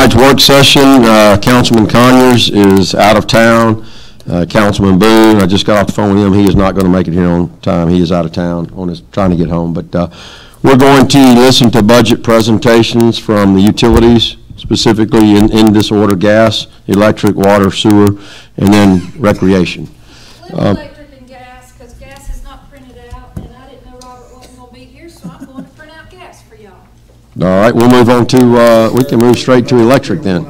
tonight's work session, Councilman Conyers is out of town. Councilman Boone, I just got off the phone with him. He is not going to make it here on time. He is out of town on his trying to get home. But we're going to listen to budget presentations from the utilities, specifically in this order: gas, electric, water, sewer, and then recreation. Electric and gas, because gas is not printed out, and I didn't know Robert wasn't going to be here, so I'm going to print out gas for y'all. All right, we'll move on to, we can move straight to electric then.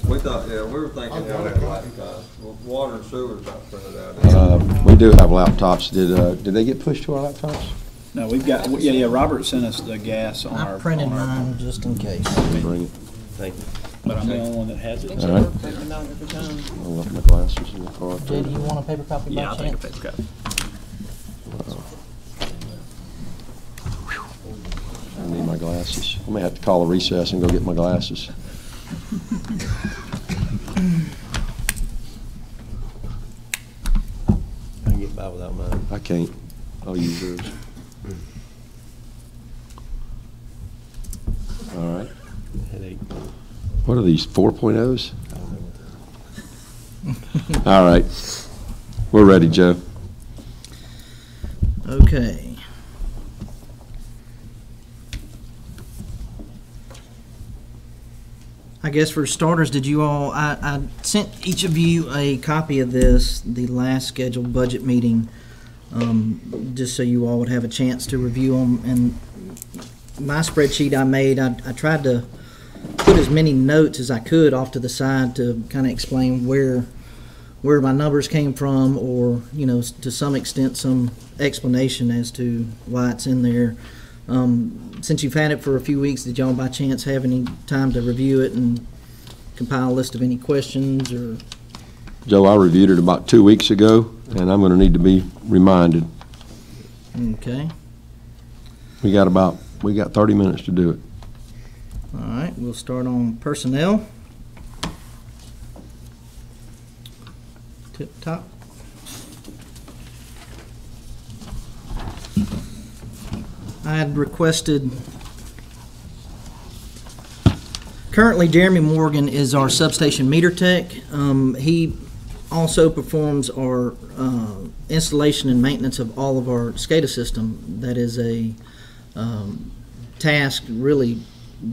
We thought, yeah, we were thinking laptops. Water and sewer is not printed out. We do have laptops. Did they get pushed to our laptops? No, we've got, yeah, Robert sent us the gas on our. I printed mine just in case. Bring it. Thank you. But I'm the only one that has it. All right. I left my glasses in the car. Jay, do you want a paper copy by Yeah, I'll take a chance? paper copy. I need my glasses. I may have to call a recess and go get my glasses. I can get by without mine. I can't. I'll use yours. All right. Headache. What are these, 4.0s? All right. We're ready, Joe. Okay. I guess for starters, did you all, I sent each of you a copy of this, the last scheduled budget meeting, just so you all would have a chance to review them. And my spreadsheet I made, I tried to put as many notes as I could off to the side to kind of explain where my numbers came from, or, you know, to some extent some explanation as to why it's in there. Since you've had it for a few weeks, did y'all by chance have any time to review it and compile a list of any questions? Or Joe, I reviewed it about 2 weeks ago, and I'm going to need to be reminded. Okay. We got 30 minutes to do it. All right, we'll start on personnel. Tip top. I had requested, currently Jeremy Morgan is our substation meter tech. He also performs our installation and maintenance of all of our SCADA system. That is a task really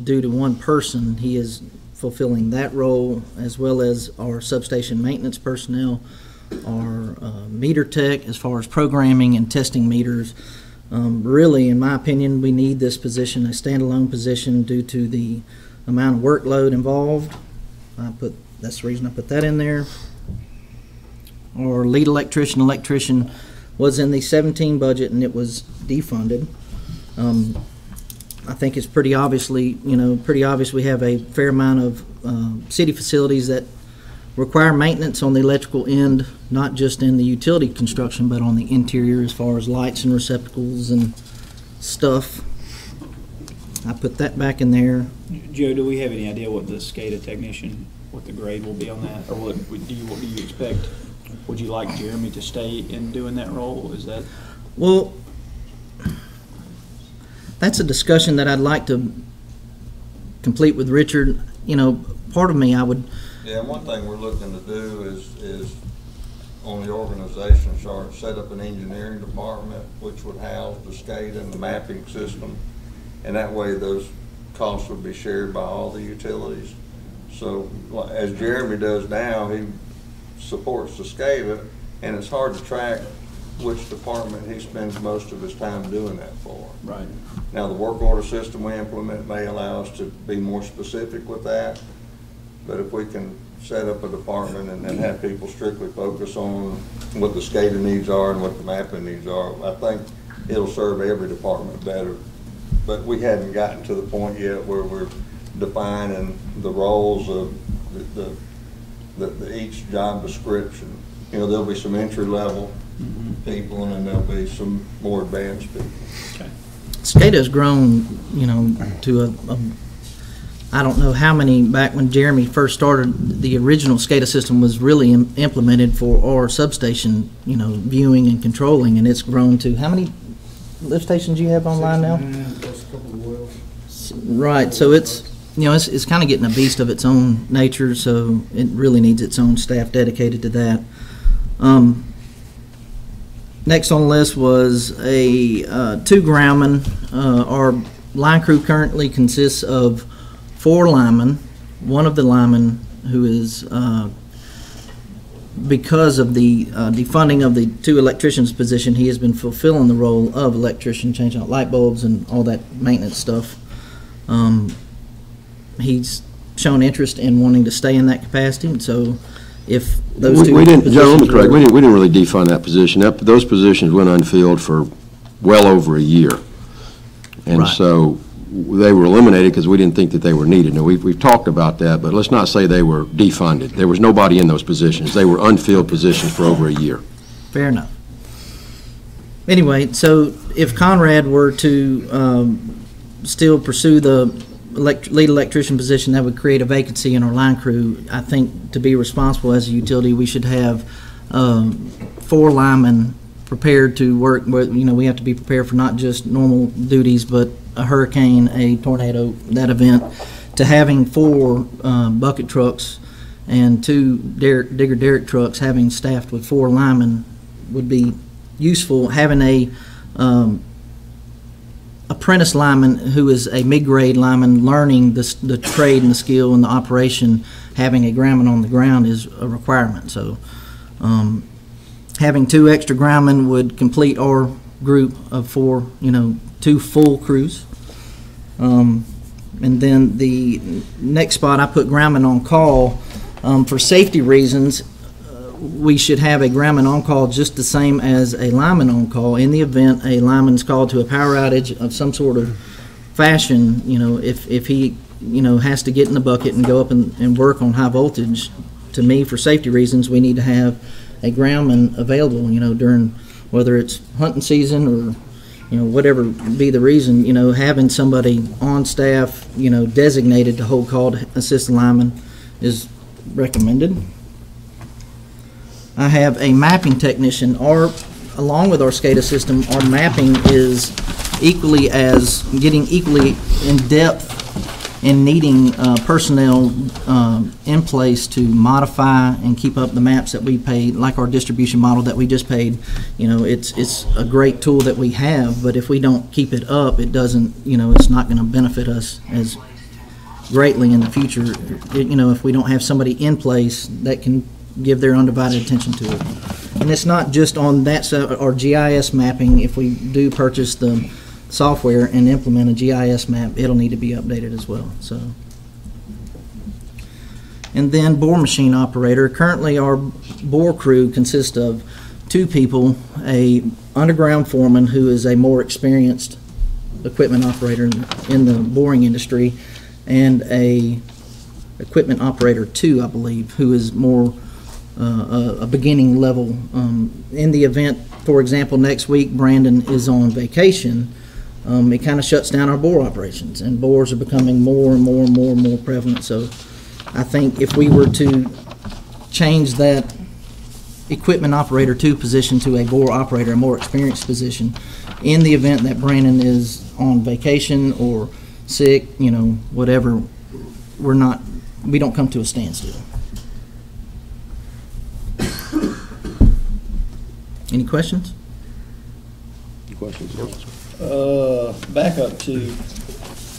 due to one person. He is fulfilling that role, as well as our substation maintenance personnel, our meter tech as far as programming and testing meters. Really, in my opinion, we need this position, a standalone position, due to the amount of workload involved. That's the reason I put that in there. Our lead electrician was in the 17 budget, and it was defunded. I think it's pretty obvious we have a fair amount of city facilities that require maintenance on the electrical end, not just in the utility construction, but on the interior as far as lights and receptacles and stuff. I put that back in there. Joe, do we have any idea what the SCADA technician, what the grade will be on that, or what do you expect? Would you like Jeremy to stay in doing that role? Is that? Well, that's a discussion that I'd like to complete with Richard. You know, part of me I would. Yeah, one thing we're looking to do is on the organization chart, set up an engineering department which would house the SCADA and the mapping system, and that way those costs would be shared by all the utilities. So as Jeremy does now, he supports the SCADA, and it's hard to track which department he spends most of his time doing that for. Right. Now, the work order system we implement may allow us to be more specific with that, but if we can set up a department and then have people strictly focus on what the SCADA needs are and what the mapping needs are, I think it'll serve every department better. But we hadn't gotten to the point yet where we're defining the roles of each job description. You know, there'll be some entry level people, and then there'll be some more advanced people. Okay. SCADA has grown, you know, to I don't know how many. Back when Jeremy first started, the original SCADA system was really implemented for our substation, you know, viewing and controlling, and it's grown to how many lift stations you have online now? Plus a couple of wells. Right, so it's it's kind of getting a beast of its own nature, so it really needs its own staff dedicated to that. Next on the list was a 2 groundmen. Our line crew currently consists of 4 linemen. One of the linemen who is, because of the defunding of the 2 electricians position, he has been fulfilling the role of electrician, changing out light bulbs and all that maintenance stuff. He's shown interest in wanting to stay in that capacity, and so if those 2 We didn't, Joe, let me positions correct, were- we didn't really defund that position. Those positions went unfilled for well over a year. And Right. so they were eliminated because we didn't think that they were needed. Now, we've talked about that, but let's not say they were defunded. There was nobody in those positions. They were unfilled positions for over a year. Fair enough. Anyway, so if Conrad were to still pursue the lead electrician position, that would create a vacancy in our line crew. I think to be responsible as a utility, we should have 4 linemen prepared to work. We have to be prepared for not just normal duties, but a hurricane, a tornado, that event. To having 4 bucket trucks and 2 digger derrick trucks, having staffed with 4 linemen would be useful. Having a apprentice lineman who is a mid-grade lineman learning the trade and the skill and the operation, having a groundman on the ground is a requirement. So having 2 extra groundmen would complete our group of 4, 2 full crews. And then the next spot I put groundman on call. For safety reasons, we should have a groundman on call just the same as a lineman on call. In the event a lineman is called to a power outage of some sort of fashion, if he, has to get in the bucket and go up and work on high voltage, to me, for safety reasons, we need to have a groundman available, during, whether it's hunting season or, whatever be the reason, having somebody on staff, designated to hold call to assist the lineman is recommended. I have a mapping technician. Along with our SCADA system, our mapping is getting equally in depth and needing personnel in place to modify and keep up the maps that we paid, like our distribution model that we just paid. It's a great tool that we have, but if we don't keep it up, it doesn't, it's not going to benefit us as greatly in the future. If we don't have somebody in place that can give their undivided attention to it. And it's not just on that or GIS mapping. If we do purchase the software and implement a GIS map, it'll need to be updated as well. So, and then bore machine operator. Currently our bore crew consists of 2 people, a underground foreman who is a more experienced equipment operator in the boring industry, and a equipment operator 2, I believe, who is more a beginning level. In the event, for example, next week Brandon is on vacation, it kind of shuts down our bore operations, and bores are becoming more and more and more and more prevalent. So I think if we were to change that equipment operator 2 position to a bore operator, a more experienced position, in the event that Brandon is on vacation or sick, whatever, we don't come to a standstill. Any questions? Back up to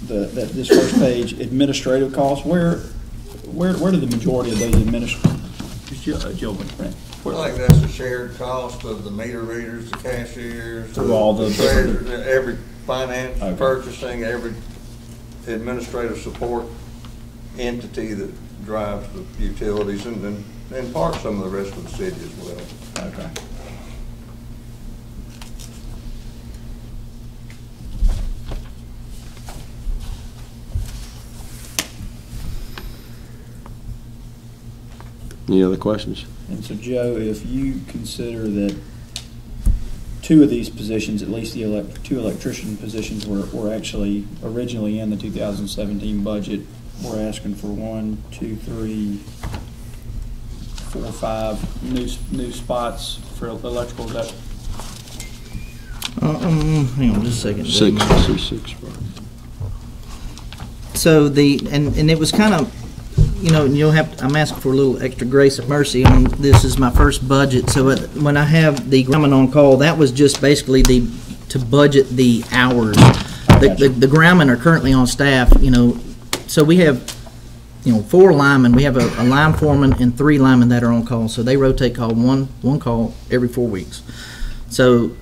this first page, administrative costs. Where do the majority of those Joe, I think that's a shared cost of the meter readers, the cashiers, Of all the treasurer, every finance, Okay. purchasing, every administrative support entity that drives the utilities, and in part some of the rest of the city as well. Okay. Any other questions? And so, Joe, if you consider that 2 of these positions, at least the 2 electrician positions, were actually originally in the 2017 budget, we're asking for 1, 2, 3, 4, 5 new spots for electrical. Is that Hang on just a second. 6, I see 6. So and it was kind of, I'm asking for a little extra grace and mercy. This is my first budget, so when I have the groundman on call, that was just basically to budget the hours. The groundmen are currently on staff, so we have, 4 linemen. We have a line foreman and 3 linemen that are on call, so they rotate call, one call every 4 weeks. So,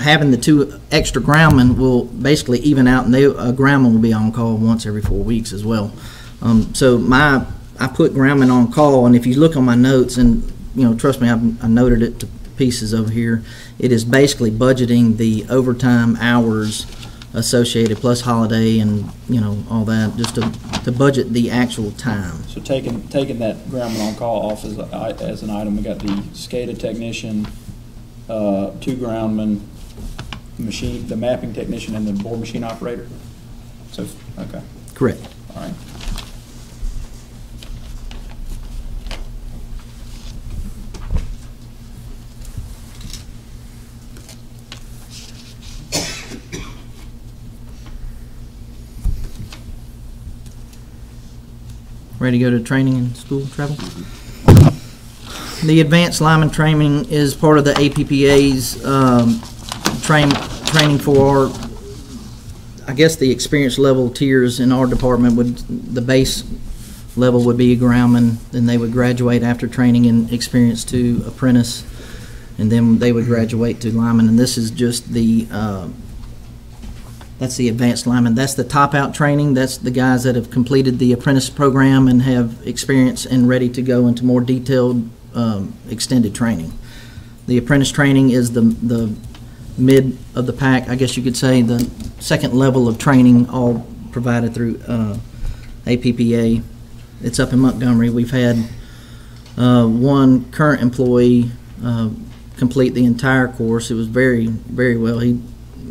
having the 2 extra groundmen will basically even out, and a groundman will be on call once every 4 weeks as well. So I put groundmen on call, and if you look on my notes, and trust me, I noted it to pieces over here. It is basically budgeting the overtime hours associated plus holiday and all that, just to budget the actual time. So taking that groundman on call off as an item, we got the SCADA technician, 2 groundmen, the mapping technician, and the board machine operator. So okay, Correct. all right. Ready to go to training and school travel? The advanced lineman training is part of the APPA's training for our, I guess the experience level tiers in our department the base level would be a groundman, then they would graduate after training and experience to apprentice, and then they would graduate to lineman, and this is just that's the advanced lineman. That's the top-out training. That's the guys that have completed the apprentice program and have experience and ready to go into more detailed, extended training. The apprentice training is the mid of the pack, I guess you could say, the second level of training, all provided through APPA. It's up in Montgomery. We've had 1 current employee complete the entire course. It was very, very well. He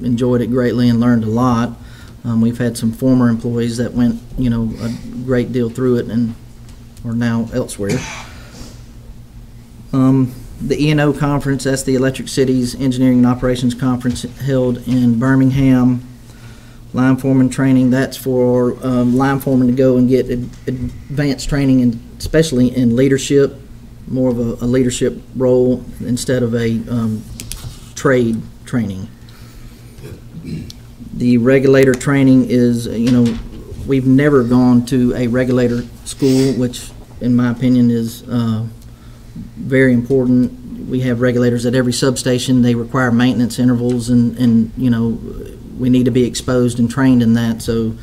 enjoyed it greatly and learned a lot. We've had some former employees that went, a great deal through it and are now elsewhere. The E&O conference, that's the Electric Cities Engineering and Operations Conference held in Birmingham. Line foreman training, that's for line foreman to go and get advanced training, and especially in leadership, more of a leadership role instead of a trade training. The regulator training is, we've never gone to a regulator school, which in my opinion is very important. We have regulators at every substation. They require maintenance intervals, and we need to be exposed and trained in that. So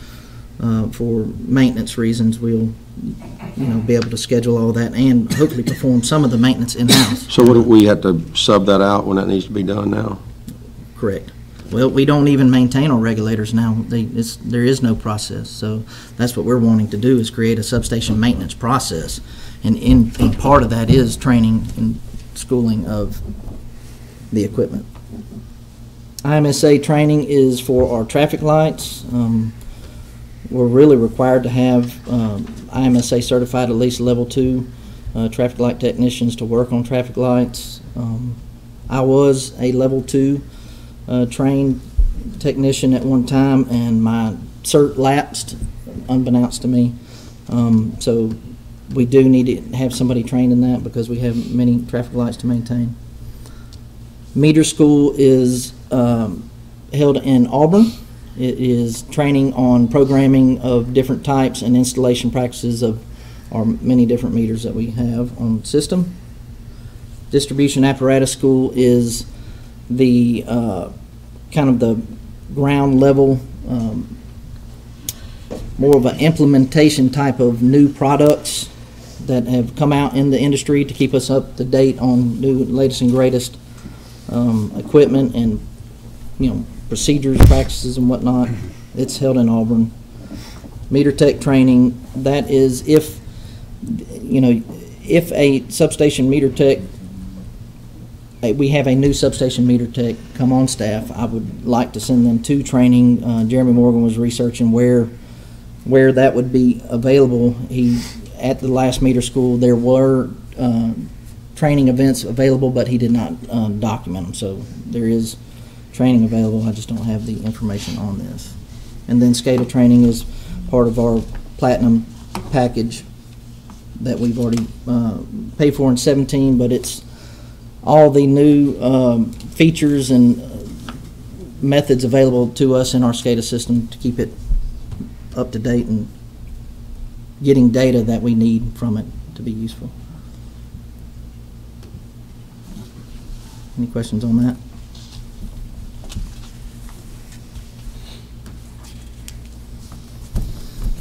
for maintenance reasons, we'll be able to schedule all that and hopefully perform some of the maintenance in-house. So what do we have to sub that out when that needs to be done now? Correct. Well, we don't even maintain our regulators now. There is no process. So that's what we're wanting to do, is create a substation maintenance process. And part of that is training and schooling of the equipment. IMSA training is for our traffic lights. We're really required to have IMSA certified at least level 2 traffic light technicians to work on traffic lights. I was a level 2 trained technician at one time, and my cert lapsed unbeknownst to me. So we do need to have somebody trained in that because we have many traffic lights to maintain. Meter school is held in Auburn. It is training on programming of different types and installation practices of our many different meters that we have on the system. Distribution apparatus school is the kind of the ground level, more of an implementation type of new products that have come out in the industry to keep us up to date on new, latest and greatest equipment and procedures, practices, and whatnot. It's held in Auburn. Meter tech training, that is if a substation meter tech, we have a new substation meter tech come on staff, I would like to send them to training. Jeremy Morgan was researching where that would be available. At the last meter school, there were training events available, but he did not document them. So there is training available. I just don't have the information on this. And then SCADA training is part of our platinum package that we've already paid for in 17, but it's all the new features and methods available to us in our SCADA system to keep it up to date and getting data that we need from it to be useful. Any questions on that?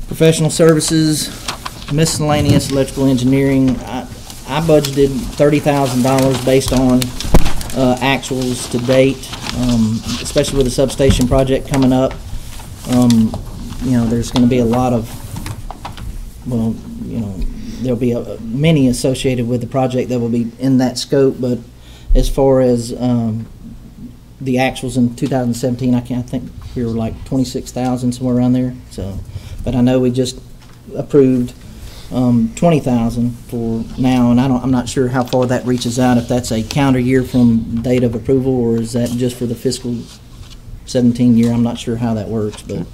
Professional services, miscellaneous electrical engineering. I budgeted $30,000 based on actuals to date, especially with the substation project coming up. You know, there's going to be a lot of, well, you know, there'll be many associated with the project that will be in that scope, but as far as the actuals in 2017, I think we were like 26,000, somewhere around there. So, but I know we just approved 20,000 for now, and I'm not sure how far that reaches out. If that's a calendar year from date of approval, or is that just for the fiscal 17 year? I'm not sure how that works, but.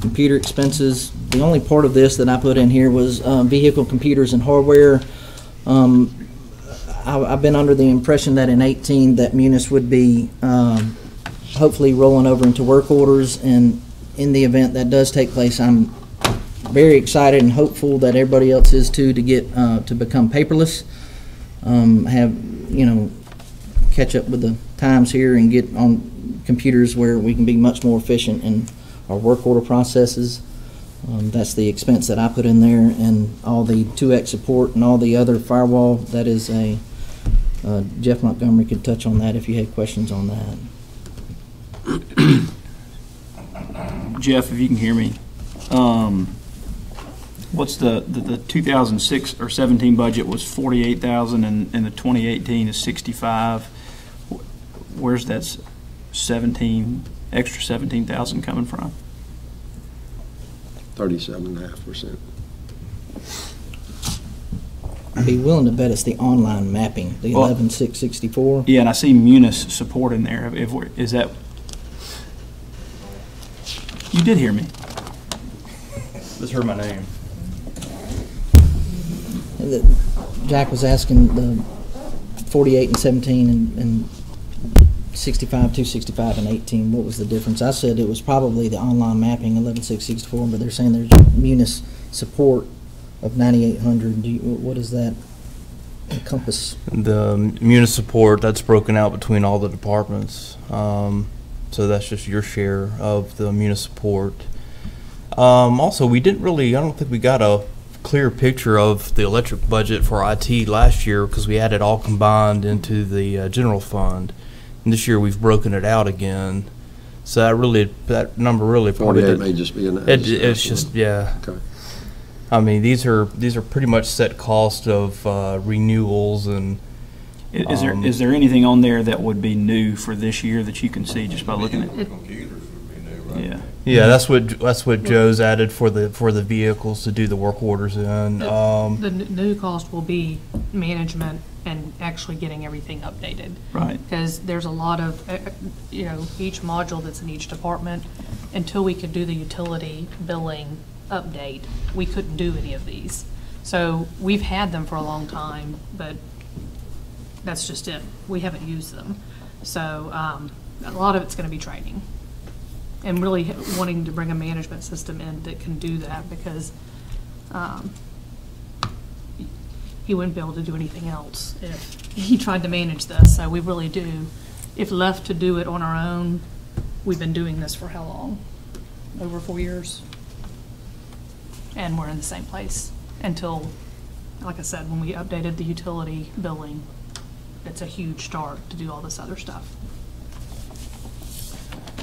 Computer expenses. The only part of this that I put in here was vehicle computers and hardware. I've been under the impression that in 18 that Munis would be hopefully rolling over into work orders, and in the event that does take place, I'm very excited and hopeful that everybody else is too, to get to become paperless. Have, you know, catch up with the times here and get on computers where we can be much more efficient in our work order processes. That's the expense that I put in there, and all the 2X support and all the other firewall. That is a Jeff Montgomery could touch on that if you had questions on that. Jeff, if you can hear me, what's the 2006 or 17 budget was 48,000, and the 2018 is 65. Where's that extra 17,000 coming from? 37.5%. I'd be willing to bet it's the online mapping, the 11,664. Yeah, and I see Munis support in there. Is that? You did hear me. Just heard my name. Jack was asking the 48 and 17 and 65, 265 and 18. What was the difference? I said it was probably the online mapping 11,664, but they're saying there's Munis support of 9,800. What does that encompass? The Munis support, that's broken out between all the departments. So that's just your share of the Munis support. Also, we didn't really, I don't think we got a clear picture of the electric budget for IT last year because we had it all combined into the general fund. And this year we've broken it out again. So that number really probably 48 may just be an it's just, yeah. Okay. I mean, these are pretty much set cost of renewals and. Is there anything on there that would be new for this year that you can see just by looking at it? Computers would be new, right? Yeah. Yeah, that's what Joe's added for the vehicles to do the work orders in. The new cost will be management and actually getting everything updated. Right. Because there's a lot of, each module that's in each department, until we could do the utility billing update, we couldn't do any of these. So we've had them for a long time, but that's just it. We haven't used them. So a lot of it's going to be training and really wanting to bring a management system in that can do that, because he wouldn't be able to do anything else if he tried to manage this. So we really do. If left to do it on our own, we've been doing this for how long? Over 4 years. And we're in the same place until, like I said, when we updated the utility billing, it's a huge start to do all this other stuff.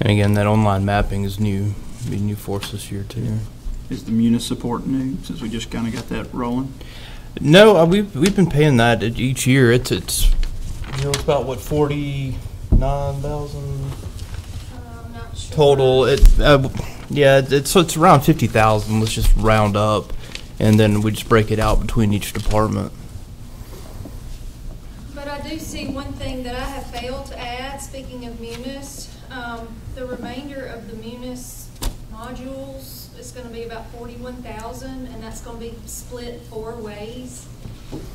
And again, that online mapping is new for us this year too. Is the Munis support new, since we just kind of got that rolling? No, we've been paying that each year. It's it's about what, 49,000 Not sure. total. It's around 50,000. Let's just round up, and then we just break it out between each department. do see one thing that I have failed to add, speaking of Munis. The remainder of the Munis modules is going to be about 41,000, and that's going to be split 4 ways.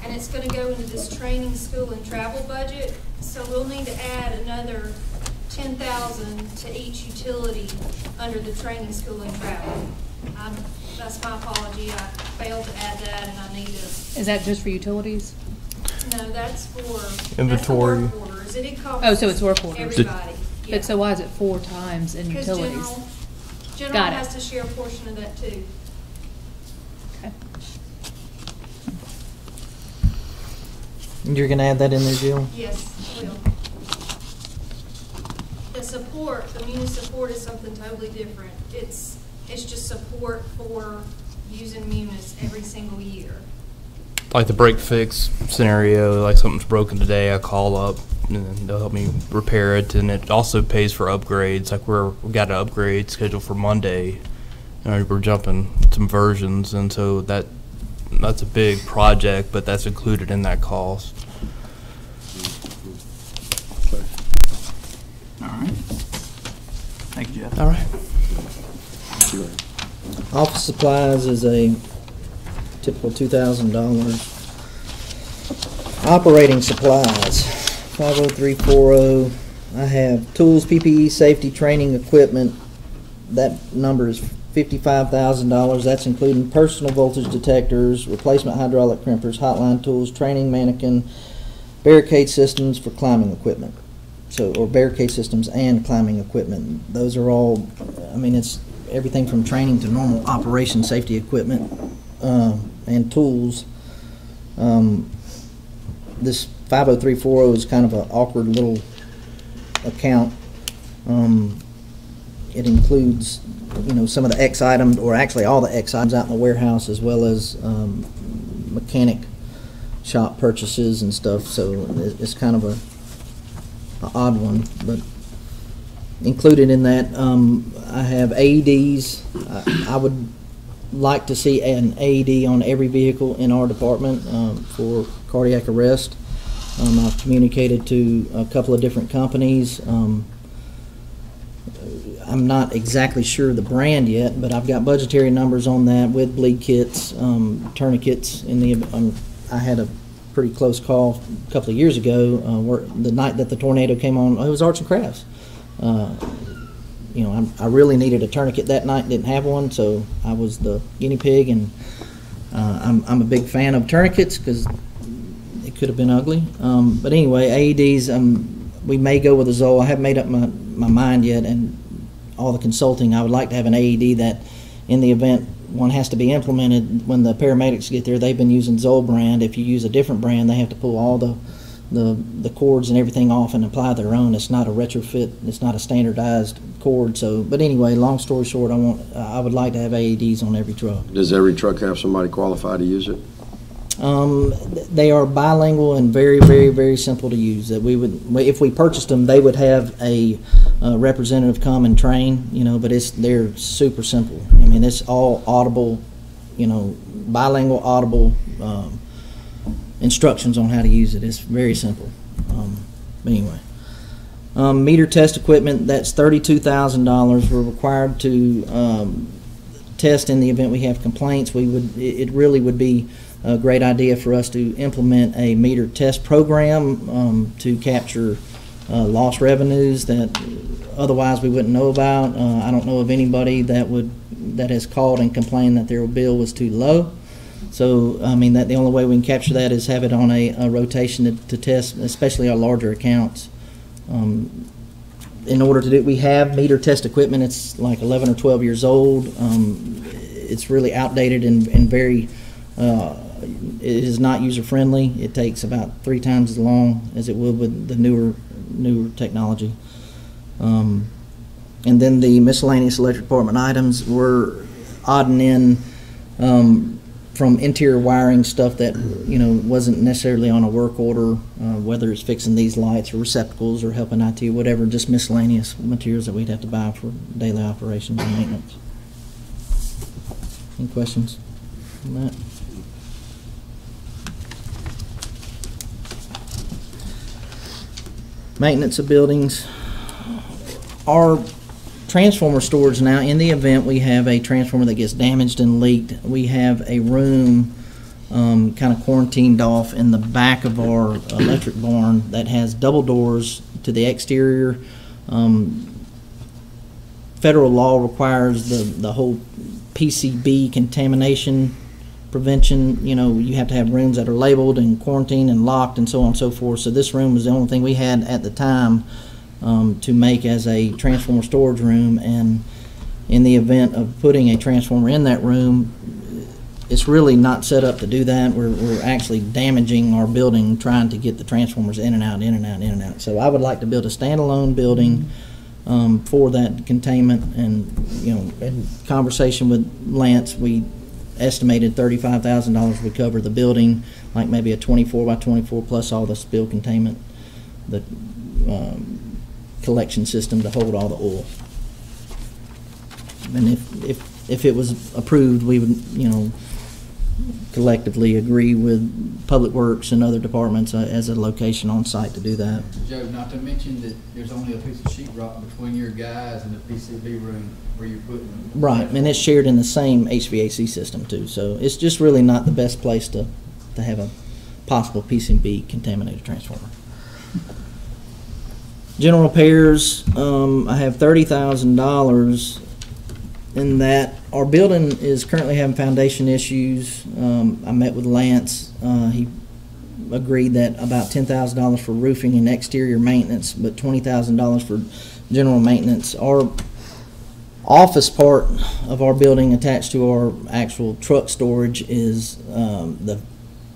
And it's going to go into this training, school, and travel budget. So we'll need to add another 10,000 to each utility under the training, school, and travel. That's my apology. I failed to add that, and I need to. Is that just for utilities? No, that's for Inventory. That's the work orders. It encompasses Oh, so it's work orders. everybody. Yeah. But so why is it 4 times in Because utilities? general Got it. has to share a portion of that too. Okay. You're gonna add that in there, Jill? Yes, will. The support, the Munis support is something totally different. It's just support for using Munis every single year. Like the break fix scenario, like something's broken today, I call up and then they'll help me repair it. And it also pays for upgrades. Like we got an upgrade scheduled for Monday. We're jumping some versions, and so that's a big project, but that's included in that cost. All right. Thank you, Jeff. All right. Office supplies is a typical $2,000. Operating supplies, 50340. I have tools, PPE, safety, training, equipment. That number is $55,000. That's including personal voltage detectors, replacement hydraulic crimpers, hotline tools, training mannequin, barricade systems for climbing equipment. So, or barricade systems and climbing equipment. Those are all, I mean, it's everything from training to normal operation safety equipment and tools. This 50340 is kind of an awkward little account. It includes, some of the X items, or actually all the X items out in the warehouse, as well as mechanic shop purchases and stuff. So it's kind of an odd one, but included in that, I have AEDs. I would like to see an AED on every vehicle in our department for cardiac arrest. I've communicated to a couple of different companies. I'm not exactly sure the brand yet, but I've got budgetary numbers on that with bleed kits, tourniquets. I had a pretty close call a couple of years ago, where the night that the tornado came on. It was arts and crafts. I really needed a tourniquet that night, didn't have one, so I was the guinea pig, and I'm a big fan of tourniquets because it could have been ugly. But anyway, AEDs, we may go with a Zoll. I haven't made up my mind yet, and all the consulting, I would like to have an AED that in the event one has to be implemented, when the paramedics get there, they've been using Zoll brand. If you use a different brand, they have to pull all the cords and everything off and apply their own. It's not a retrofit. It's not a standardized cord. So, but anyway, long story short, I would like to have AEDs on every truck. Does every truck have somebody qualified to use it? They are bilingual and very, very, very simple to use. That if we purchased them, they would have a representative come and train. But they're super simple. I mean, it's all audible. Bilingual audible instructions on how to use it. It's very simple. But anyway, meter test equipment. That's $32,000. We're required to test in the event we have complaints. It really would be a great idea for us to implement a meter test program to capture lost revenues that otherwise we wouldn't know about. I don't know of anybody that has called and complained that their bill was too low. So, I mean, the only way we can capture that is have it on a rotation to test, especially our larger accounts. In order to do it, we have meter test equipment. It's like 11 or 12 years old. It's really outdated and very, it is not user-friendly. It takes about 3 times as long as it would with the newer technology. And then the miscellaneous electric department items were odding in from interior wiring stuff that wasn't necessarily on a work order, whether it's fixing these lights or receptacles or helping IT, whatever, just miscellaneous materials that we'd have to buy for daily operations and maintenance. Any questions on that? Maintenance of buildings. Our transformer storage now, in the event we have a transformer that gets damaged and leaked, we have a room kind of quarantined off in the back of our electric barn that has double doors to the exterior. Federal law requires the whole PCB contamination prevention. You know, you have to have rooms that are labeled and quarantined and locked and so on and so forth. So this room was the only thing we had at the time to make as a transformer storage room. And in the event of putting a transformer in that room, it's really not set up to do that. We're actually damaging our building trying to get the transformers in and out, in and out, in and out. So I would like to build a standalone building for that containment. And, you know, in conversation with Lance, we estimated $35,000 would cover the building, like maybe a 24 by 24 plus all the spill containment, the collection system to hold all the oil. And if it was approved, we would, you know, collectively agree with Public Works and other departments as a location on site to do that. Joe, not to mention that there's only a piece of sheetrock between your guys and the PCB room where you're putting them. Right, and it's shared in the same HVAC system too, so it's just really not the best place to have a possible PCB contaminated transformer. General repairs, I have $30,000 in that. Our building is currently having foundation issues. I met with Lance. He agreed that about $10,000 for roofing and exterior maintenance, but $20,000 for general maintenance. Our office part of our building attached to our actual truck storage is the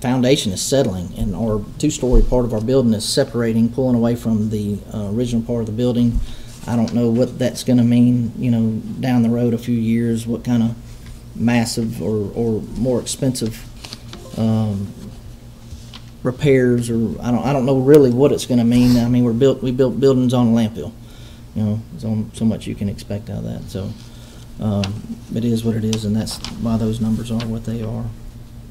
foundation is settling, and our two-story part of our building is separating, pulling away from the original part of the building. I don't know what that's going to mean, you know, down the road a few years, what kind of massive or more expensive repairs, or I don't know really what it's going to mean. I mean, we built buildings on a landfill, you know, so much you can expect out of that. So it is what it is, and that's why those numbers are what they are.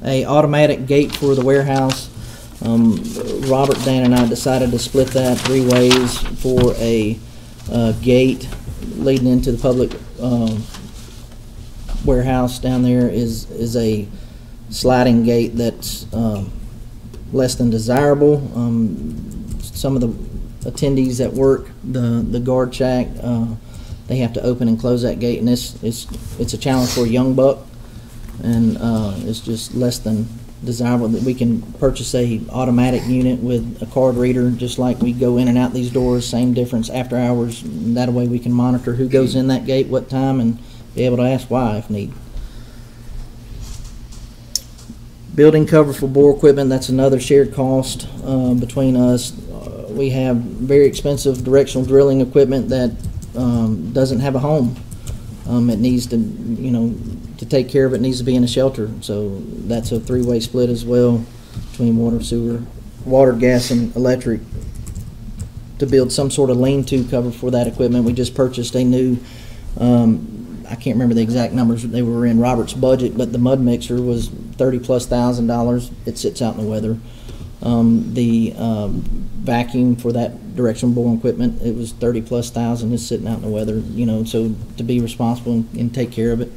A automatic gate for the warehouse. Robert, Dan, and I decided to split that 3 ways for a gate leading into the public warehouse down there is a sliding gate that's less than desirable. Some of the attendees at work, the guard shack, they have to open and close that gate, and it's a challenge for a young buck, and it's just less than desirable. That we can purchase a automatic unit with a card reader, just like we go in and out these doors, same difference after hours. That way we can monitor who goes in that gate, what time, and be able to ask why if need. Building cover for bore equipment, that's another shared cost between us. We have very expensive directional drilling equipment that doesn't have a home. It needs to, you know, to take care of it needs to be in a shelter. So that's a 3-way split as well between water, gas, and electric to build some sort of lean-to cover for that equipment. We just purchased a new, I can't remember the exact numbers, they were in Robert's budget, but the mud mixer was $30,000+. It sits out in the weather. The vacuum for that directional boring equipment, it was $30,000+. It's sitting out in the weather, you know, so to be responsible and take care of it.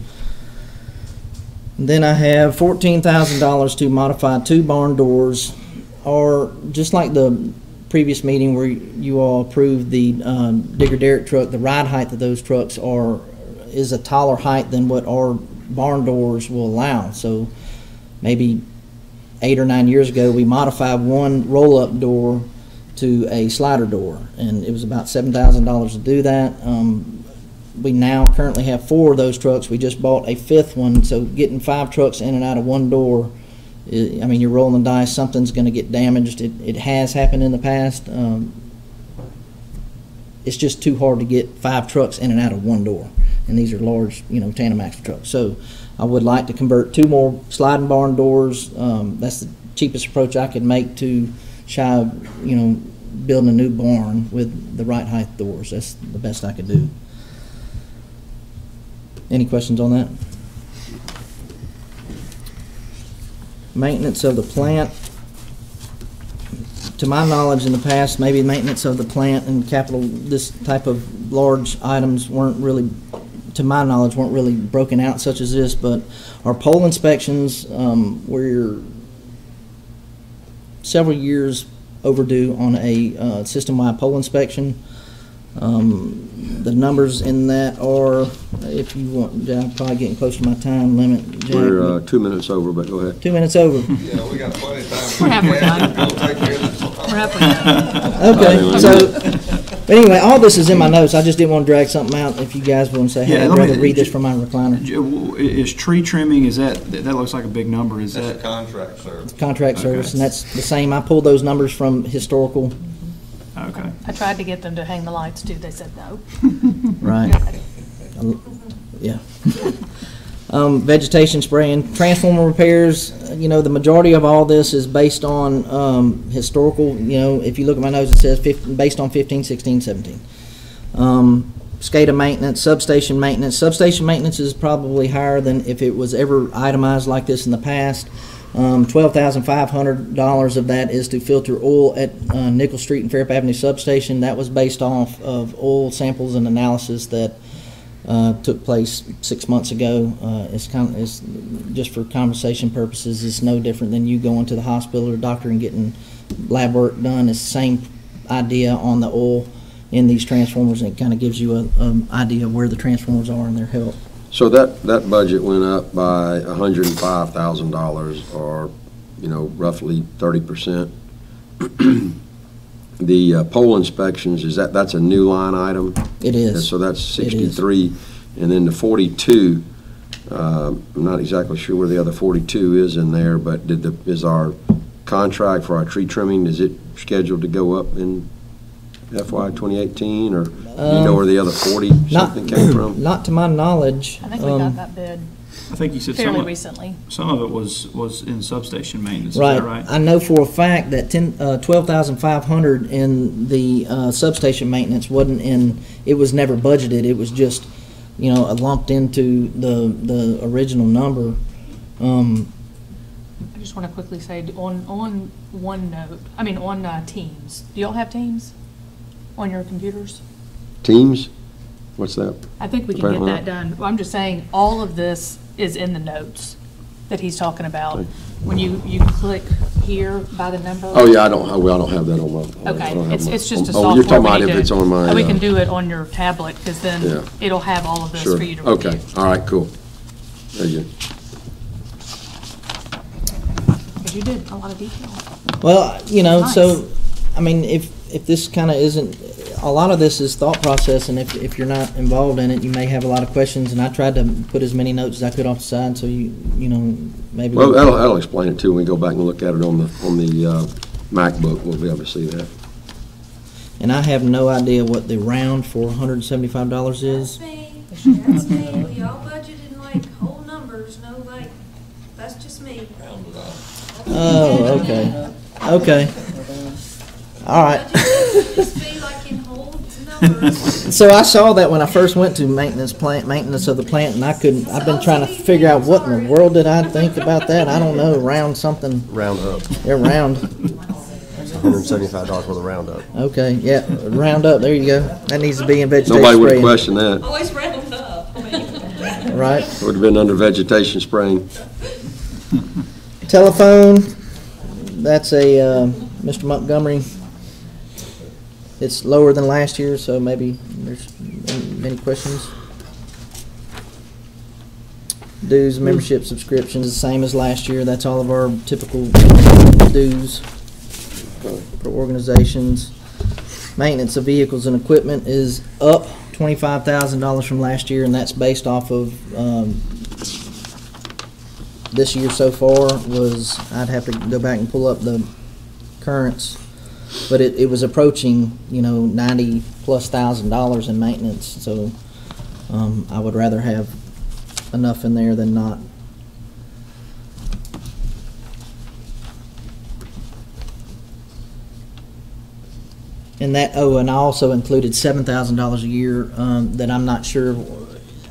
And then I have $14,000 to modify 2 barn doors, or just like the previous meeting where you all approved the digger derrick truck, the ride height of those trucks is a taller height than what our barn doors will allow. So maybe 8 or 9 years ago, we modified one roll-up door to a slider door, and it was about $7,000 to do that. We now currently have 4 of those trucks. We just bought a 5th one, so getting 5 trucks in and out of one door, I mean, you're rolling the dice, something's going to get damaged. It has happened in the past. It's just too hard to get 5 trucks in and out of one door, and these are large, you know, tandem axle trucks. So I would like to convert 2 more sliding barn doors. That's the cheapest approach I could make to shy of, you know, building a new barn with the right height doors. That's the best I could do. Any questions on that? Maintenance of the plant. to my knowledge in the past, maybe maintenance of the plant and capital, this type of large items weren't really, to my knowledge, weren't really broken out such as this, but our pole inspections, we're several years overdue on a system-wide pole inspection. The numbers in that are, if you want, I'm probably getting close to my time limit. Jack. We're 2 minutes over, but go ahead. 2 minutes over. Yeah, we got plenty of time. We're halfway done. We'll take care of this. We're halfway done. Okay, so, but anyway, all this is in my notes. I just didn't want to drag something out. If you guys want to say, hey, Yeah, I'd let me- rather read this from my recliner. Is tree trimming, that looks like a big number, is That's a that? contract, sir. Contract Okay. service, and that's the same. I pulled those numbers from historical. Okay. I tried to get them to hang the lights too, they said no. Right. Yeah. Vegetation spraying, transformer repairs, the majority of all this is based on historical, if you look at my notes, it says based on 15, 16, 17. SCADA maintenance, substation maintenance. Substation maintenance is probably higher than if it was ever itemized like this in the past. $12,500 of that is to filter oil at Nickel Street and Fairhope Avenue substation. That was based off of oil samples and analysis that took place 6 months ago. It's just for conversation purposes. It's no different than you going to the hospital or doctor and getting lab work done. It's the same idea on the oil in these transformers, and it kind of gives you an idea of where the transformers are and their health. So that budget went up by $105,000, or, roughly 30%. The pole inspections, that's a new line item? It is. So that's It is. 63, and then the 42, I'm not exactly sure where the other 42 is in there, but is our contract for our tree trimming, is it scheduled to go up in FY 2018, or do you know where the other 40 something came from? Not to my knowledge. I think we got that bid I think you said fairly recently. some of it was in substation maintenance, is Right. that right? I know for a fact that 12,500 in the substation maintenance wasn't in. It was never budgeted. It was just, lumped into the original number. I just want to quickly say, on OneNote, on Teams, do y'all have Teams on your computers? Teams? What's that? I think we can get that done. Well, I'm just saying, all of this is in the notes that he's talking about. When you click here by the number. Oh, yeah, I don't have that on my. Okay, I don't have it's just a Oh, software. you're talking about we need if to- it's on my. and we can do it on your tablet, because Yeah. then it'll have all of this Sure. for you to review. Okay, all right, cool. Very good. Because you did a lot of detail. Well, Nice. so, if this kind of isn't, a lot of this is thought process, and if you're not involved in it, you may have a lot of questions, and I tried to put as many notes as I could off the side, so maybe. Well, that'll explain it too. When we go back and look at it on the MacBook, we'll be able to see that. And I have no idea what the round for $175 is. That's me. That's me. Y'all budgeted in whole numbers, that's just me. Oh, okay. Okay. All right. Budgeted just be in whole numbers. So I saw that when I first went to maintenance of the plant, and I've been trying to figure out what in the world did I think about that. I don't know, round something. Round up. They're round. $175 worth of round up. Okay, yeah, round up, there you go. That needs to be in vegetation Nobody would have spraying. questioned that. Always round up. Right. Would have been under vegetation spraying. Telephone, that's a, Mr. Montgomery. It's lower than last year, so maybe there's many questions. Dues, membership, subscriptions, the same as last year. That's all of our typical dues for organizations. Maintenance of vehicles and equipment is up $25,000 from last year, and that's based off of this year so far was, I'd have to go back and pull up the currents, but it was approaching, $90,000+ in maintenance, so I would rather have enough in there than not. And I also included $7,000 a year that I'm not sure.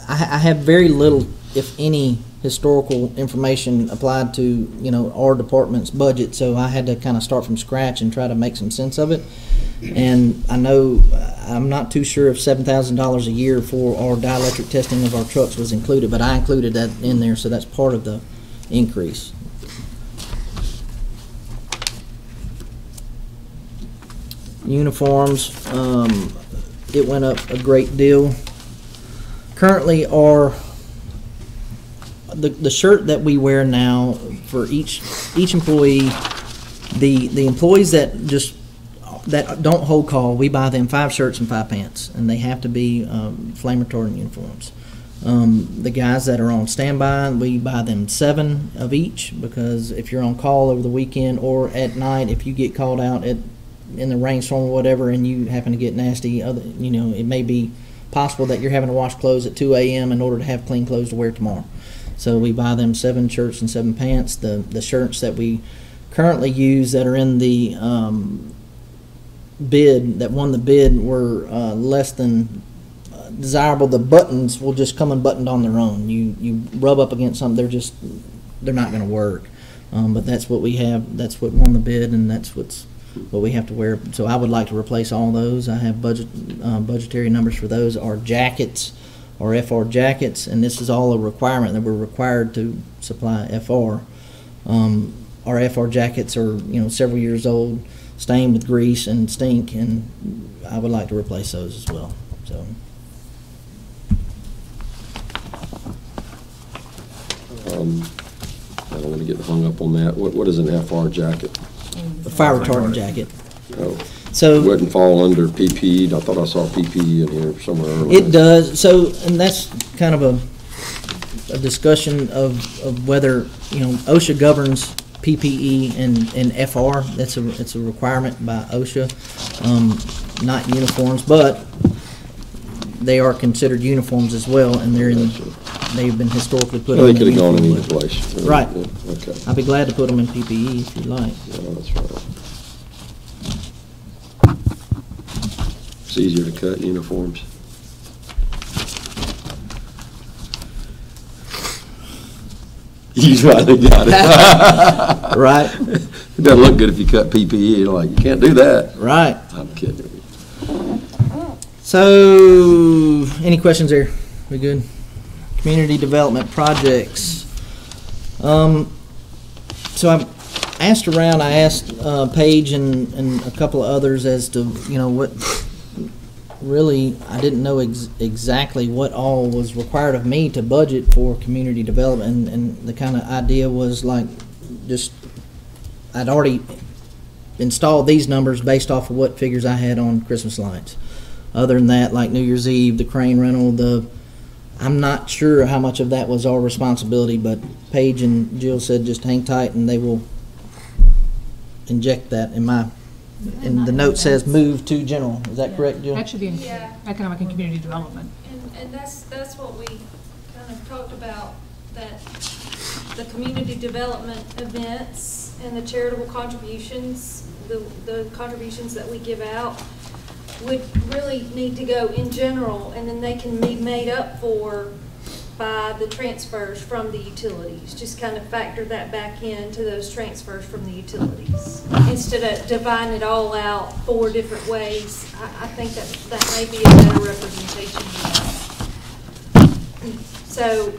I have very little, if any, historical information applied to, you know, our department's budget, so I had to kind of start from scratch and try to make some sense of it. And I know, I'm not too sure if $7,000 a year for our dielectric testing of our trucks was included, but I included that in there, so that's part of the increase. Uniforms, it went up a great deal. Currently, the shirt that we wear now for each employee, the employees that don't hold call, we buy them 5 shirts and 5 pants, and they have to be flame retardant uniforms. The guys that are on standby, we buy them 7 of each, because if you're on call over the weekend or at night, if you get called out in the rainstorm or whatever, and you happen to get nasty, you know, it may be possible that you're having to wash clothes at 2 a.m. in order to have clean clothes to wear tomorrow. So we buy them 7 shirts and 7 pants. The shirts that we currently use that are in the bid, that won the bid, were less than desirable. The buttons will just come unbuttoned on their own. You rub up against something, they're not going to work. But that's what we have. That's what won the bid, and that's what we have to wear. So I would like to replace all those. I have budgetary numbers for those. Our jackets, our FR jackets, and this is all a requirement that we're required to supply FR. Our FR jackets are, you know, several years old, stained with grease and stink, and I would like to replace those as well. So. I don't want to get hung up on that. What is an FR jacket? A fire retardant jacket. Oh, So it wouldn't fall under PPE. I thought I saw PPE in here somewhere earlier. it does. So, and that's kind of a discussion of whether, you know, OSHA governs PPE and FR. It's a requirement by OSHA, not uniforms, but they are considered uniforms as well, and they've been historically put Well, in. they could have gone in uniform, either place. Right. Yeah, okay. I'd be glad to put them in PPE if you'd like. Yeah, that's right. It's easier to cut uniforms. You finally got it. Right. It doesn't look good if you cut PPE. You're like, you can't do that. Right. I'm kidding. So, any questions there? We good? Community development projects. So I asked around. I asked Paige and a couple of others as to, you know, what really, I didn't know exactly what all was required of me to budget for community development, and the kind of idea was like, just, I'd already installed these numbers based off of what figures I had on Christmas lights. Other than that, like New Year's Eve, the crane rental, I'm not sure how much of that was our responsibility, but Paige and Jill said just hang tight and they will inject that in my, and the note says move to general. Is that correct, Jill? That should be in Yeah. economic and community development. And that's what we kind of talked about, that the community development events and the charitable contributions, the contributions that we give out would really need to go in general, and then they can be made up for by the transfers from the utilities. Just kind of factor that back into those transfers from the utilities. Instead of dividing it all out 4 different ways, I think that may be a better representation. So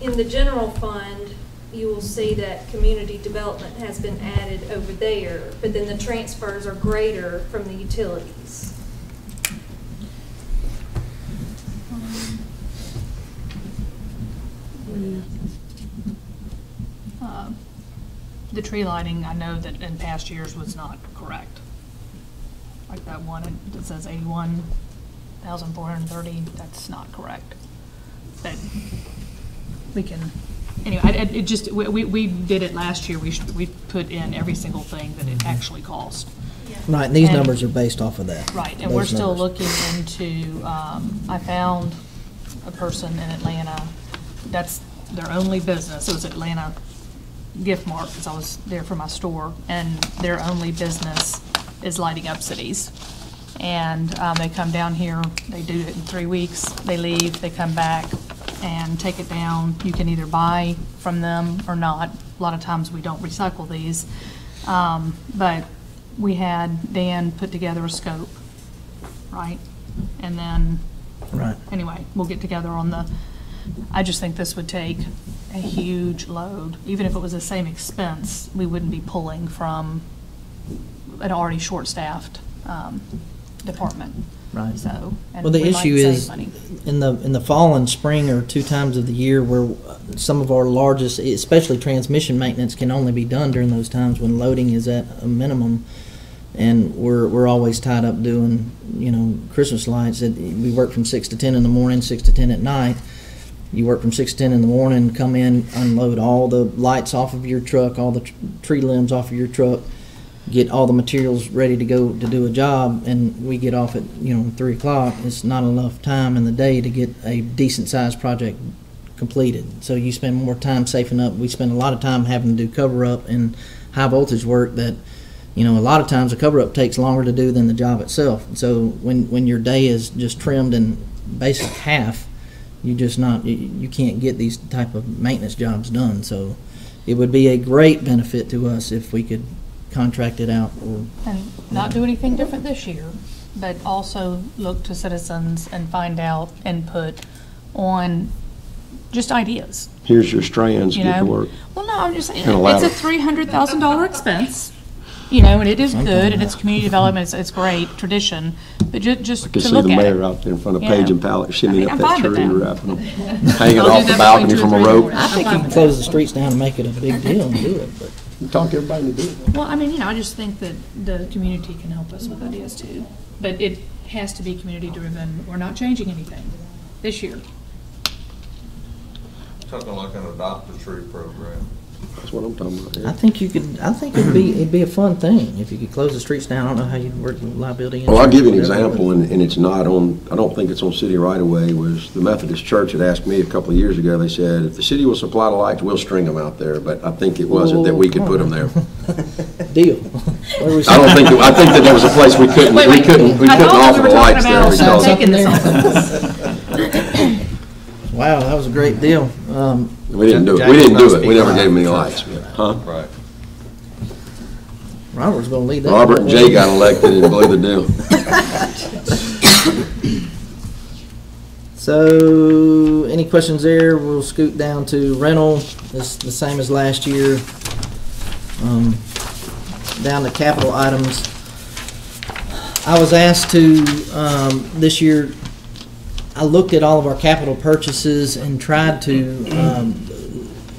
in the general fund, you will see that community development has been added over there, but then the transfers are greater from the utilities. The tree lighting, I know that in past years was not correct. Like that one that says 81,430, that's not correct. But we can, anyway, it just, we did it last year. We put in every single thing that it actually cost. Right, and these And- numbers are based off of that. Right, and those we're still numbers. looking into, I found a person in Atlanta, that's their only business. It was Atlanta Gift Mart, because I was there for my store, and their only business is lighting up cities. And they come down here, they do it in 3 weeks, they leave, they come back, and take it down. You can either buy from them or not. A lot of times we don't recycle these. But we had Dan put together a scope, right? And then, Right. anyway, we'll get together on the, I just think this would take a huge load. Even if it was the same expense, we wouldn't be pulling from an already short-staffed department. Right. So, and Well, the we might issue save is, money. in the fall and spring are 2 times of the year where some of our largest, especially transmission maintenance, can only be done during those times when loading is at a minimum. And we're always tied up doing, Christmas lights. We work from 6 to 10 in the morning, 6 to 10 at night. You work from 6 to 10 in the morning, come in, unload all the lights off of your truck, all the tree limbs off of your truck, get all the materials ready to go to do a job, and we get off at 3 o'clock. It's not enough time in the day to get a decent sized project completed. So you spend more time safing up. We spend a lot of time having to do cover up and high voltage work that, a lot of times the cover up takes longer to do than the job itself. So when your day is just trimmed in basic half, you can't get these type of maintenance jobs done. So it would be a great benefit to us if we could contract it out. And not do anything different this year, but also look to citizens and find out input on just ideas. Here's your strands, get to work. Well, no, I'm just saying, And a ladder. it's a $300,000 expense, and it is good, and it's community development, it's great tradition, but just I can to see look the at mayor it. out there in front of Yeah. Paige and Pallet, shimmying I'm up that fine with tree, that. wrapping them, hanging I'll do off the that balcony between from a 2 or 3 rope. boards. I think you can close the streets down and make it a big deal and do it, but Talk everybody to do it. Well, I just think that the community can help us with ideas too, but it has to be community driven. We're not changing anything this year. Something like an adopt-a-tree program. That's what I'm talking about. yeah. I think it'd be a fun thing if you could close the streets down. I don't know how you'd work with liability. Well, I'll give you an insurance, whatever, example, and it's not on, I don't think it's on city right of way, was the Methodist Church had asked me a couple of years ago, they said, if the city will supply the lights, we'll string them out there, but I think it wasn't that we could put them there. but deal. Where was I think that there was a place we couldn't offer the lights there because. Taking this Wow, that was a great deal. We didn't do it, we never gave them any lights, huh? Right. Robert's gonna lead that. Robert and Jay got elected and blew the deal. So, any questions there? We'll scoot down to rental. It's the same as last year. Down to capital items. I was asked to, this year, I looked at all of our capital purchases and tried to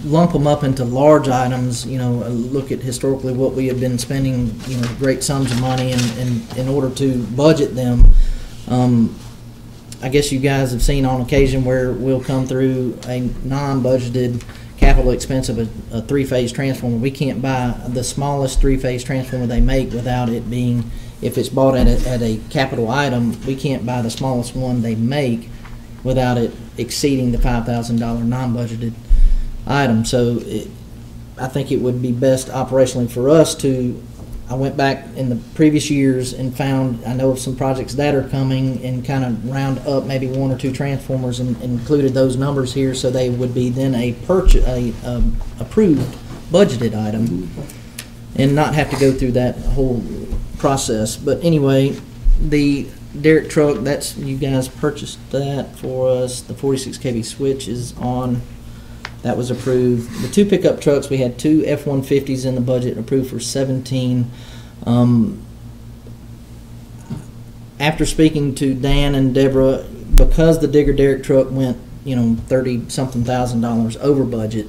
lump them up into large items, look at historically what we have been spending, great sums of money in order to budget them. I guess you guys have seen on occasion where we'll come through a non-budgeted capital expense of a 3-phase transformer. We can't buy the smallest 3-phase transformer they make without it being, if it's bought at a capital item, we can't buy the smallest one they make without it exceeding the $5,000 non-budgeted item. So I think it would be best operationally for us to, I went back in the previous years and found, I know of some projects that are coming, and kind of round up maybe 1 or 2 transformers and included those numbers here so they would be then a approved budgeted item and not have to go through that whole process. But anyway, the Derrick truck, that's, you guys purchased that for us. The 46 kV switch is on. That was approved. The 2 pickup trucks, we had 2 F-150s in the budget approved for 17. After speaking to Dan and Deborah, because the Digger Derrick truck went, $30-something thousand over budget,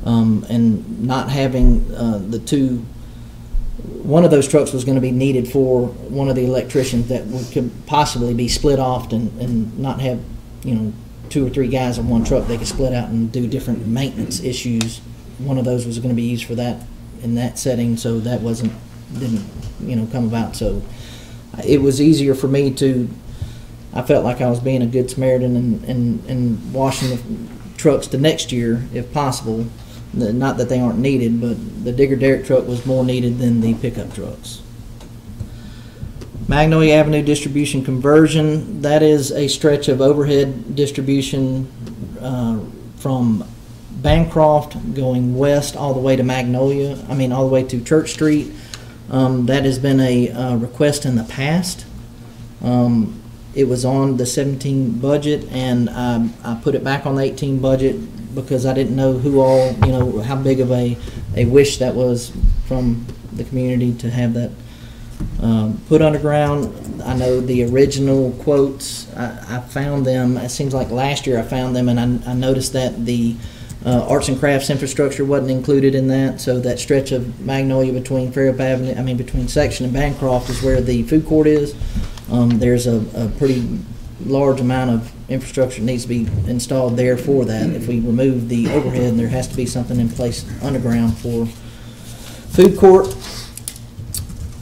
and not having the 2, one of those trucks was going to be needed for one of the electricians that could possibly be split off and not have, 2 or 3 guys in one truck. They could split out and do different maintenance issues. One of those was going to be used for that in that setting, so that didn't come about. So it was easier for me to, I felt like I was being a good Samaritan and washing the trucks to next year if possible. Not that they aren't needed, but the Digger Derrick truck was more needed than the pickup trucks. Magnolia Avenue distribution conversion, that is a stretch of overhead distribution from Bancroft going west all the way to Magnolia, all the way to Church Street. That has been a request in the past. It was on the 17 budget, and I put it back on the 18 budget because I didn't know who all, how big of a wish that was from the community to have that put underground. I know the original quotes, I found them, it seems like last year I found them, and I noticed that the arts and crafts infrastructure wasn't included in that, so that stretch of Magnolia between Fairhope Avenue, between Section and Bancroft is where the food court is. There's a pretty large amount of infrastructure that needs to be installed there for that. If we remove the overhead, there has to be something in place underground for food court.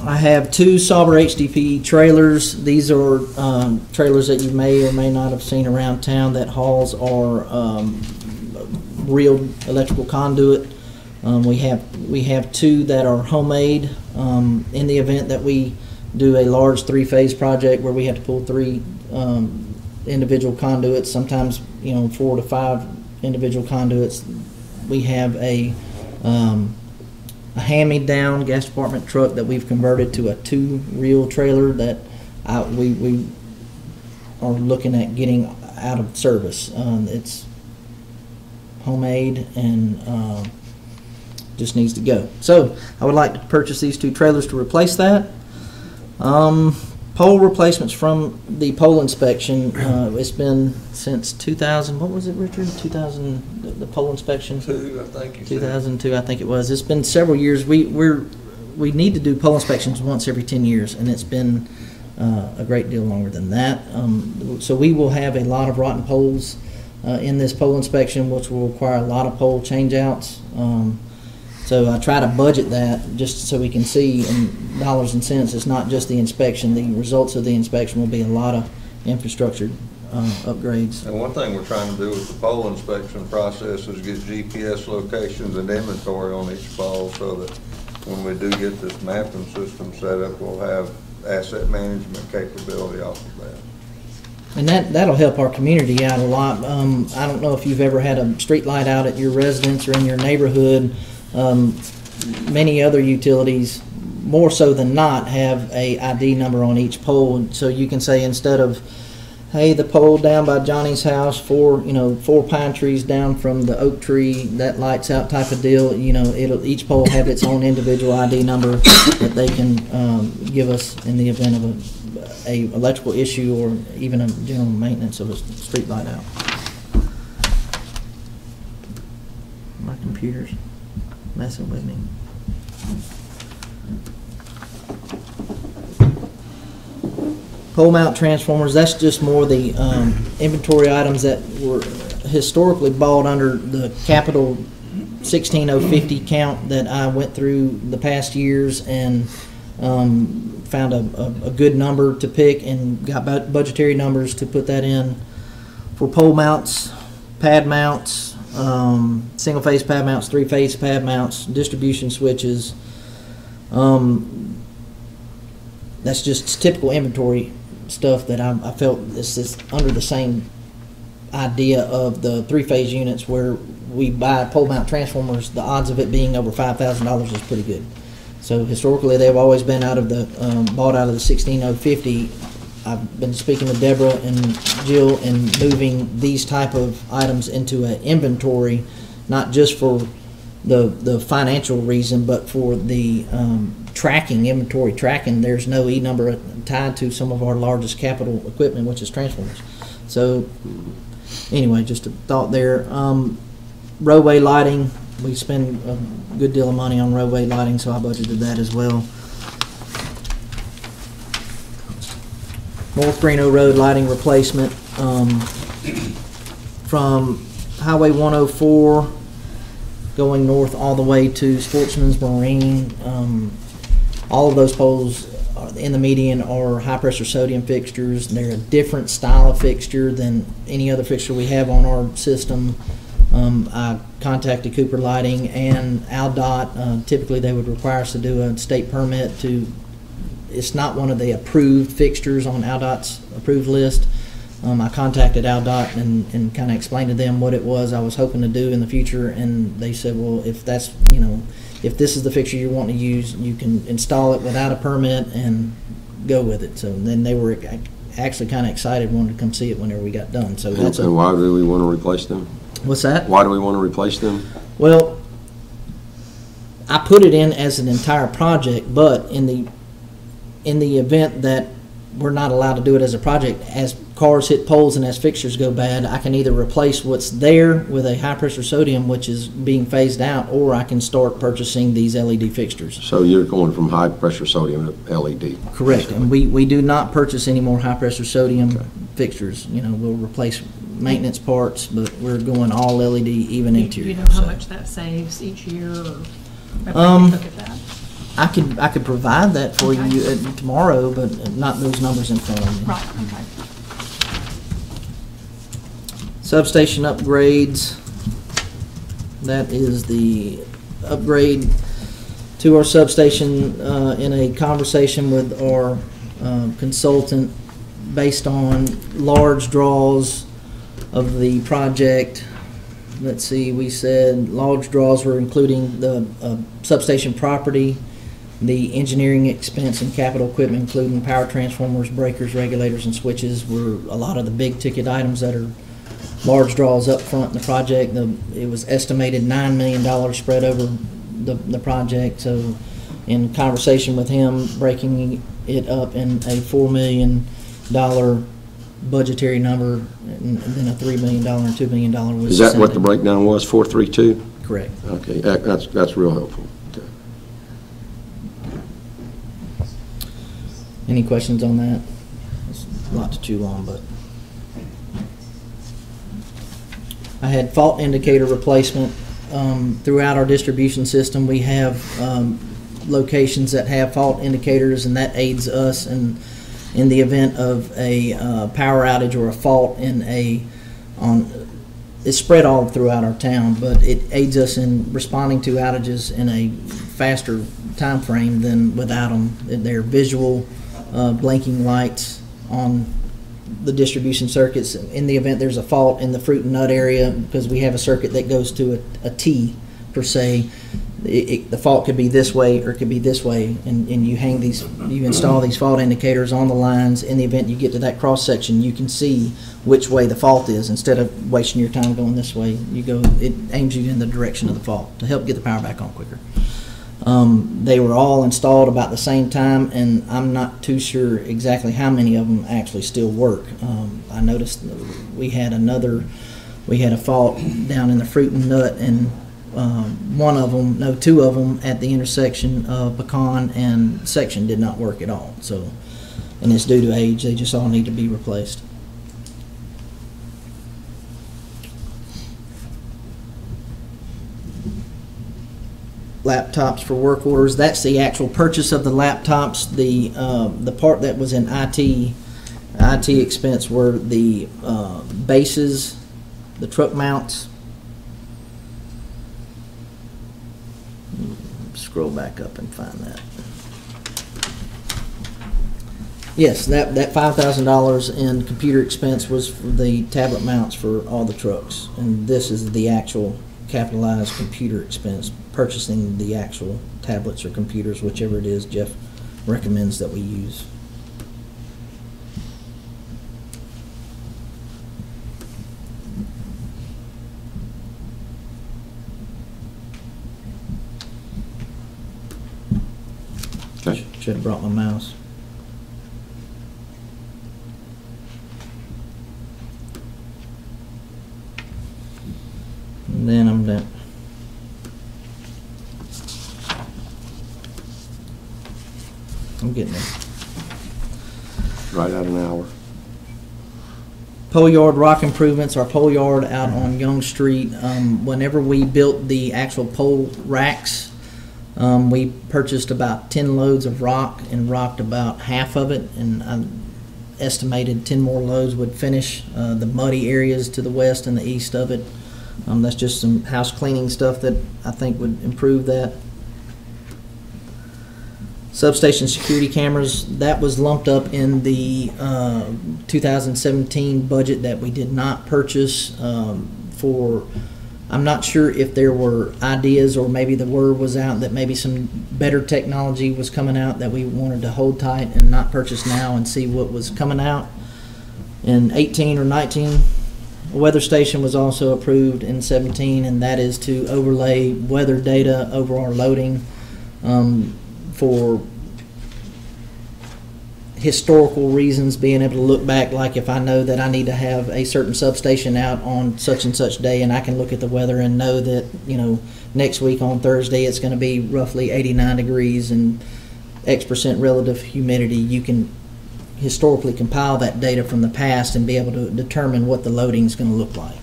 I have 2 Sauber HDP trailers. These are trailers that you may or may not have seen around town that hauls our real electrical conduit. We have 2 that are homemade. In the event that we do a large 3-phase project where we have to pull 3 individual conduits, sometimes 4 to 5 individual conduits, we have a hand-me-down gas department truck that we've converted to a 2-reel trailer that we are looking at getting out of service. It's homemade and just needs to go. So I would like to purchase these 2 trailers to replace that. Pole replacements from the pole inspection. It's been since 2000. What was it, Richard? 2000. The pole inspection. 2002, I think it was. It's been several years. We need to do pole inspections once every 10 years, and it's been a great deal longer than that. So we will have a lot of rotten poles in this pole inspection, which will require a lot of pole changeouts. So I try to budget that just so we can see in dollars and cents. It's not just the inspection. The results of the inspection will be a lot of infrastructure upgrades. And one thing we're trying to do with the pole inspection process is get GPS locations and inventory on each pole so that when we do get this mapping system set up, we'll have asset management capability off of that. And that'll help our community out a lot. I don't know if you've ever had a street light out at your residence or in your neighborhood. Many other utilities, more so than not, have a ID number on each pole, so you can say, instead of, hey, the pole down by Johnny's house, 4 pine trees down from the oak tree, that lights out type of deal. Each pole have its own individual ID number that they can give us in the event of a electrical issue or even a general maintenance of a street light out. My computer's messing with me. Pole mount transformers, that's just more the inventory items that were historically bought under the capital 16050 count that I went through the past years and found a good number to pick and got budgetary numbers to put that in for pole mounts, pad mounts, single-phase pad mounts, 3-phase pad mounts, distribution switches. That's just typical inventory stuff that I felt is under the same idea of the 3-phase units where we buy pole mount transformers. The odds of it being over $5,000 is pretty good. So historically, they've always been out of the bought out of the 16050. I've been speaking to Deborah and Jill and moving these type of items into an inventory, not just for the financial reason, but for the tracking, inventory tracking. There's no E number tied to some of our largest capital equipment, which is transformers. So anyway, just a thought there. Roadway lighting, we spend a good deal of money on roadway lighting, so I budgeted that as well. North Reno Road lighting replacement from Highway 104 going north all the way to Sportsman's Marine. All of those poles in the median are high pressure sodium fixtures. They're a different style of fixture than any other fixture we have on our system. I contacted Cooper Lighting and AlDOT. Typically they would require us to do a state permit to, it's not one of the approved fixtures on AlDOT's approved list. I contacted AlDOT and kind of explained to them what it was I was hoping to do in the future, and they said, well, if that's, if this is the fixture you want to use, you can install it without a permit and go with it. So then they were actually kind of excited, wanted to come see it whenever we got done. So that's And why do we want to replace them? What's that? Why do we want to replace them? Well, I put it in as an entire project, but in the event that we're not allowed to do it as a project, as cars hit poles and as fixtures go bad, I can either replace what's there with a high-pressure sodium, which is being phased out, or I can start purchasing these LED fixtures. So you're going from high-pressure sodium to LED? Correct. And we do not purchase any more high-pressure sodium fixtures. We'll replace maintenance parts, but we're going all LED, even interior. You know how much that saves each year, or maybe look at that? I could provide that for Okay. you tomorrow, but not those numbers in front of me. Right, okay. Substation upgrades. That is the upgrade to our substation in a conversation with our consultant based on large draws of the project. Let's see, we said large draws were including the substation property, the engineering expense and capital equipment, including power transformers, breakers, regulators, and switches, were a lot of the big ticket items that are large draws up front in the project. It was estimated $9 million spread over the project. So in conversation with him, breaking it up in a $4 million budgetary number, and then a $3 million and $2 million was. Is that what the breakdown was, 432? Correct. Okay, that's real helpful. Okay. Any questions on that? It's a lot to chew on, but. I had fault indicator replacement throughout our distribution system. We have locations that have fault indicators, and that aids us in the event of a power outage or a fault it's spread all throughout our town, but it aids us in responding to outages in a faster time frame than without them. They're visual blinking lights on the distribution circuits in the event there's a fault in the fruit and nut area, because we have a circuit that goes to a T per se. The fault could be this way or it could be this way, and you install these fault indicators on the lines. In the event you get to that cross section, you can see which way the fault is. Instead of wasting your time going this way, it aims you in the direction of the fault to help get the power back on quicker. They were all installed about the same time, and I'm not too sure exactly how many of them actually still work. I noticed we had a fault down in the fruit and nut, and two of them at the intersection of Pecan and Section did not work at all. So, and it's due to age. They just all need to be replaced. Laptops for work orders. That's the actual purchase of the laptops. The part that was in IT expense were the bases, the truck mounts. Scroll back up and find that. Yes, that $5,000 in computer expense was for the tablet mounts for all the trucks, and this is the actual capitalized computer expense, purchasing the actual tablets or computers, whichever it is Jeff recommends that we use. Okay. Should have brought my mouse. And then I'm done. I'm getting there. Right at an hour. Pole yard rock improvements. Our pole yard out on Young Street. Whenever we built the actual pole racks, we purchased about 10 loads of rock and rocked about half of it, and I estimated 10 more loads would finish the muddy areas to the west and the east of it. That's just some house cleaning stuff that I think would improve that. substation security cameras, that was lumped up in the 2017 budget that we did not purchase for. I'm not sure if there were ideas, or maybe the word was out that maybe some better technology was coming out that we wanted to hold tight and not purchase now and see what was coming out. In 18 or 19, a weather station was also approved in 17, and that is to overlay weather data over our loading for historical reasons, being able to look back, like if I know that I need to have a certain substation out on such and such day, and I can look at the weather and know that, you know, next week on Thursday it's going to be roughly 89 degrees and X% relative humidity. You can historically compile that data from the past and be able to determine what the loading is going to look like.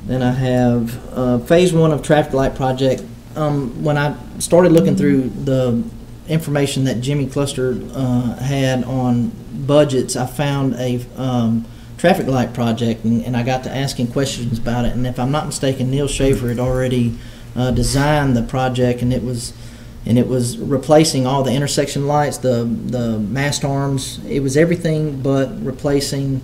Then I have phase 1 of traffic light project. When I started looking through the information that Jimmy Cluster had on budgets, I found a traffic light project, and I got to asking questions about it. And if I'm not mistaken, Neil Schaefer had already designed the project, and it was replacing all the intersection lights, the mast arms. It was everything but replacing.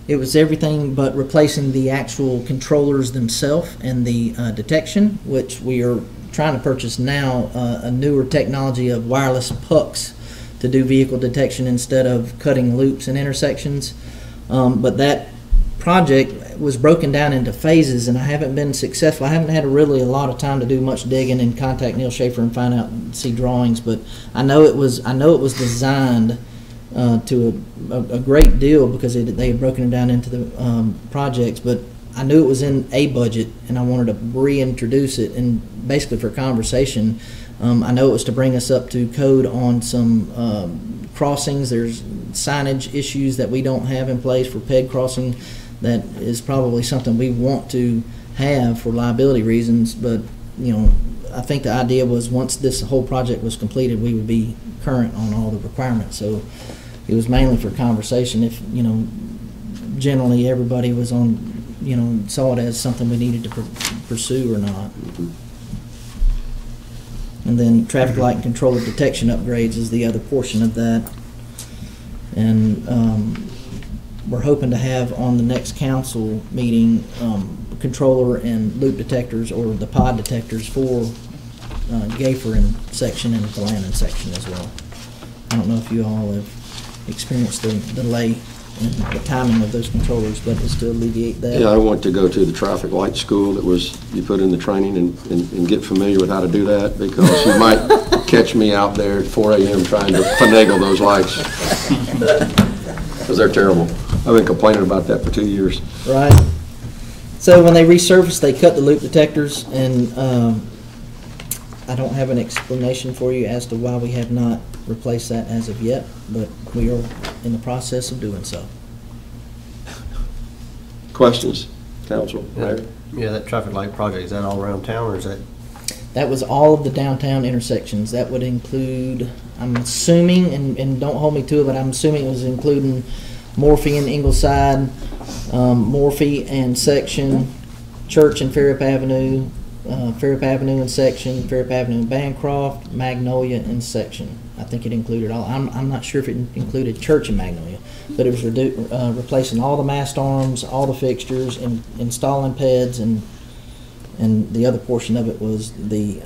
It was everything but replacing the actual controllers themselves and the detection, which we are trying to purchase now, a newer technology of wireless pucks to do vehicle detection instead of cutting loops and intersections. But that project was broken down into phases, and I haven't been successful. I haven't had really a lot of time to do much digging and contact Neil Schaefer and find out and see drawings. But I know it was designed to a great deal because they had broken it down into the projects, but I knew it was in a budget and I wanted to reintroduce it, and basically for conversation. I know it was to bring us up to code on some crossings. There's signage issues that we don't have in place for PEG crossing that is probably something we want to have for liability reasons, but you know, I think the idea was once this whole project was completed, we would be current on all the requirements. So it was mainly for conversation. If, you know, generally everybody was on, you know, saw it as something we needed to pursue or not. And then traffic light and controller detection upgrades is the other portion of that. And we're hoping to have on the next council meeting controller and loop detectors, or the pod detectors for Gayfer section and Galanin section as well. I don't know if you all have experienced the delay in the timing of those controllers, but it's to alleviate that. Yeah, I want to go to the traffic light school that was, you put in the training and get familiar with how to do that, because you might catch me out there at 4 a.m. trying to finagle those lights. Because they're terrible. I've been complaining about that for 2 years. Right. So when they resurface, they cut the loop detectors, and I don't have an explanation for you as to why we have not replaced that as of yet, but we are in the process of doing so. Questions, council? Yeah, that traffic light project, is that all around town, or is that? That was all of the downtown intersections. That would include, I'm assuming, and don't hold me to it, but I'm assuming it was including Morphe and Ingleside, Morphe and Section, Church and Fairhope Avenue, Fairhope Avenue and Section, Fairhope Avenue and Bancroft, Magnolia and Section. I think it included all. I'm not sure if it included Church and Magnolia, but it was replacing all the mast arms, all the fixtures, and installing PEDs, and the other portion of it was the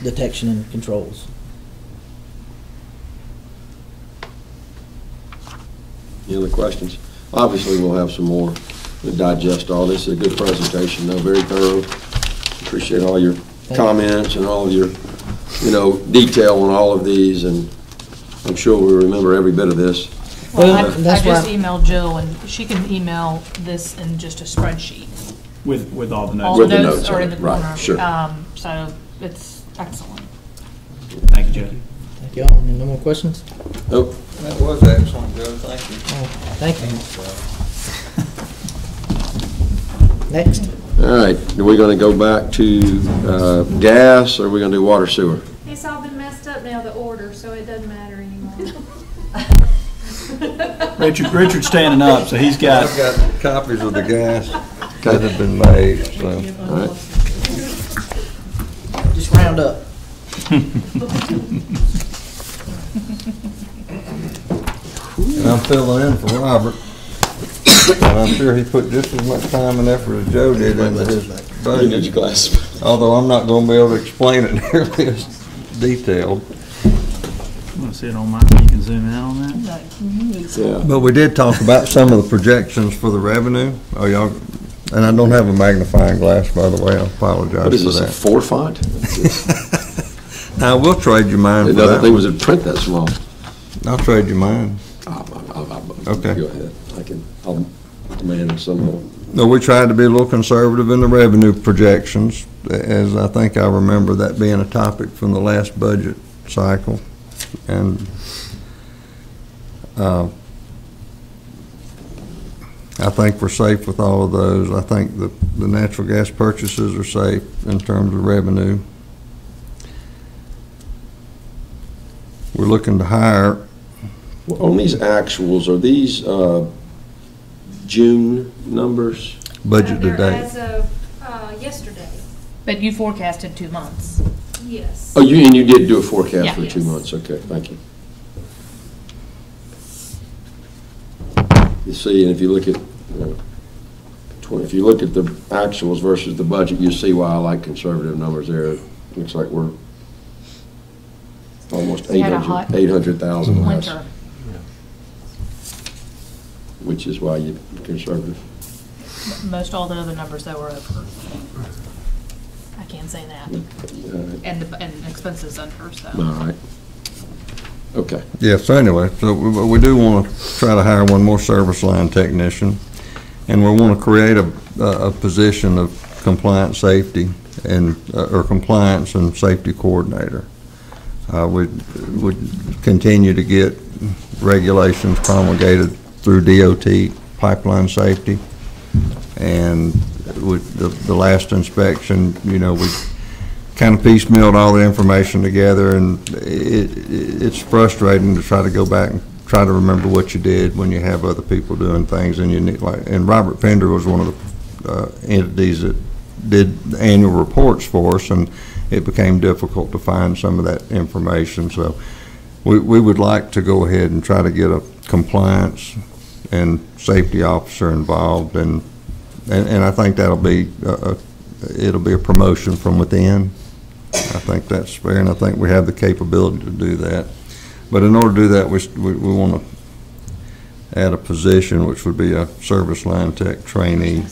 detection and controls. Any other questions? Obviously, we'll have some more to digest all this. It's a good presentation, though, very thorough. Appreciate all your comments and all of your, you know, detail on all of these, and I'm sure we'll remember every bit of this. Well, I just emailed Jill, and she can email this in just a spreadsheet. With all the notes. All the notes are in the corner. Right, sure. So it's excellent. Thank you, Jody. Thank y'all. Any more questions? Nope. That was excellent, Joe, thank you. Thank you. Next. All right, are we going to go back to gas, or are we going to do water sewer? It's all been messed up now, the order, so it doesn't matter anymore. Richard's standing up, so he's got. I've got copies of the gas. that had been made, so. All right. Just round up. And I'm filling in for Robert. And I'm sure he put just as much time and effort as Joe did into his budget. glasses. Although I'm not gonna be able to explain it nearly as detailed. I'm gonna see it on mine, you can zoom in on that. Yeah. But we did talk about some of the projections for the revenue. Oh, y'all, and I don't have a magnifying glass, by the way, I apologize What is for this, a that. 4 font? I will trade you mine for Another thing that. was in print that small. I'll trade you mine. Go Okay. ahead. I'll demand some more. No, we tried to be a little conservative in the revenue projections, as I think I remember that being a topic from the last budget cycle. And I think we're safe with all of those. I think the natural gas purchases are safe in terms of revenue. We're looking to hire. Well, on these actuals, are these June numbers? Budget to They're date. as of yesterday, But you forecasted 2 months. yes. Oh, and you did do a forecast Yeah. for 2 Yes. months, okay, thank you. You see, and if you look at, if you look at the actuals versus the budget, you see why I like conservative numbers there. It looks like we're almost We had a hot 800,000 less, Winter. which is why you're conservative. Most all the other numbers that were over. I can't say that. And expenses under, so. All right. Okay. Yeah, so anyway, so we do want to try to hire one more service line technician, and we want to create a position of compliance safety and, or compliance and safety coordinator. We would continue to get regulations promulgated through DOT pipeline safety, and with the last inspection, you know, we kind of piecemealed all the information together, and it's frustrating to try to go back and try to remember what you did when you have other people doing things, and you need, like, and Robert Pender was one of the entities that did the annual reports for us, and it became difficult to find some of that information. So we would like to go ahead and try to get a compliance and safety officer involved, and I think that'll be it'll be a promotion from within. I think that's fair, and I think we have the capability to do that. But in order to do that, we want to add a position, which would be a service line tech trainee.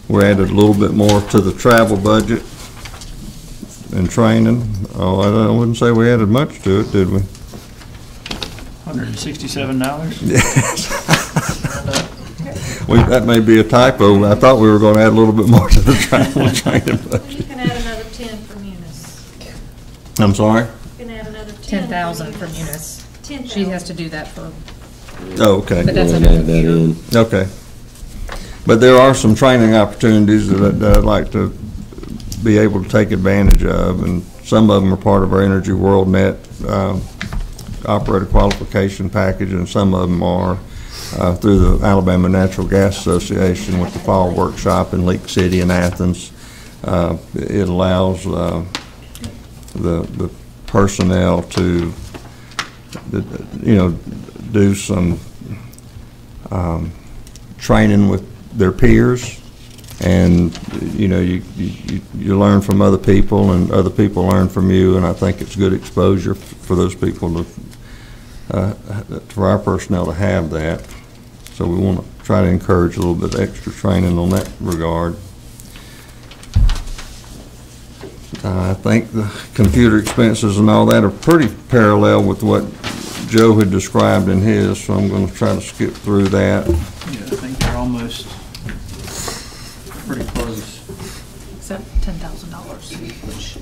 We added a little bit more to the travel budget and training. Oh, I wouldn't say we added much to it, did we? $167? Yes. That may be a typo. I thought we were going to add a little bit more to the travel and training You budget. can add another 10 for Munis. I'm sorry? You can add another 10. 10,000 for Munis. 10,000. She has to do that for, Oh, okay. but that's Go a ahead and add that in. Okay. But there are some training opportunities that I'd like to be able to take advantage of, and some of them are part of our Energy WorldNet operator qualification package, and some of them are through the Alabama Natural Gas Association with the fall workshop in Leak City and Athens. It allows the personnel to, you know, do some training with their peers, and you know, you learn from other people, and other people learn from you, and I think it's good exposure for those people to for our personnel to have that. So we want to try to encourage a little bit extra training on that regard. I think the computer expenses and all that are pretty parallel with what Joe had described in his, so I'm going to try to skip through that. Yeah, I think they're almost pretty close. except $10,000, which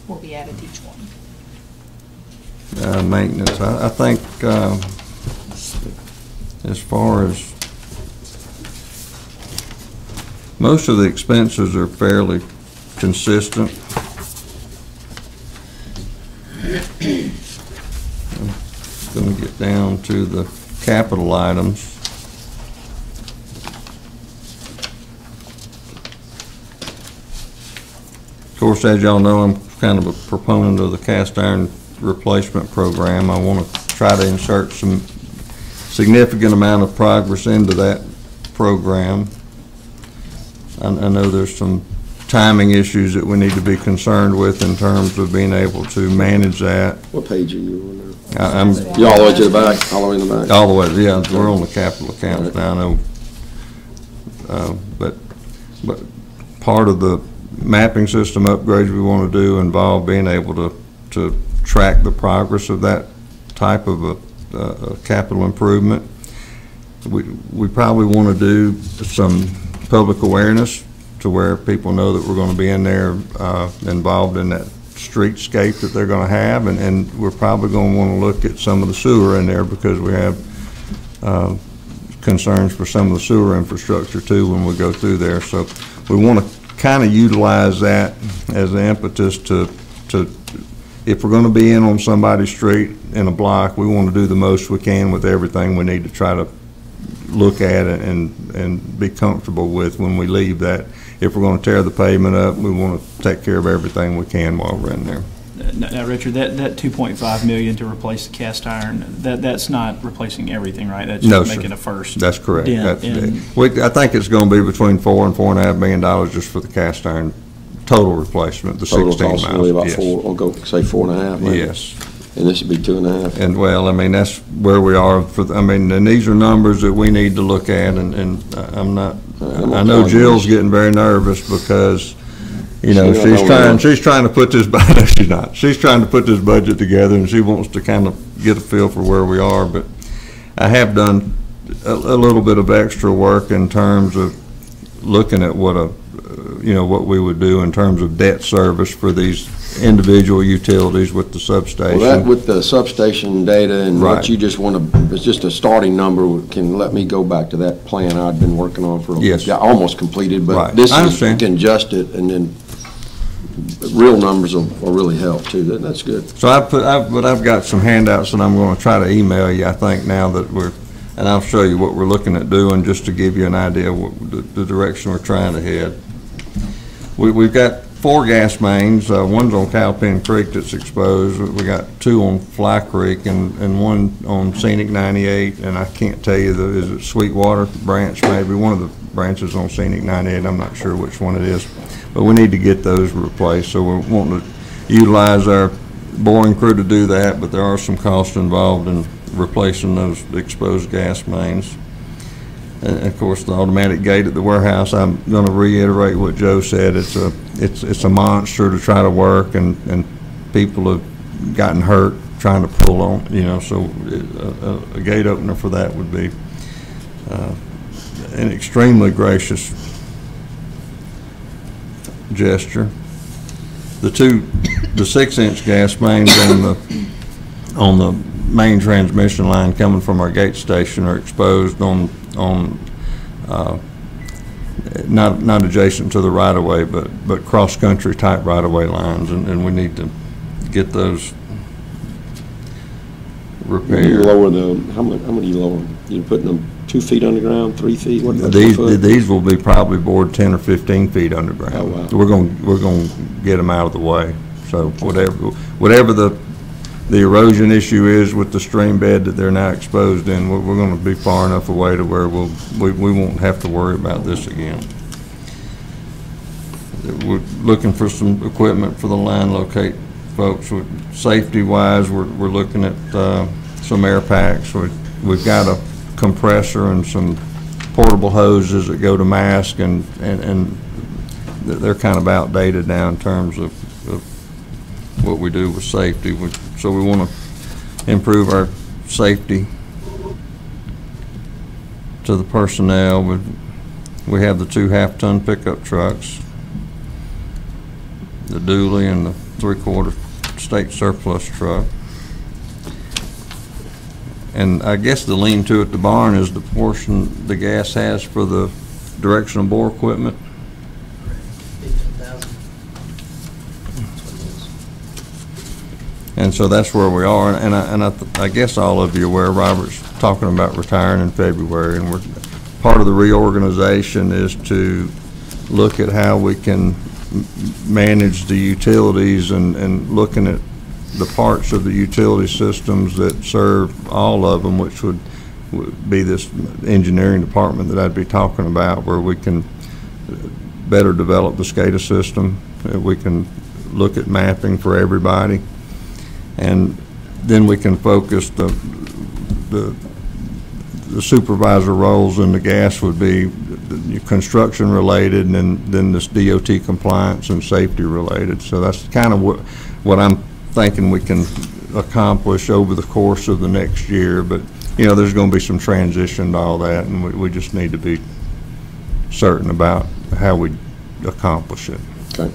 will be added to each one. Maintenance, I think as far as most of the expenses are fairly consistent. I'm going to get down to the capital items. Of course, as y'all know, I'm kind of a proponent of the cast iron replacement program. I want to try to insert some significant amount of progress into that program. I know there's some timing issues that we need to be concerned with in terms of being able to manage that. What page are you on now? I'm You all the way to the back, all the way in the back? all the way, yeah, we're on the capital accounts now, I know. But part of the mapping system upgrades we want to do involve being able to track the progress of that type of a capital improvement. We probably want to do some public awareness to where people know that we're going to be in there involved in that streetscape that they're going to have, and we're probably going to want to look at some of the sewer in there because we have concerns for some of the sewer infrastructure too when we go through there. So we want to kind of utilize that as the impetus to if we're going to be in on somebody's street in a block, we want to do the most we can with everything we need to try to look at it and be comfortable with when we leave that. If we're going to tear the pavement up, we want to take care of everything we can while we're in there. Now, Richard, that $2.5 million to replace the cast iron, that's not replacing everything, right? That's No, just sir. making a first. That's correct. dent I think it's going to be between $4 and $4.5 million just for the cast iron total replacement, the 16 Total miles. cost will be about Yes. 4, I'll go say 4.5 maybe. Yes. And this would be 2.5. And well, I mean, that's where we are and these are numbers that we need to look at, and I'm not, I know Jill's getting very nervous because, you know, she's trying to put this, no, she's not. She's trying to put this budget together, and she wants to kind of get a feel for where we are, but I have done a little bit of extra work in terms of looking at what what we would do in terms of debt service for these individual utilities with the substation. Well, that with the substation data and Right. what you just want to, it's just a starting number, can let me go back to that plan I'd been working on for, Yes. almost completed, but Right. this I is, you understand. can adjust it, and then real numbers will really help too. That's good. So I've got some handouts that I'm going to try to email you, I think, now that and I'll show you what we're looking at doing, just to give you an idea of what the direction we're trying to head. We've got 4 gas mains. One's on Cowpen Creek that's exposed. We got 2 on Fly Creek and 1 on Scenic 98. And I can't tell you, is it Sweetwater branch maybe? One of the branches on Scenic 98. I'm not sure which one it is. But we need to get those replaced. So we're wanting to utilize our boring crew to do that, but there are some costs involved in replacing those exposed gas mains. And of course, the automatic gate at the warehouse, I'm going to reiterate what Joe said. It's a monster to try to work, and people have gotten hurt trying to pull on, so a gate opener for that would be an extremely gracious gesture. The 6-inch gas mains on the main transmission line coming from our gate station are exposed on not adjacent to the right-of-way, but cross-country type right-of-way lines, and we need to get those repaired. You lower how many are you lowering? You're putting them 2 feet underground, 3 feet? What, about 2 foot? These will be probably bored 10 or 15 feet underground. Oh, wow. We're going to get them out of the way. So whatever the erosion issue is with the stream bed that they're now exposed in, we're going to be far enough away to where we won't have to worry about this again. We're looking for some equipment for the line locate folks. Safety-wise, we're looking at some air packs. We've got a compressor and some portable hoses that go to mask, and they're kind of outdated now in terms of what we do with safety. So we want to improve our safety to the personnel. We have the 2 half-ton pickup trucks, the dually and the 3/4 state surplus truck. And I guess the lean-to at the barn is the portion the gas has for the directional bore equipment. And so that's where we are, and I guess all of you are aware, Robert's talking about retiring in February, and part of the reorganization is to look at how we can manage the utilities and looking at the parts of the utility systems that serve all of them, which would be this engineering department that I'd be talking about, where we can better develop the SCADA system. We can look at mapping for everybody, and then we can focus the supervisor roles in the gas would be construction related, and then this DOT compliance and safety related. So that's kind of what I'm thinking we can accomplish over the course of the next year. But you know, there's going to be some transition to all that, and we just need to be certain about how we accomplish it. Okay.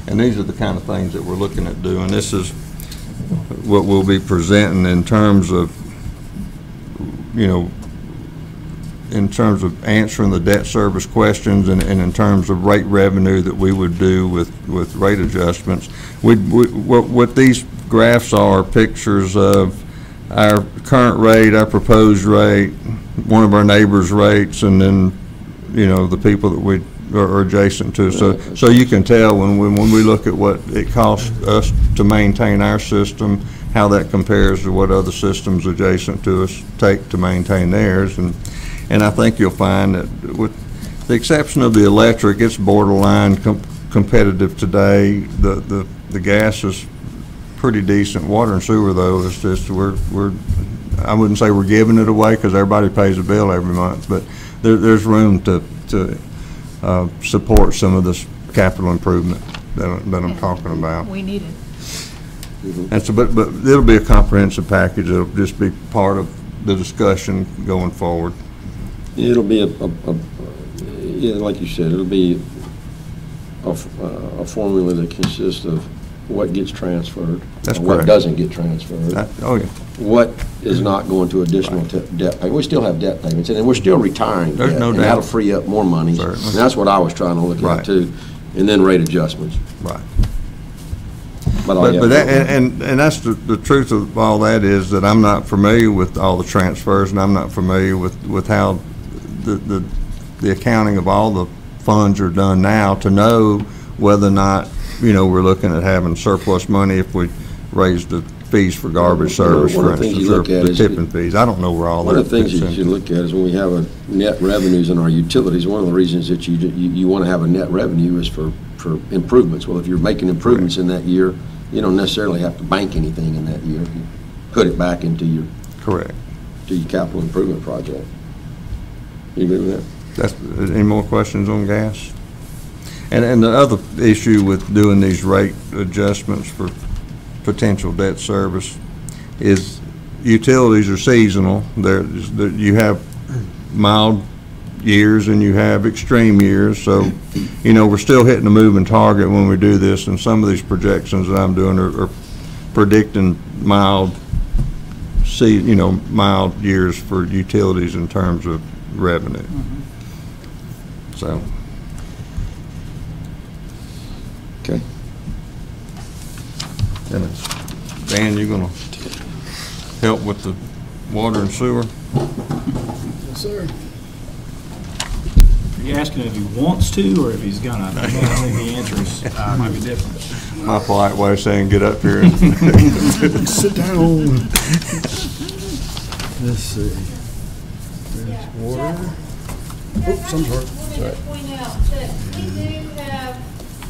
And these are the kind of things that we're looking at doing. This is what we'll be presenting in terms of, you know, in terms of answering the debt service questions, and in terms of rate revenue that we would do with rate adjustments. What these graphs are pictures of our current rate, our proposed rate, one of our neighbors' rates, and then, you know, the people that we are adjacent to. So you can tell when we look at what it costs us to maintain our system, how that compares to what other systems adjacent to us take to maintain theirs. And I think you'll find that, with the exception of the electric, it's borderline competitive today. The gas is pretty decent. Water and sewer, though, is just I wouldn't say we're giving it away, because everybody pays a bill every month, but there's room to support some of this capital improvement that I'm talking about. We need it. And so, but it'll be a comprehensive package. It'll just be part of the discussion going forward. It'll be yeah, like you said, it'll be a formula that consists of what gets transferred, That's and what correct. doesn't get transferred. Oh, yeah. What is not going to additional debt payment. We still have debt payments, and we're still retiring There's debt, no and doubt. that'll free up more money. Certainly. And that's what I was trying to look Right. at too, and then rate adjustments. Right. But that's the truth of all that, is that I'm not familiar with all the transfers, and I'm not familiar with how the accounting of all the funds are done now, to know whether or not, you know, we're looking at having surplus money if we raise the fees for garbage service, one for of the things instance, you or look at the is tipping fees. I don't know where all one that of the things fits you in. should look at is when we have a net revenues in our utilities, one of the reasons that you want to have a net revenue is for improvements. Well, if you're making improvements in that year, you don't necessarily have to bank anything in that year. You put it back into your Correct. to your capital improvement project. You agree with that? Any more questions on gas? And the other issue with doing these rate adjustments for potential debt service is utilities are seasonal. You have mild years and you have extreme years. So, you know, we're still hitting a moving target when we do this, and some of these projections that I'm doing are predicting mild years for utilities in terms of revenue. So. Okay. And Dan, you gonna help with the water and sewer? Yes, sir. Are you asking if he wants to, or if he's gonna? I think the answers might be different. My polite way of saying get up here and Sit down. Let's see. Yeah. Water. Jeff, Oops, I'm sorry. I wanted to point out that we do have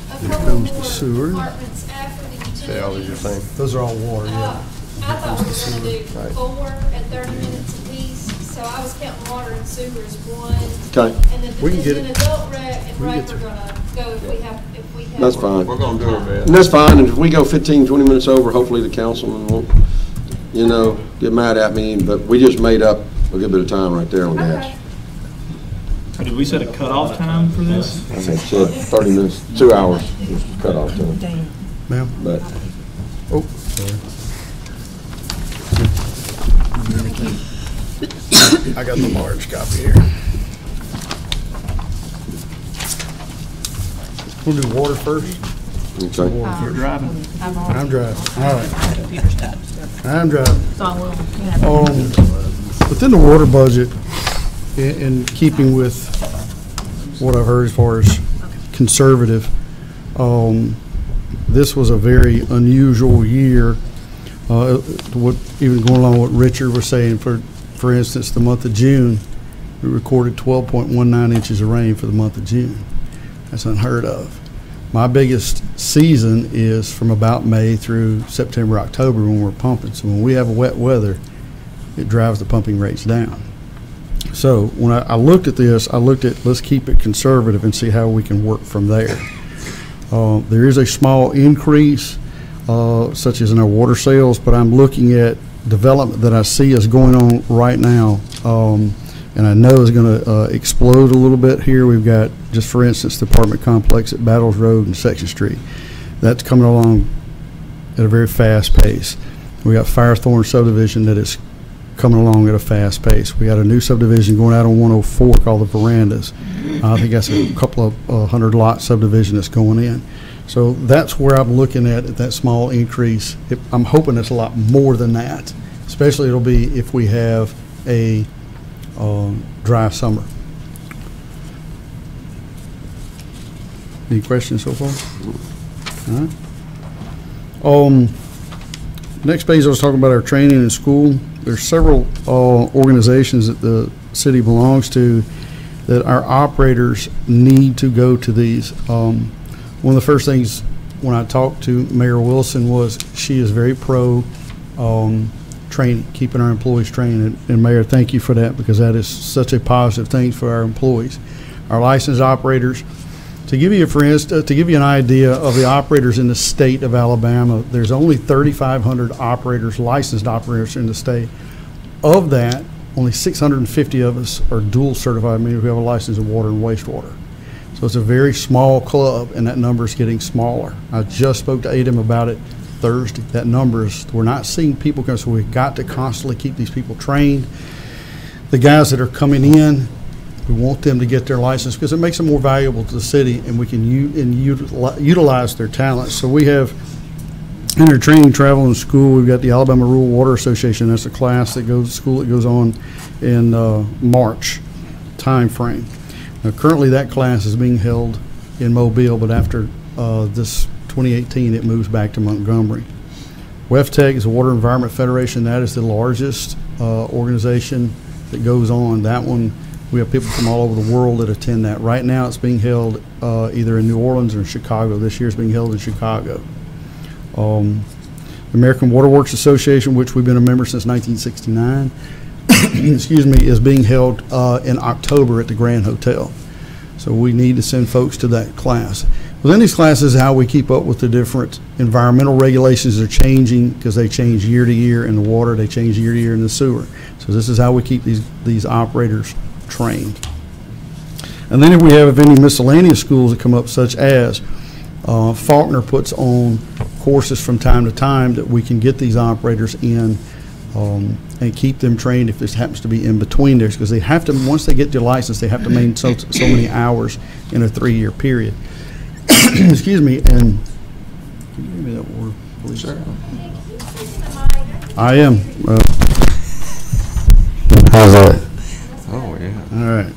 a Here couple comes the more sewer. departments after the utilities. See all these are same? Those are all water, yeah. I thought we were gonna do 4 at 30 minutes apiece, so I was counting water and sewer as one. Okay. And then We can get then it. adult rec and We can rec get are gonna go if we have. That's fine. we're gonna do our best. And that's fine, and if we go 15, 20 minutes over, hopefully the councilman won't, get mad at me, but we just made up a good bit of time right there on gas. Okay. Did we set a cutoff time for this? I think said 30 minutes, 2 hours was the cutoff time. Ma'am? But Oh, sorry. I got the large copy here. We'll do water first. Okay. You're driving. I'm driving. All right. Computer's dead, I'm driving. so I will. Yeah. Within the water budget, in keeping with what I've heard as far as conservative, this was a very unusual year. Even going along with what Richard was saying, for instance, the month of June, we recorded 12.19 inches of rain for the month of June. That's unheard of. My biggest season is from about May through September, October when we're pumping. So when we have wet weather, it drives the pumping rates down. So when I looked at this, I looked at let's keep it conservative and see how we can work from there. There is a small increase, such as in our water sales, but I'm looking at development that I see is going on right now, and I know is going to explode a little bit here. We've got, just for instance, the apartment complex at Battles Road and Section Street. That's coming along at a very fast pace. We got Firethorn subdivision that is coming along at a fast pace. We got a new subdivision going out on 104 called the Verandas. I think that's a couple of 100-lot subdivision that's going in. So that's where I'm looking at that small increase. I'm hoping it's a lot more than that, especially it'll be if we have a dry summer. Any questions so far? All right. Next page I was talking about our training in school. There's several organizations that the city belongs to that our operators need to go to these. One of the first things when I talked to Mayor Wilson was she is very pro training, keeping our employees trained. And Mayor, thank you for that, because that is such a positive thing for our employees. Our licensed operators, to give you an idea of the operators in the state of Alabama, there's only 3,500 operators, licensed operators in the state. Of that, only 650 of us are dual certified, meaning we have a license in water and wastewater. So it's a very small club, and that number is getting smaller. I just spoke to Adam about it Thursday. That number is, we're not seeing people come, so we've got to constantly keep these people trained. The guys that are coming in, we want them to get their license because it makes them more valuable to the city, and we can utilize their talents. So we have in our training, travel, and school, we've got the Alabama Rural Water Association. That's a class that goes to school that goes on in March time frame. Now, currently that class is being held in Mobile, but after this 2018, it moves back to Montgomery. WEFTEC is the Water Environment Federation. That is the largest organization that goes on. That one, we have people from all over the world that attend that. Right now it's being held either in New Orleans or in Chicago. This year it's being held in Chicago. American Water Works Association, which we've been a member since 1969, excuse me, is being held in October at the Grand Hotel. So we need to send folks to that class. Within these classes, how we keep up with the different environmental regulations are changing, because they change year to year in the water, they change year to year in the sewer. So this is how we keep these operators trained. And then if we have any miscellaneous schools that come up, such as Faulkner puts on courses from time to time that we can get these operators in and keep them trained if this happens to be in between there, because they have to, once they get their license, they have to maintain so many hours in a 3-year period. Excuse me, and can you give me that word, please? Sure. I am. How's that? Oh, yeah. All right.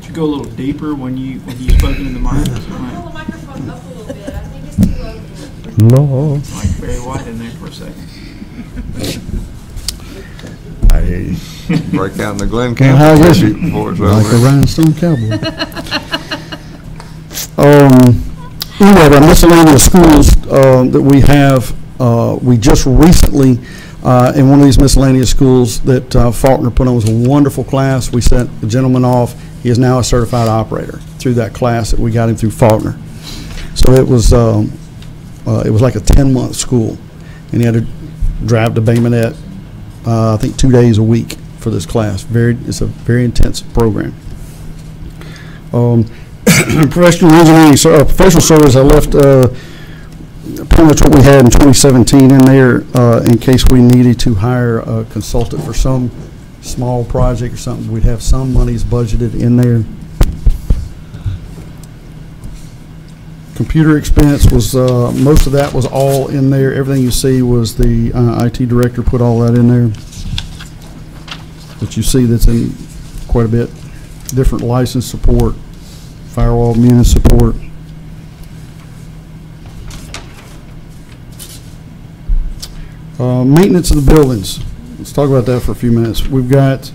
Should go a little deeper when you spoken in the mic. Pull the microphone up a little bit. I think it's too low. No. It's like very white in there for a second. I hear you. Break out in the Glen Well, how Campbell is it? tribute before it's Like a over. rhinestone cowboy. Anyway, our miscellaneous schools that we have, we just recently, in one of these miscellaneous schools that Faulkner put on, was a wonderful class. We sent a gentleman off. He is now a certified operator through that class that we got him through Faulkner. So it was like a 10-month school, and he had to drive to Bay Minette, I think 2 days a week for this class. It's a very intensive program. Professional engineering, professional service, I left pretty much what we had in 2017 in there in case we needed to hire a consultant for some small project or something. We'd have some monies budgeted in there. Computer expense was, most of that was all in there. Everything you see was the IT director put all that in there. But you see that's in quite a bit. Different license support, firewall, Munis support. Maintenance of the buildings. Let's talk about that for a few minutes. We've got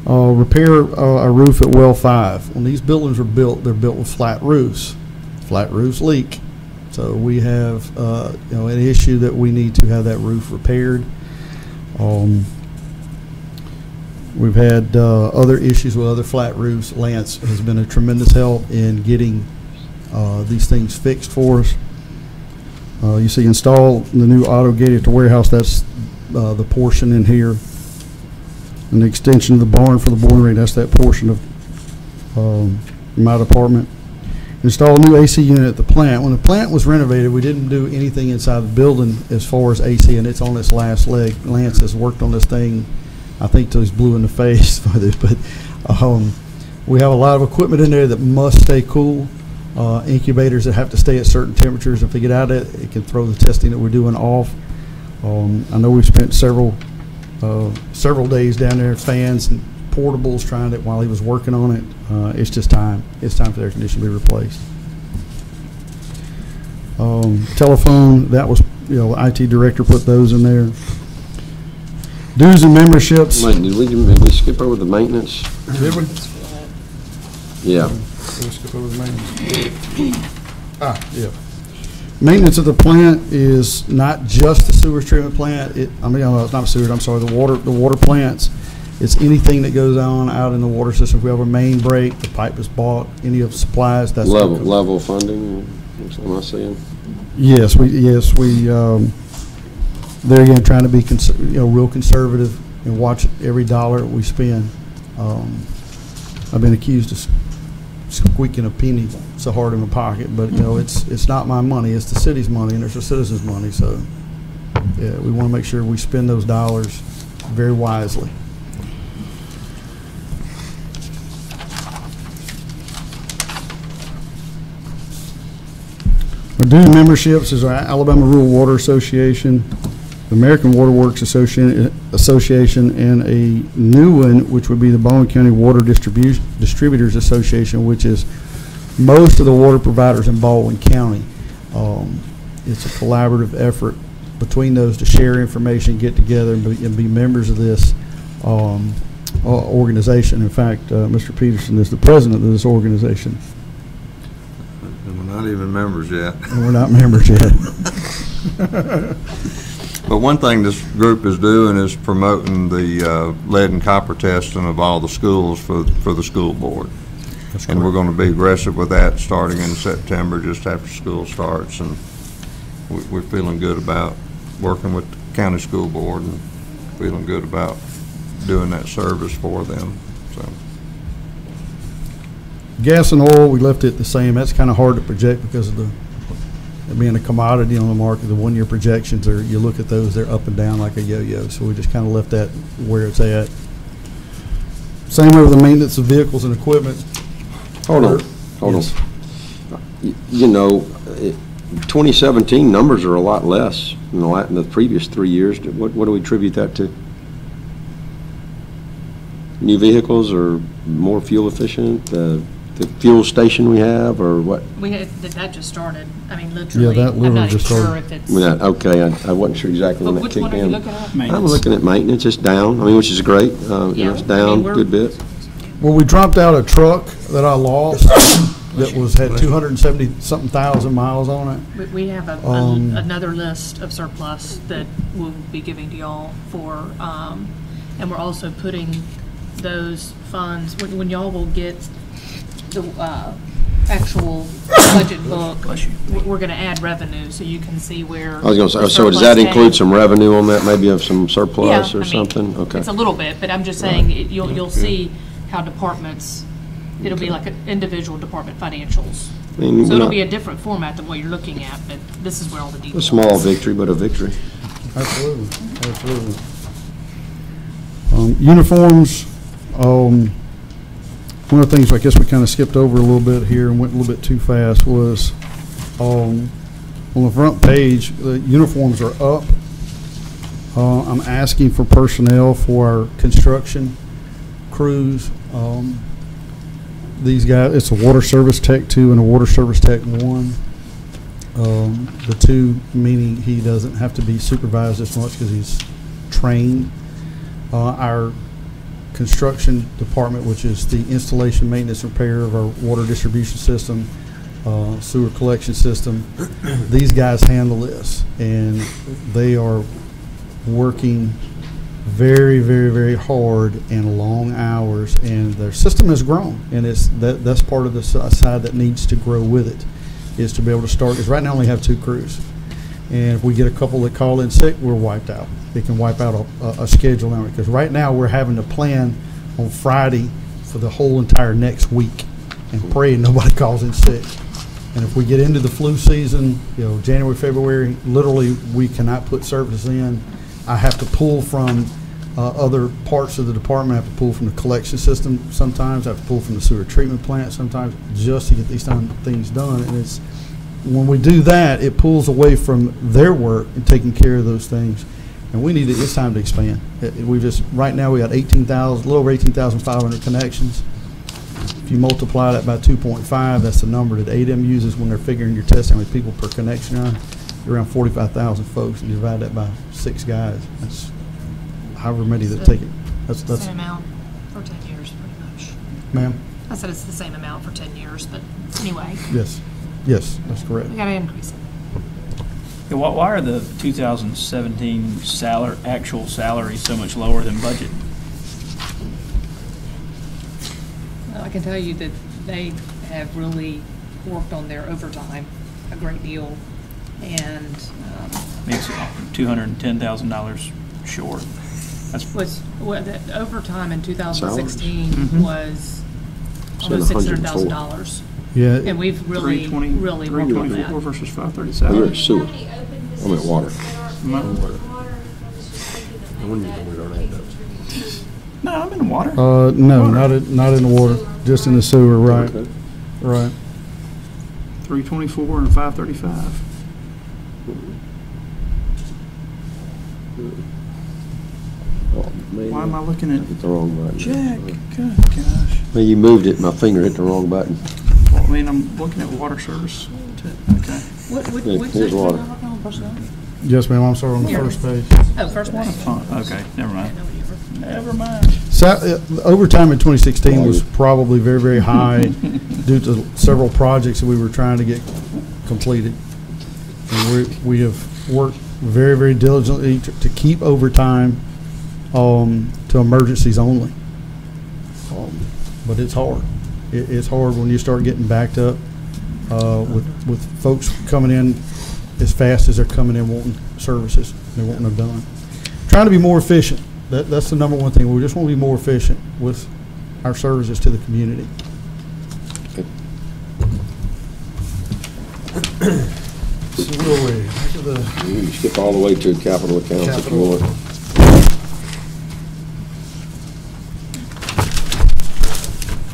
repair a roof at Well 5. When these buildings are built, they're built with flat roofs. Flat roofs leak. So we have an issue that we need to have that roof repaired. We've had other issues with other flat roofs. Lance has been a tremendous help in getting these things fixed for us. You see install the new auto gate at the warehouse. That's the portion in here. And the extension of the barn for the boiler ring, that's that portion of my department. Install a new AC unit at the plant. When the plant was renovated, we didn't do anything inside the building as far as AC, and it's on its last leg. Lance has worked on this thing, I think, till he's blue in the face with it. But we have a lot of equipment in there that must stay cool. Incubators that have to stay at certain temperatures. If they get out of it, it can throw the testing that we're doing off. I know we've spent several days down there, fans and portables, trying it while he was working on it. It's just time. It's time for the air conditioner to be replaced. Telephone, that was, the IT director put those in there. Dues and memberships. Wait, did we skip over the maintenance? Did we? Yeah. Did we skip over the maintenance? Yeah. Maintenance of the plant is not just the sewage treatment plant. It's not sewage. I'm sorry. The water plants. It's anything that goes on out in the water system. If we have a main break, the pipe is bought, any of the supplies. That's level funding. Am I saying? Yes, we. There again, trying to be real conservative and watch every dollar we spend. I've been accused of squeaking a penny so hard in my pocket, but it's not my money. It's the city's money, and it's the citizens' money. So yeah, we want to make sure we spend those dollars very wisely. Our due memberships is our Alabama Rural Water Association, the American Water Works Association, and a new one, which would be the Baldwin County Water Distributors Association, which is most of the water providers in Baldwin County. It's a collaborative effort between those to share information, get together, and be members of this organization. In fact, Mr. Peterson is the president of this organization. And we're not even members yet. And we're not members yet. But one thing this group is doing is promoting the lead and copper testing of all the schools for the school board. And we're going to be aggressive with that starting in September, just after school starts. And we're feeling good about working with the county school board and feeling good about doing that service for them. So. Gas and oil, we left it the same. That's kind of hard to project because of it being a commodity on the market. The one-year projections are, you look at those, they're up and down like a yo-yo. So we just kind of left that where it's at. Same over the maintenance of vehicles and equipment. Hold on. 2017 numbers are a lot less than the previous 3 years. What do we attribute that to? New vehicles or more fuel efficient? The fuel station we have, or what? That just started. I mean, literally. Yeah, that literally I'm not just even sure started. if it's. Okay, I wasn't sure exactly when that Which kicked one are you in. looking at? I'm looking at maintenance. It's down. I mean, which is great. It's down a good bit. Well, we dropped out a truck that I lost that had 270-something thousand miles on it. We have another list of surplus that we'll be giving to y'all for, and we're also putting those funds, when y'all will get the actual budget book, we're going to add revenue so you can see where. I was going to say, so does that include some revenue on that, maybe of some surplus or something? Okay. It's a little bit, but I'm just saying, you'll see how departments, it'll be like an individual department financials. So it'll be a different format than what you're looking at, but this is where all the details. A small victory, but a victory. Absolutely. Uniforms. One of the things I guess we kind of skipped over a little bit here and went a little bit too fast was On the front page, the uniforms are up. I'm asking for personnel for our construction crews. These guys, it's a water service tech 2 and a water service tech 1. The 2 meaning he doesn't have to be supervised as much because he's trained. Our construction department, which is the installation, maintenance, repair of our water distribution system, sewer collection system, these guys handle this, and they are working very, very, very hard and long hours, and their system has grown, and that's part of the side that needs to grow with it, is to be able to start, because right now we only have 2 crews, and if we get a couple that call in sick, we're wiped out. It can wipe out a schedule now, because right now we're having to plan on Friday for the whole entire next week and pray nobody calls in sick. And if we get into the flu season, January, February, literally we cannot put services in. I have to pull from other parts of the department. I have to pull from the collection system sometimes. I have to pull from the sewer treatment plant sometimes, just to get these things done. And it's when we do that, it pulls away from their work and taking care of those things. And we need to, it's time to expand. Right now we got 18,000, a little over 18,500 connections. If you multiply that by 2.5, that's the number that ADEM uses when they're figuring your test how many people per connection are. Around 45,000 folks, and you divide that by 6 guys. That's however many that take it. That's the same amount for 10 years, pretty much. Ma'am? I said it's the same amount for 10 years, but anyway. Yes, that's correct. We got to increase it. Yeah, why are the 2017 actual salaries so much lower than budget? Well, I can tell you that they have really worked on their overtime a great deal, and Makes it $210,000 short. The overtime in 2016 was almost $600,000. Yeah. And we've really worked on that. 324 versus 537. We're at sewer. How many open I'm at water. positions I'm at that are filled with water. water? I was just thinking that When maybe we that don't could have be those. contributing. No, I'm in the water. No, not in the water, just in the sewer, right? Okay. Right. 324 and 535. Oh, man. Why am I looking at Hit the wrong button. Jack? Good gosh. Well, you moved it, my finger hit the wrong button. Well, I mean, I'm looking at water service. Okay. Which Here's section water. are you working on, personnel? Yes, ma'am, I'm sorry, on the Here. first page. Oh, first one. Okay, never mind. Yeah, Never mind. Overtime in 2016 was probably very, very high due to several projects that we were trying to get completed. And we have worked very, very diligently to keep overtime to emergencies only. But it's hard. It's hard when you start getting backed up with folks coming in as fast as they're coming in wanting services. They're wanting them done. Trying to be more efficient. That's the number one thing. We just want to be more efficient with our services to the community. So where are we? Back to the You can skip all the way to capital accounts if you Capital. want.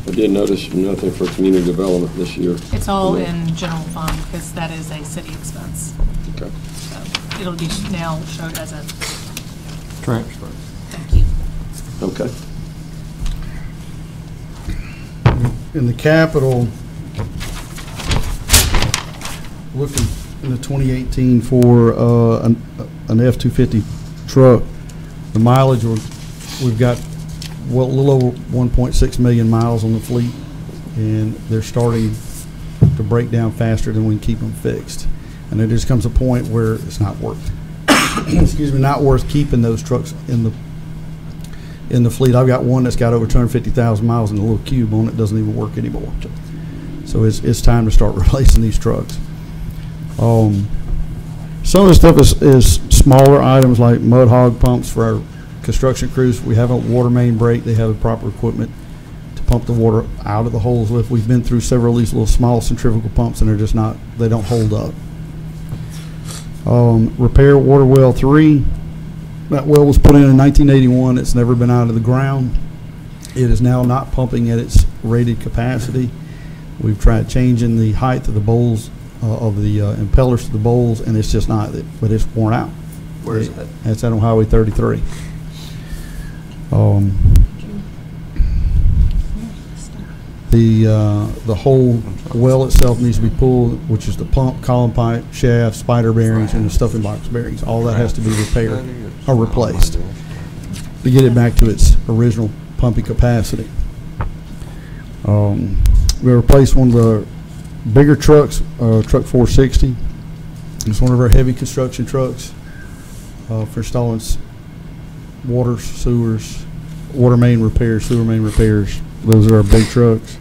I did notice nothing for community development this year. It's all in general fund because that is a city expense. Okay. So it'll be now showed as a, Transfer. thank you. Okay. in the capital, looking in the 2018 for an F-250 truck, the mileage, we've got a little over 1.6 million miles on the fleet, and they're starting to break down faster than we can keep them fixed. And there just comes a point where it's not worth, excuse me, not worth keeping those trucks in the fleet. I've got one that's got over 250,000 miles and a little cube on it, doesn't even work anymore. So it's time to start replacing these trucks. Some of the stuff is smaller items like mud hog pumps for our construction crews. We have a water main break. They have the proper equipment to pump the water out of the holes with. We've been through several of these little small centrifugal pumps, and they're just not, they don't hold up. Repair water well 3. That well was put in 1981. It's never been out of the ground. It is now not pumping at its rated capacity. We've tried changing the height of the bowls of the impellers to the bowls, and it's just not, but it's worn out. Where is that? It's out on Highway 33. The whole well itself needs to be pulled, which is the pump, column pipe, shaft, spider bearings, and the stuffing box bearings. All that has to be repaired or replaced to get it back to its original pumping capacity. We replaced one of the bigger trucks, truck 460. It's one of our heavy construction trucks for installing water, sewers, water main repairs, sewer main repairs. Those are our big trucks.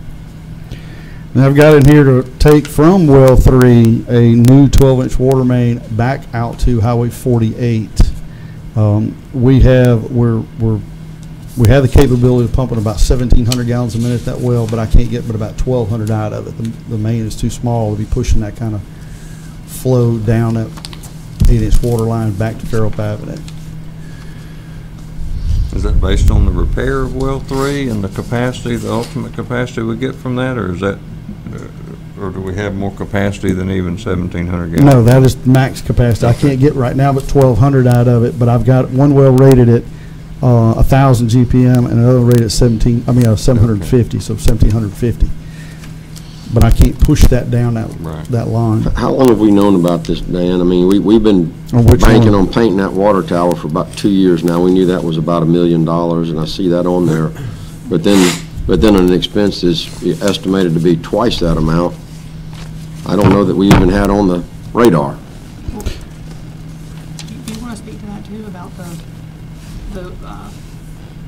And I've got in here to take from well 3 a new 12-inch water main back out to Highway 48. We have the capability of pumping about 1,700 gallons a minute at that well, but I can't get but about 1,200 out of it. The main is too small to be pushing that kind of flow down that 8-inch water line back to Fairhope Avenue. Is that based on the repair of well 3 and the capacity, the ultimate capacity we get from that, or is that, or do we have more capacity than even 1,700 gallons? No, that is max capacity. I can't get right now but 1,200 out of it, but I've got one well rated at 1,000 GPM and another rated at 750, so 1,750. But I can't push that down that line. How long have we known about this, Dan? I mean, we've been banking on painting that water tower for about 2 years now. We knew that was about $1 million, and I see that on there. But then an expense is estimated to be twice that amount. I don't know that we even had on the radar. Do you want to speak to that too, about the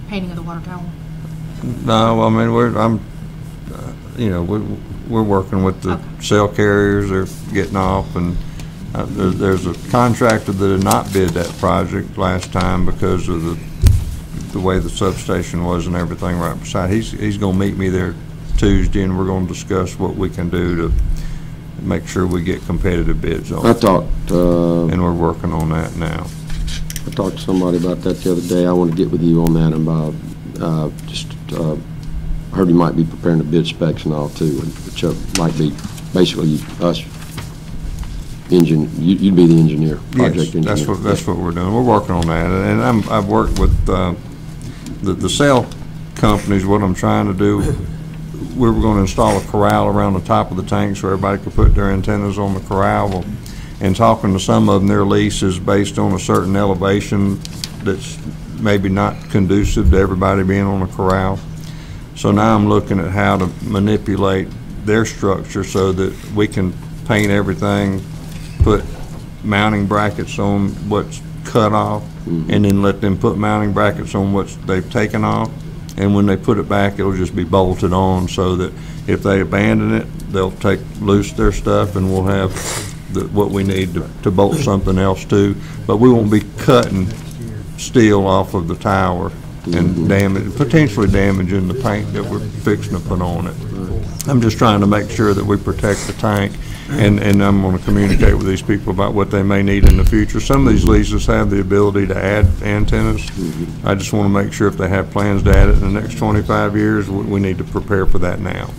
painting of the water tower? No, I mean, we're working with the cell carriers. They're getting off, and there's a contractor that did not bid that project last time because of the way the substation was and everything right beside. He's going to meet me there Tuesday, and we're going to discuss what we can do to make sure we get competitive bids on it. And we're working on that now. I talked to somebody about that the other day. I want to get with you on that, and I heard you might be preparing the bid specs and all too, which might be basically us. You'd be the engineer, project engineer. Yes, that's what we're doing. We're working on that, and I've worked with the cell companies. What I'm trying to do, we were going to install a corral around the top of the tank so everybody could put their antennas on the corral. And talking to some of them, their lease is based on a certain elevation that's maybe not conducive to everybody being on a corral. So now I'm looking at how to manipulate their structure so that we can paint everything, put mounting brackets on what's cut off, and then let them put mounting brackets on what they've taken off. And when they put it back, it'll just be bolted on so that if they abandon it, they'll take loose their stuff, and we'll have what we need to bolt something else to. But we won't be cutting steel off of the tower and potentially damaging the paint that we're fixing to put on it. I'm just trying to make sure that we protect the tank, and I'm going to communicate with these people about what they may need in the future. Some of these leases have the ability to add antennas. I just want to make sure if they have plans to add it in the next 25 years, we need to prepare for that now.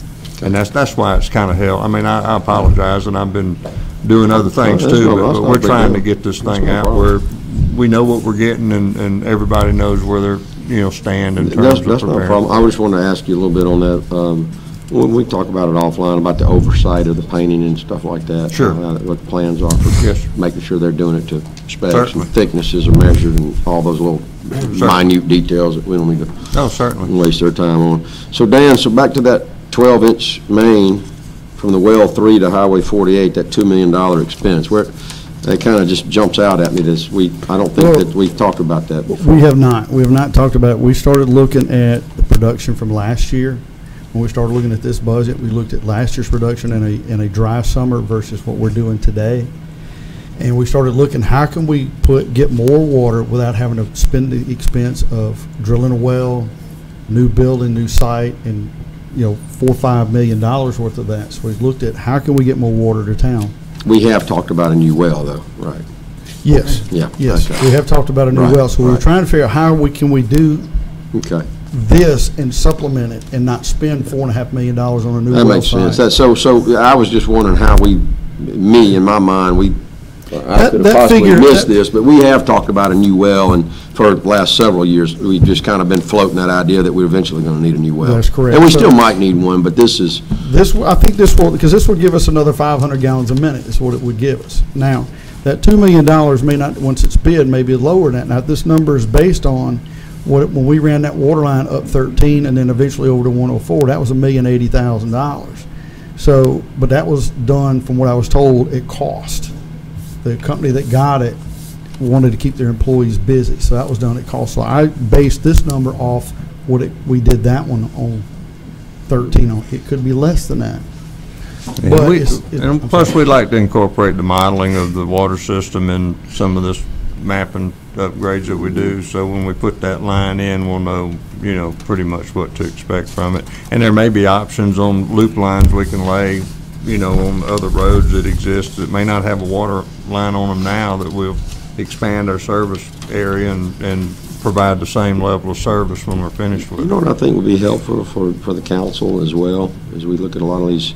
And that's why it's kind of hell. I mean, I apologize, and I've been doing other things too, but we're trying to get this thing out where we know what we're getting, and everybody knows where they're stand in terms of preparing. That's not a problem. I just want to ask you a little bit on that. When we talk about it offline, about the oversight of the painting and stuff like that. Sure. What the plans are for making sure they're doing it to specs. Certainly. And thicknesses are measured and all those little minute details that we don't need to certainly waste their time on. So Dan, back to that 12-inch main from the well 3 to Highway 48, that $2 million expense. That kind of just jumps out at me this week. I don't think that we've talked about that before. We have not. We have not talked about it. We started looking at the production from last year. When we started looking at this budget, we looked at last year's production in a dry summer versus what we're doing today. And we started looking, how can we get more water without having to spend the expense of drilling a well, new building, new site, and $4 or $5 million worth of that. So we looked at how can we get more water to town. We have talked about a new well, though, right? Yes. Yeah. Yes. Okay. We have talked about a new well. So we were trying to figure out how can we do this and supplement it and not spend $4.5 million on a new well. That makes sense. So I was just wondering how we me, in my mind, I could have that possibly figure- missed this, but we have talked about a new well, and for the last several years, we've just kind of been floating that idea that we're eventually going to need a new well. That's correct. And we So- still might need one, but this is, I think this will, because this would give us another 500 gallons a minute is what it would give us. Now, that $2 million may not, once it's bid, may be lower than that. Now, this number is based on when we ran that water line up 13 and then eventually over to 104, that was $1,080,000. So, but that was done, from what I was told, at cost. The company that got it wanted to keep their employees busy, so that was done at cost. So I based this number off we did that one on 13 on. It could be less than that. But And plus, we'd like to incorporate the modeling of the water system in some of this mapping upgrades that we do, so when we put that line in, we'll know, pretty much what to expect from it. And there may be options on loop lines we can lay, on other roads that exist that may not have a water line on them now, that will expand our service area and provide the same level of service when we're finished with it. you know what I think would be helpful for the council as well, as we look at a lot of these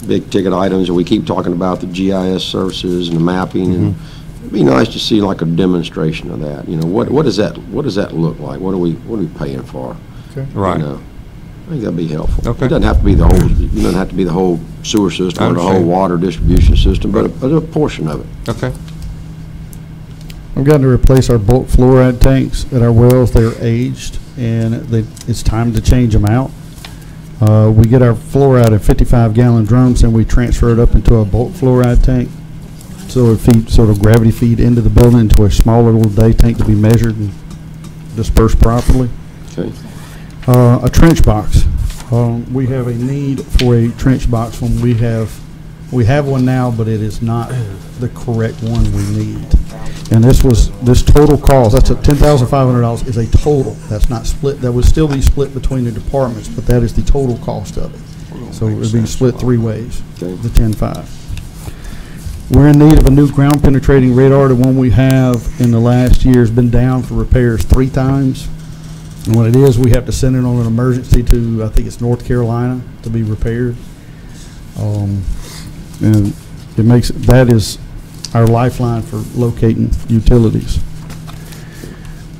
big ticket items, and we keep talking about the GIS services and the mapping, and it'd be nice to see like a demonstration of that. What does that look like? What are we paying for? Okay. Right. I think that'd be helpful. Okay. It doesn't have to be the whole. It doesn't have to be the whole sewer system or the whole understand. water distribution system, but a portion of it. Okay. We've got to replace our bulk fluoride tanks at our wells. They're aged, and it's time to change them out. We get our fluoride in 55-gallon drums, and we transfer it up into a bulk fluoride tank. So it'll gravity feed into the building into a smaller little day tank to be measured and dispersed properly. Okay. A trench box. We have a need for a trench box when we have one now, but it is not the correct one we need. And this total cost, that's at $10,500 is a total. That's not split. That would still be split between the departments, but that is the total cost of it. So it would be split 3 ways, Okay. the 10.5. We're in need of a new ground penetrating radar. The one we have in the last year has been down for repairs 3 times. And what it is, we have to send it on an emergency to, I think it's North Carolina, to be repaired. And that is our lifeline for locating utilities.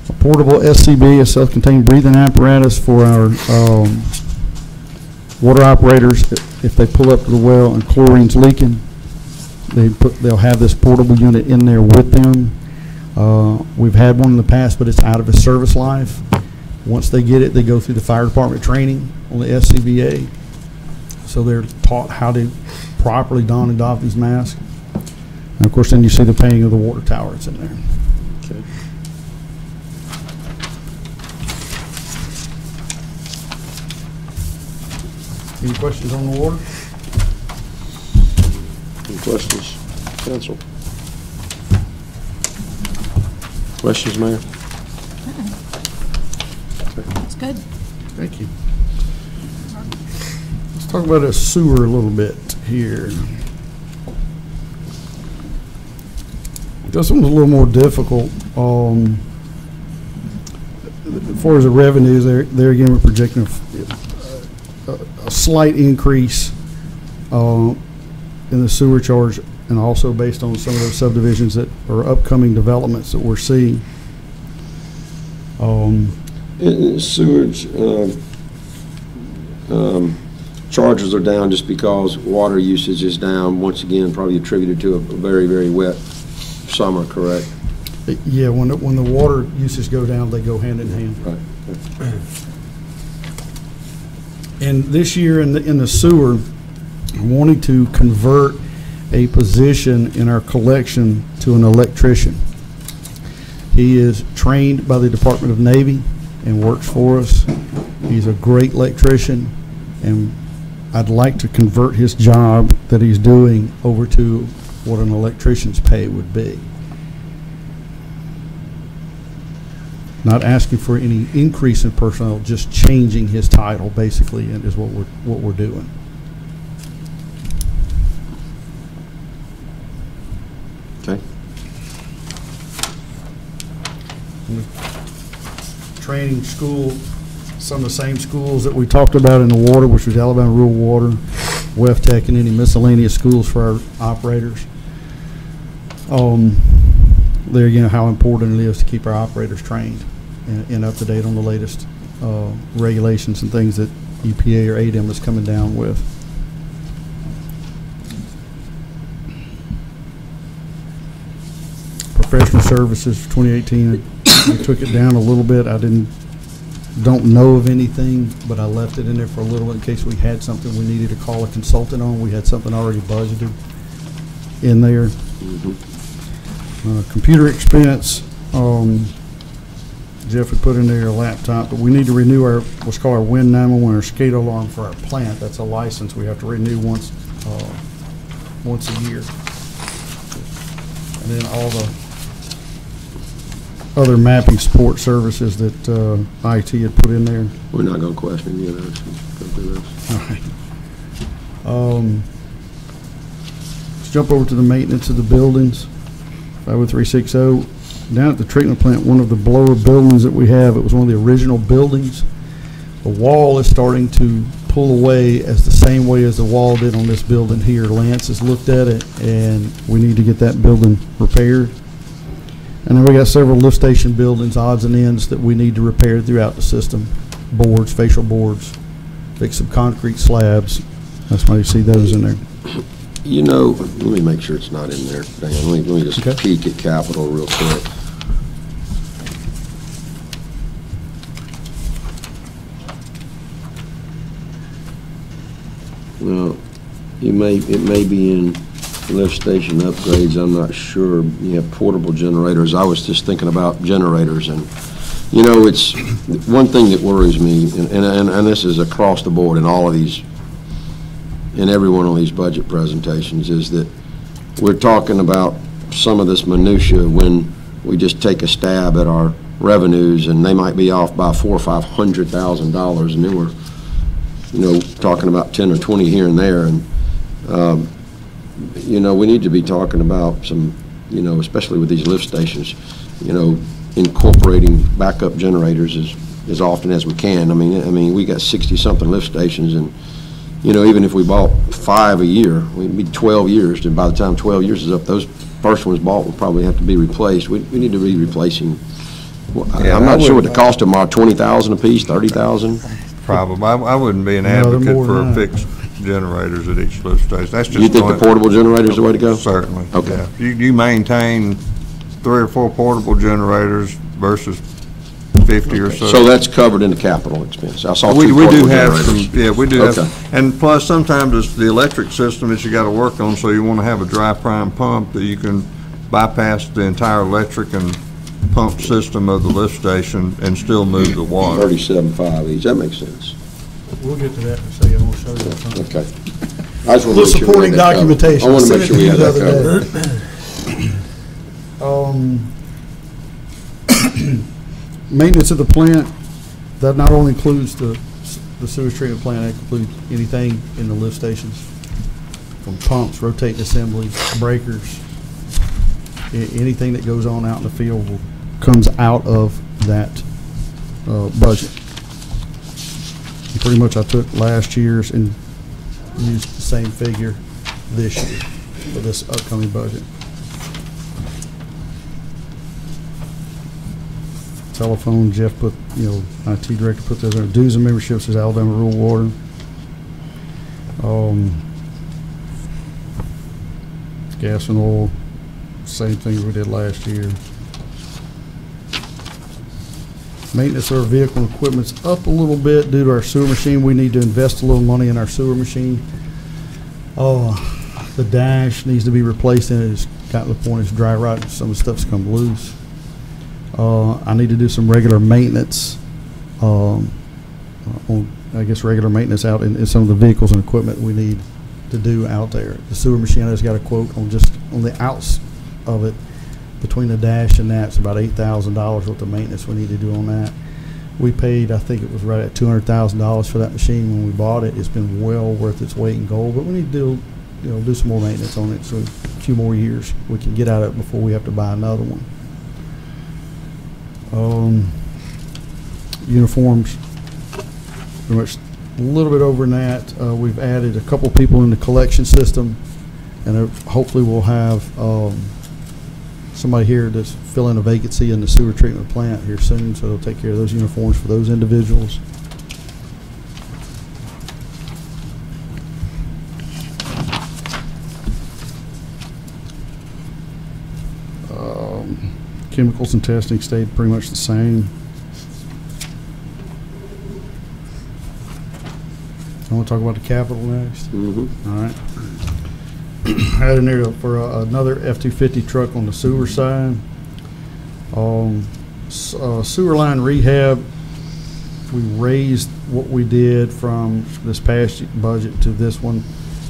A portable SCB, a self-contained breathing apparatus for our water operators. If they pull up to the well and chlorine's leaking, they'll have this portable unit in there with them. We've had one in the past, but it's out of its service life. Once they get it, they go through the fire department training on the SCBA. So they're taught how to properly don and doff these masks. And of course, then you see the painting of the water tower that's in there. Okay. Any questions on the water? Any questions, council? Questions, Mayor? It's good. Thank you. Let's talk about a sewer a little bit here. This one's a little more difficult. As far as the revenues, there again, we're projecting a slight increase in the sewer charge, and also based on some of those subdivisions that are upcoming developments that we're seeing. Sewage charges are down just because water usage is down, once again, probably attributed to a very, very wet summer, correct? Yeah, when the water usage go down, they go hand in hand. Right. And this year in the sewer, wanting to convert a position in our collection to an electrician. He is trained by the Department of Navy and works for us. He's a great electrician, and I'd like to convert his job that he's doing over to what an electrician's pay would be. Not asking for any increase in personnel, just changing his title basically, and is what we're doing. Okay. Training school, some of the same schools that we talked about in the water, which was Alabama Rural Water, WEFTEC and any miscellaneous schools for our operators. There again, how important it is to keep our operators trained and up to date on the latest regulations and things that EPA or ADEM is coming down with. Professional services for 2018, we took it down a little bit. I don't know of anything, but I left it in there for a little in case we had something we needed to call a consultant on. We had something already budgeted in there. Computer expense, Jeff had put in there a laptop, but we need to renew our what's called our Win 911 or SCADA alarm for our plant. That's a license we have to renew once a year. And then all the other mapping support services that IT had put in there. We're not going to question any of those. Go through those. All right. Let's jump over to the maintenance of the buildings. 50360. Down at the treatment plant, one of the blower buildings that we have, it was one of the original buildings. The wall is starting to pull away as the same way as the wall did on this building here. Lance has looked at it, and we need to get that building repaired. And then we got several lift station buildings, odds and ends, that we need to repair throughout the system. Boards, facial boards, fix some concrete slabs. That's why you see those in there. You know, let me make sure it's not in there, Dan. Let me just peek at capital real quick. Well, it may be in lift station upgrades. I'm not sure. You have portable generators. I was just thinking about generators, and you know, it's one thing that worries me, and this is across the board in all of these, in every one of these budget presentations, is that we're talking about some of this minutia when we just take a stab at our revenues, and they might be off by $400,000 or $500,000, and then we're, you know, talking about 10 or 20 here and there, and you know, we need to be talking about some, you know, especially with these lift stations, you know, incorporating backup generators as often as we can. I mean, we got 60-something lift stations, and you know, even if we bought 5 a year, we'd be 12 years, and by the time 12 years is up, those first ones bought will probably have to be replaced. We need to be replacing. Well, I'm not sure what the cost of them are. 20,000 a piece, 30,000. Probably. I wouldn't be an advocate for fixed generators at each lift station. That's just. You think the portable generator is the way to go? Certainly. Okay. Yeah. You maintain 3 or 4 portable generators versus 50 or so. So that's covered in the capital expense. I saw we two do portable have generators. some. Yeah, we do Okay. have. And plus, sometimes it's the electric system that you got to work on. So you want to have a dry prime pump that you can bypass the entire electric and pump system of the lift station and still move the water. 37.5 each. That makes sense. We'll get to that in a second. I'll show you something. Okay. I just want to Little make sure supporting we had that covered. documentation. I want to Sent make it sure we to had you that the other covered. Maintenance of the plant, that not only includes the sewage treatment plant, it includes anything in the lift stations, from pumps, rotating assemblies, breakers, anything that goes on out in the field comes out of that budget. And pretty much I took last year's and used the same figure this year for this upcoming budget. Telephone, Jeff put, you know, IT director put those in. Dues and memberships is Alabama Rural Water. Gas and oil, same thing we did last year. Maintenance of our vehicle and equipment's up a little bit due to our sewer machine. We need to invest a little money in our sewer machine. The dash needs to be replaced, and it's gotten to the point it's dry rotting. Some of the stuff's come loose. I need to do some regular maintenance, regular maintenance out in some of the vehicles and equipment we need to do out there. The sewer machine, I just got a quote on just on the outs of it. Between the dash and that, it's about $8,000 worth of maintenance we need to do on that. We paid, I think it was right at $200,000 for that machine when we bought it. It's been well worth its weight in gold, but we need to do some more maintenance on it, so a few more years we can get out of it before we have to buy another one. Uniforms, pretty much little bit over in that. We've added a couple people in the collection system, and hopefully we'll have somebody here that's filling a vacancy in the sewer treatment plant here soon, so they'll take care of those uniforms for those individuals. Chemicals and testing stayed pretty much the same. I want to talk about the capital next. Mm-hmm. All right. Had in there for another F-250 truck on the sewer side. Sewer line rehab, we raised what we did from this past budget to this one.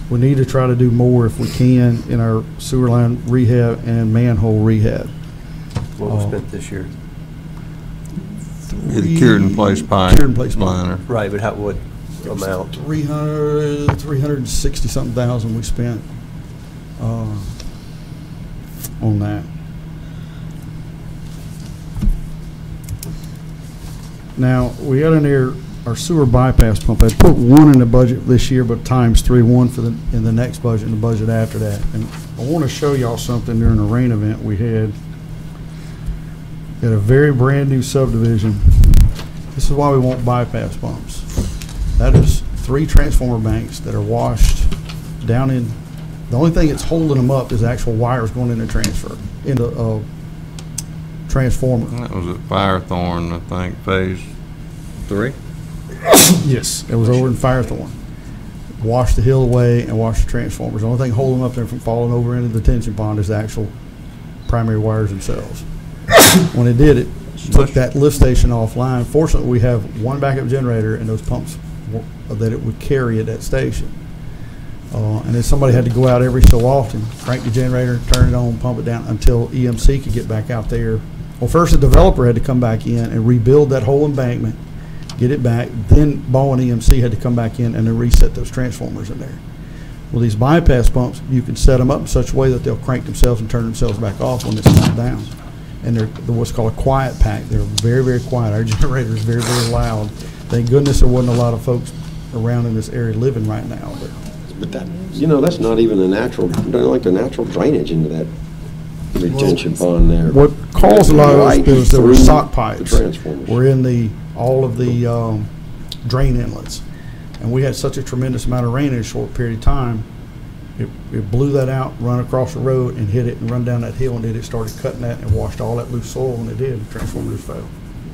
We need to try to do more if we can in our sewer line rehab and manhole rehab. What was spent this year? The cured in place pipe. Cured in place pipe. Liner. Right, but what amount? 360 something thousand we spent on that. Now we got in there our sewer bypass pump. I put one in the budget this year, but times 3, one for in the next budget and the budget after that. And I want to show y'all something during the rain event we had. Got a very brand new subdivision. This is why we want bypass pumps. That is 3 transformer banks that are washed down in. The only thing that's holding them up is actual wires going into transformer. That was at Firethorn, I think, phase 3. Yes, it was over in Firethorn. Washed the hill away and washed the transformers. The only thing holding them up there from falling over into the detention pond is the actual primary wires themselves. When it did, it took that lift station offline. Fortunately, we have one backup generator and those pumps that it would carry at that station. And then somebody had to go out every so often, crank the generator, turn it on, pump it down until EMC could get back out there. Well, first the developer had to come back in and rebuild that whole embankment, get it back. Then Ball and EMC had to come back in and then reset those transformers in there. Well, these bypass pumps, you can set them up in such a way that they'll crank themselves and turn themselves back off when it's not down. And they're what's called a quiet pack. They're very, very quiet. Our generator is very, very loud. Thank goodness there wasn't a lot of folks around in this area living right now. But that, that's not even the natural, like the natural drainage into that retention pond there. What caused a lot of those is there were sock pipes. The transformers were in all of the drain inlets. And we had such a tremendous amount of rain in a short period of time. It blew that out, run across the road, and hit it and run down that hill, and then it started cutting that and washed all that loose soil, and it did. The transformer just fell.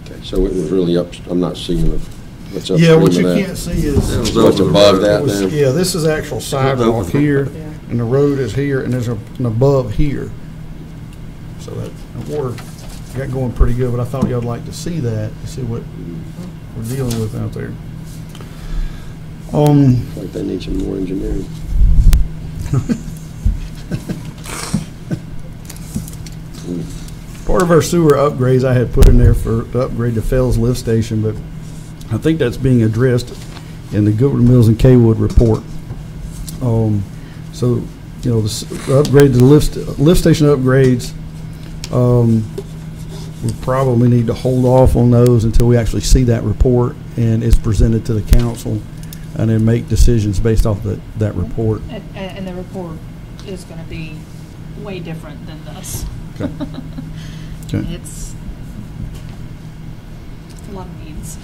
Okay, so it was really up. I'm not seeing what's up. Yeah, what you can't see is what's above that. Yeah, this is actual sidewalk here, and the road is here, and there's an above here. So that water got going pretty good, but I thought y'all would like to see that, to see what we're dealing with out there. Like they need some more engineering. Part of our sewer upgrades I had put in there to upgrade the Fells lift station, but I think that's being addressed in the Goodwood Mills and Kaywood report. So, the upgrade, the lift station upgrades, we probably need to hold off on those until we actually see that report and it's presented to the council, and then make decisions based off that report. And the report is going to be way different than this. Okay. Okay. It's a lot of needs.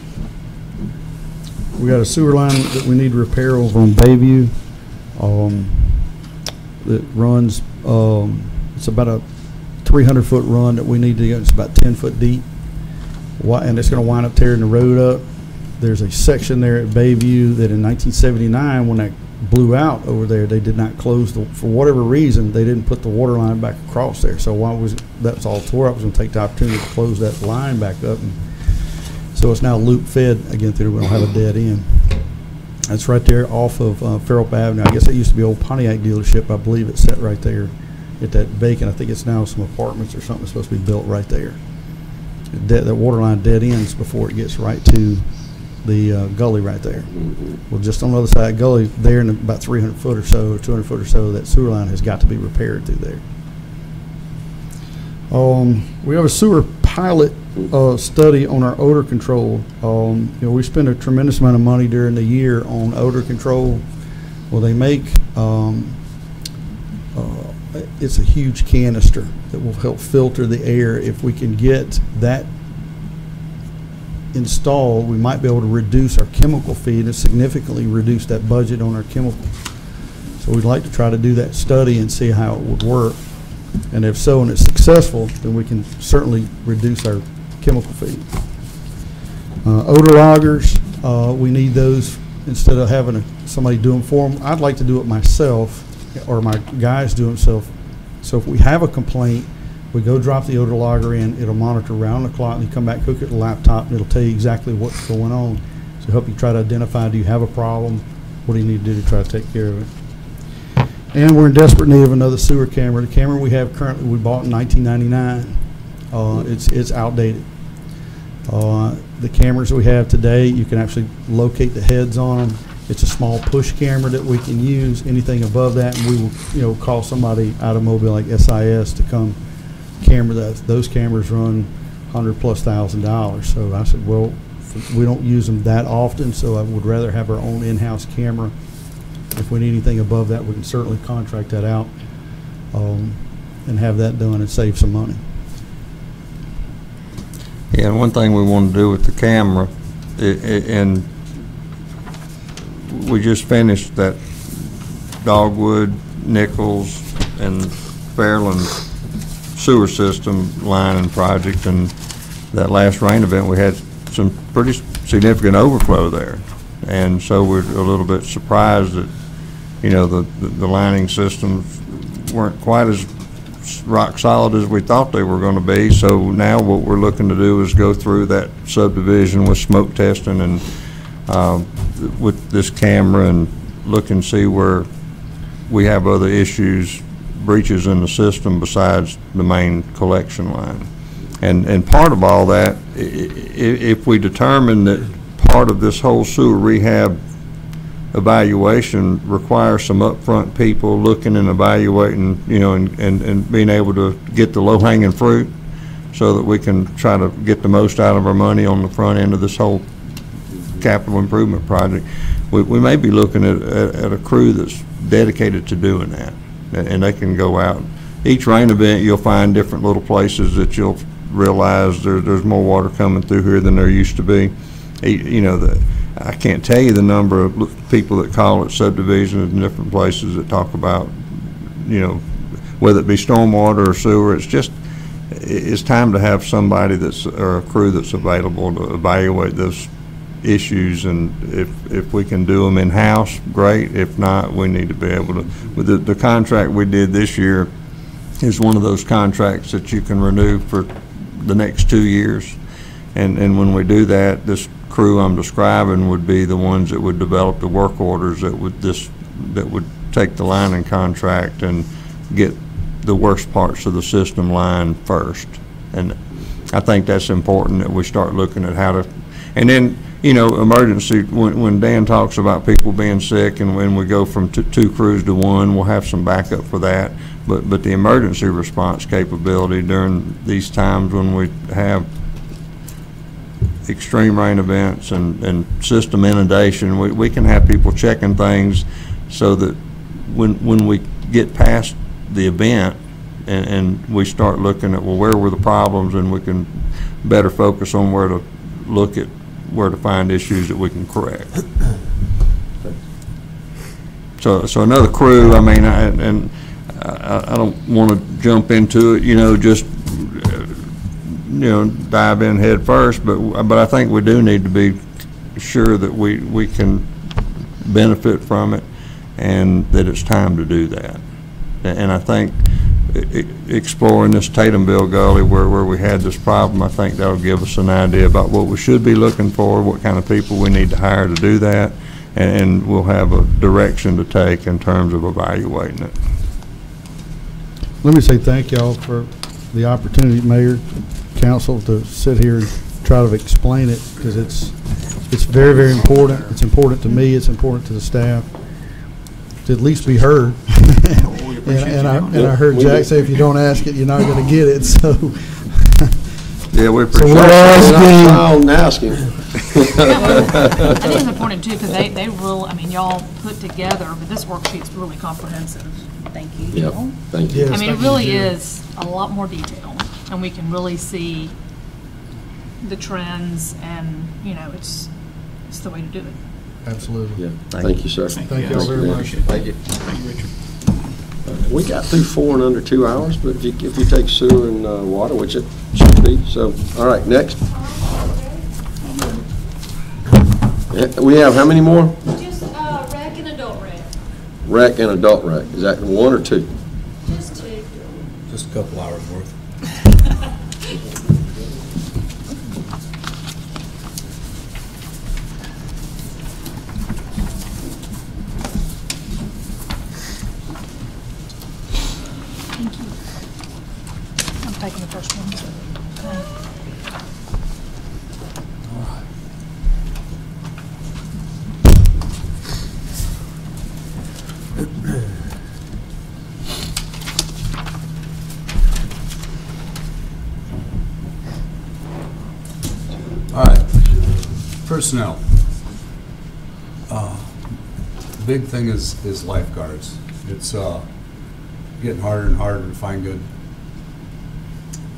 We got a sewer line that we need to repair over on Bayview. That runs, it's about a 300-foot run that we need to get. It's about 10 foot deep. And it's going to wind up tearing the road up. There's a section there at Bayview that in 1979, when that blew out over there, they did not close for whatever reason, they didn't put the water line back across there. So that's all tore up, I was going to take the opportunity to close that line back up. And so it's now loop fed again through. We don't have a dead end. That's right there off of Fairhope Avenue. I guess it used to be old Pontiac dealership. I believe it's set right there at that vacant. I think it's now some apartments or something that's supposed to be built right there. That water line dead ends before it gets right to the gully right there. Well, just on the other side of the gully there, in about 300 foot or so, or 200 foot or so, that sewer line has got to be repaired through there. We have a sewer pilot study on our odor control. We spend a tremendous amount of money during the year on odor control. Well, they make it's a huge canister that will help filter the air. If we can get that installed, we might be able to reduce our chemical feed and significantly reduce that budget on our chemicals. So we'd like to try to do that study and see how it would work. And if so, and it's successful, then we can certainly reduce our chemical feed. Odor loggers, we need those instead of having somebody do them for them. I'd like to do it myself, or my guys do it themselves. So if we have a complaint, we go drop the odor logger in, it'll monitor round the clock, and you come back, hook it to the laptop, and it'll tell you exactly what's going on. So help you try to identify, do you have a problem? What do you need to do to try to take care of it? And we're in desperate need of another sewer camera. The camera we have currently, we bought in 1999. It's outdated. The cameras we have today, you can actually locate the heads on them. It's a small push camera that we can use. Anything above that, and we will, call somebody out of Mobile like SIS to come camera that. Those cameras run $100,000+. So I said, well, we don't use them that often, so I would rather have our own in-house camera. If we need anything above that, we can certainly contract that out and have that done and save some money. Yeah, and one thing we want to do with the camera, and we just finished that Dogwood, Nichols, and Fairland sewer system lining project, and that last rain event, we had some pretty significant overflow there. And so we're a little bit surprised that, the lining systems weren't quite as rock solid as we thought they were going to be. So now what we're looking to do is go through that subdivision with smoke testing and with this camera and look and see where we have other issues, breaches in the system besides the main collection line. And part of all that, if we determine that part of this whole sewer rehab evaluation requires some upfront people looking and evaluating, and being able to get the low-hanging fruit so that we can try to get the most out of our money on the front end of this whole capital improvement project, we may be looking at a crew that's dedicated to doing that, and they can go out. Each rain event, you'll find different little places that you'll realize there's more water coming through here than there used to be. I can't tell you the number of people that call it subdivisions in different places that talk about, whether it be stormwater or sewer. It's time to have somebody or a crew that's available to evaluate those issues, and if we can do them in-house, great. If not, we need to be able to. With the contract we did this year is one of those contracts that you can renew for the next 2 years, and when we do that, this crew I'm describing would be the ones that would develop the work orders that would take the lining contract and get the worst parts of the system lined first. And I think that's important that we start looking at how to, and then emergency, when Dan talks about people being sick and when we go from two crews to one, we'll have some backup for that. But the emergency response capability during these times when we have extreme rain events and system inundation, we can have people checking things so that when we get past the event and we start looking at, well, where were the problems, and we can better focus on where to look at where to find issues that we can correct. So another crew, I mean, I don't want to jump into it, just dive in head first, but I think we do need to be sure that we can benefit from it and that it's time to do that. And I think exploring this Tatumville Gully where we had this problem, I think that'll give us an idea about what we should be looking for, what kind of people we need to hire to do that, and we'll have a direction to take in terms of evaluating it. Let me say thank y'all for the opportunity, Mayor, Council, to sit here and try to explain it, because it's very, very important. It's important to me. It's important to the staff to at least be heard. and I heard Jack say, if you don't ask it, you're not going to get it. So Yeah, we So appreciate we're always it. getting, I'll ask him. I think it's important too, because they will, I mean, y'all put together, but this worksheet's really comprehensive. Thank you, Yep, Jill. thank you. I mean, it really is a lot more detail, and we can really see the trends, and, you know, it's the way to do it. Absolutely. Yeah, thank you, sir. thank you all very much. Thank you. We got through 4 in under 2 hours, but if you take sewer and water, which it should be, so, all right, next. Yeah, we have how many more? Just, rec and adult rec, Rec and adult rec. Is that 1 or 2? just 2. Just a couple hours worth. I'm taking the first one, so. All right, personnel. The big thing is lifeguards. It's getting harder and harder to find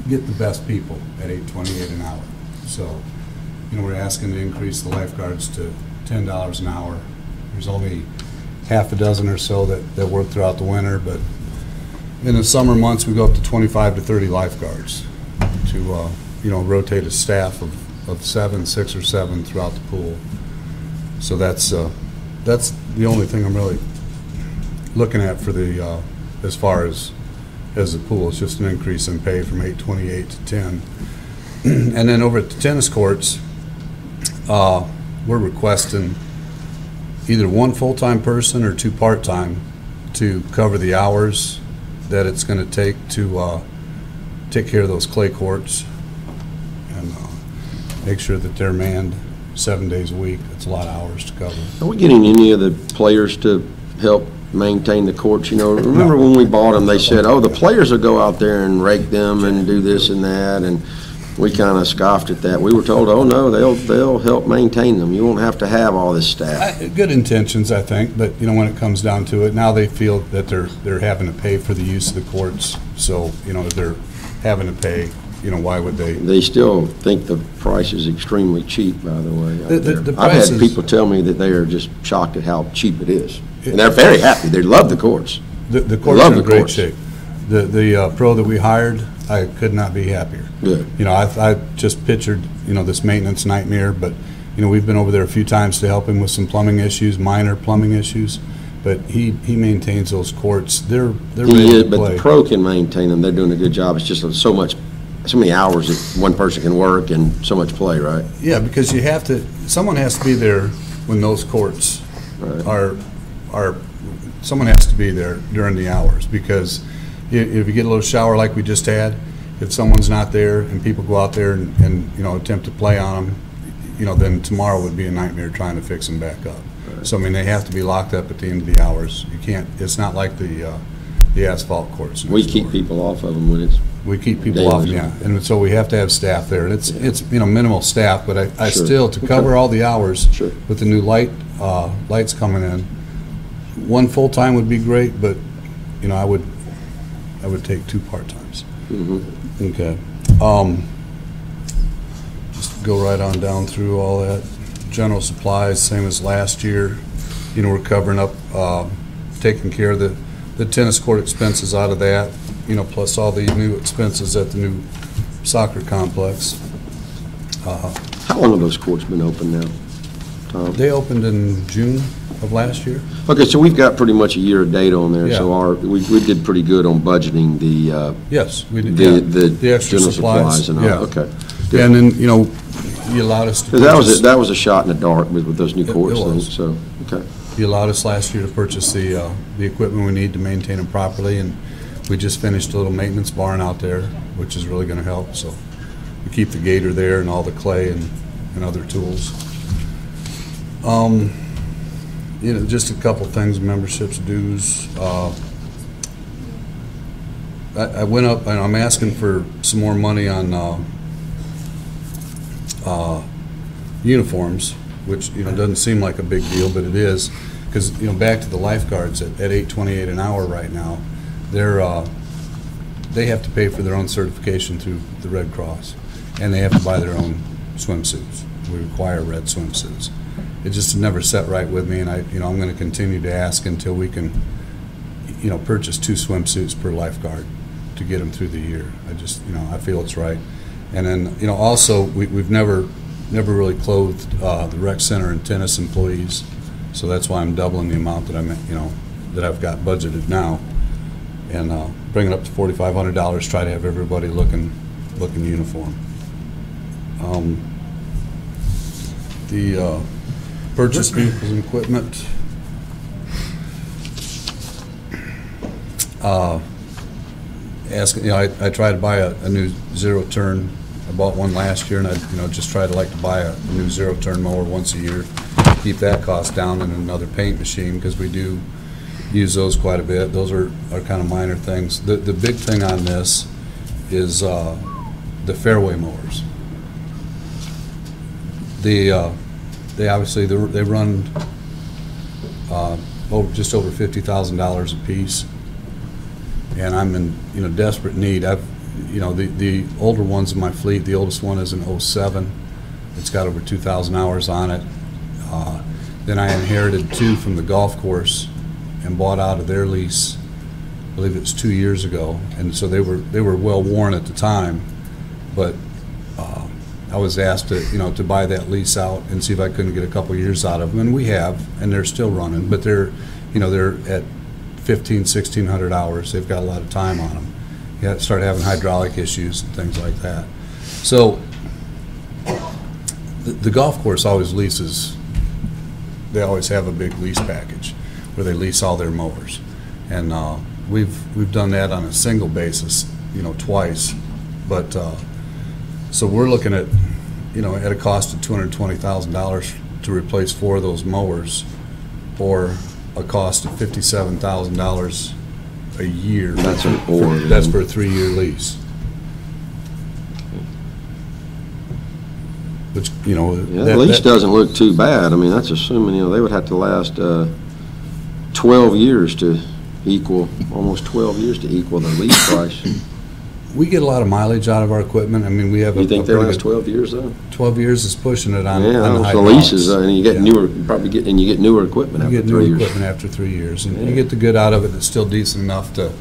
get the best people at $8.28 an hour. So, you know, we're asking to increase the lifeguards to $10 an hour. There's only half a dozen or so that work throughout the winter, but in the summer months, we go up to 25 to 30 lifeguards to, you know, rotate a staff of 6 or 7 throughout the pool. So that's the only thing I'm really looking at for the as far as the pool. It's just an increase in pay from $8.28 to $10. And then over at the tennis courts, we're requesting either 1 full-time person or 2 part-time to cover the hours that it's going to take to take care of those clay courts and make sure that they're manned 7 days a week. That's a lot of hours to cover. Are we getting any of the players to help maintain the courts? You know, remember when we bought them, they said, oh, the players will go out there and rake them and do this and that, and we kind of scoffed at that. We were told, oh, no, they'll help maintain them. You won't have to have all this staff. Good intentions, I think, but, you know, when it comes down to it, now they feel that they're having to pay for the use of the courts. So, you know, they're having to pay, you know, why would they? They still think the price is extremely cheap, by the way. The I've had prices- people tell me that they are just shocked at how cheap it is. And they're very happy. They love the courts. The courts love are in the great courts. shape. The pro that we hired, I could not be happier. Good. You know, I just pictured, you know, this maintenance nightmare, but, you know, we've been over there a few times to help him with some plumbing issues, minor plumbing issues, but he maintains those courts. They're ready He is, to but play. the pro can maintain them. They're doing a good job. It's just so many hours that one person can work and so much play, right? Yeah, because someone has to be there when those courts Right. someone has to be there during the hours, because if you get a little shower like we just had, if someone's not there and people go out there and you know, attempt to play on them, you know, then tomorrow would be a nightmare trying to fix them back up. So, I mean, they have to be locked up at the end of the hours. You can't, it's not like the asphalt courts. We next keep door. people off of them when it's We keep people off, Daily. yeah, and so we have to have staff there. And it's you know, minimal staff, but I Sure. still, to cover Okay. all the hours Sure. with the new lights coming in, 1 full-time would be great, but, you know, I would take 2 part-times. Okay. Just go right on down through all that. General supplies, same as last year. You know, we're covering up, taking care of the tennis court expenses out of that, you know, plus all the new expenses at the new soccer complex. How long have those courts been open now, Tom? They opened in June of last year. Okay, so we've got pretty much a year of data on there, Yeah. so we did pretty good on budgeting the Yes, we did, yeah. the extra general supplies and all, yeah. okay. And then, you know, you allowed us to Because purchase, that was a shot in the dark with those new It courts was. things, so, okay. you allowed us last year to purchase the equipment we need to maintain them properly, and we just finished a little maintenance barn out there, which is really gonna help, so we keep the gator there and all the clay and other tools. You know, just a couple things, memberships, dues. I went up, and I'm asking for some more money on uniforms, which, doesn't seem like a big deal, but it is, because, back to the lifeguards at $8.28 an hour right now, they have to pay for their own certification through the Red Cross, and they have to buy their own swimsuits. We require red swimsuits. It just never set right with me, and I'm going to continue to ask until we can, purchase 2 swimsuits per lifeguard to get them through the year. I feel it's right. And then, also, we've never really clothed the rec center and tennis employees, so that's why I'm doubling the amount that that I've got budgeted now, and bring it up to $4,500. Try to have everybody looking uniform. The purchase vehicles and equipment. I tried to buy a new zero-turn. I bought one last year, and I just try to buy a new zero-turn mower once a year, keep that cost down, and another paint machine, because we do use those quite a bit. Those are kind of minor things. The big thing on this is the fairway mowers. They obviously they run just over $50,000 a piece, and I'm in desperate need. The older ones in my fleet, the oldest one is an '07. It's got over 2,000 hours on it. Then I inherited 2 from the golf course and bought out of their lease. I believe it was 2 years ago, and so they were well worn at the time, but I was asked to buy that lease out and see if I couldn't get a couple years out of them, and we have, and they're still running, but they're at 1,600 hours. They've got a lot of time on them. You start having hydraulic issues and things like that. So the golf course always leases. They always have a big lease package where they lease all their mowers, and we've done that on a single basis, twice, but so we're looking at at a cost of $220,000 to replace 4 of those mowers, or a cost of $57,000 a year. That's an That's for a 3-year lease. Which, the lease doesn't look too bad. I mean, that's assuming, they would have to last 12 years to equal, almost 12 years to equal the lease price. We get a lot of mileage out of our equipment. I mean, we have You think they last 12 years, though? 12 years is pushing it on Yeah, on the the hydraulics. leases, and you get newer, you get newer equipment after 3 years. You get newer equipment after 3 years, and you get the good out of it that's still decent enough to,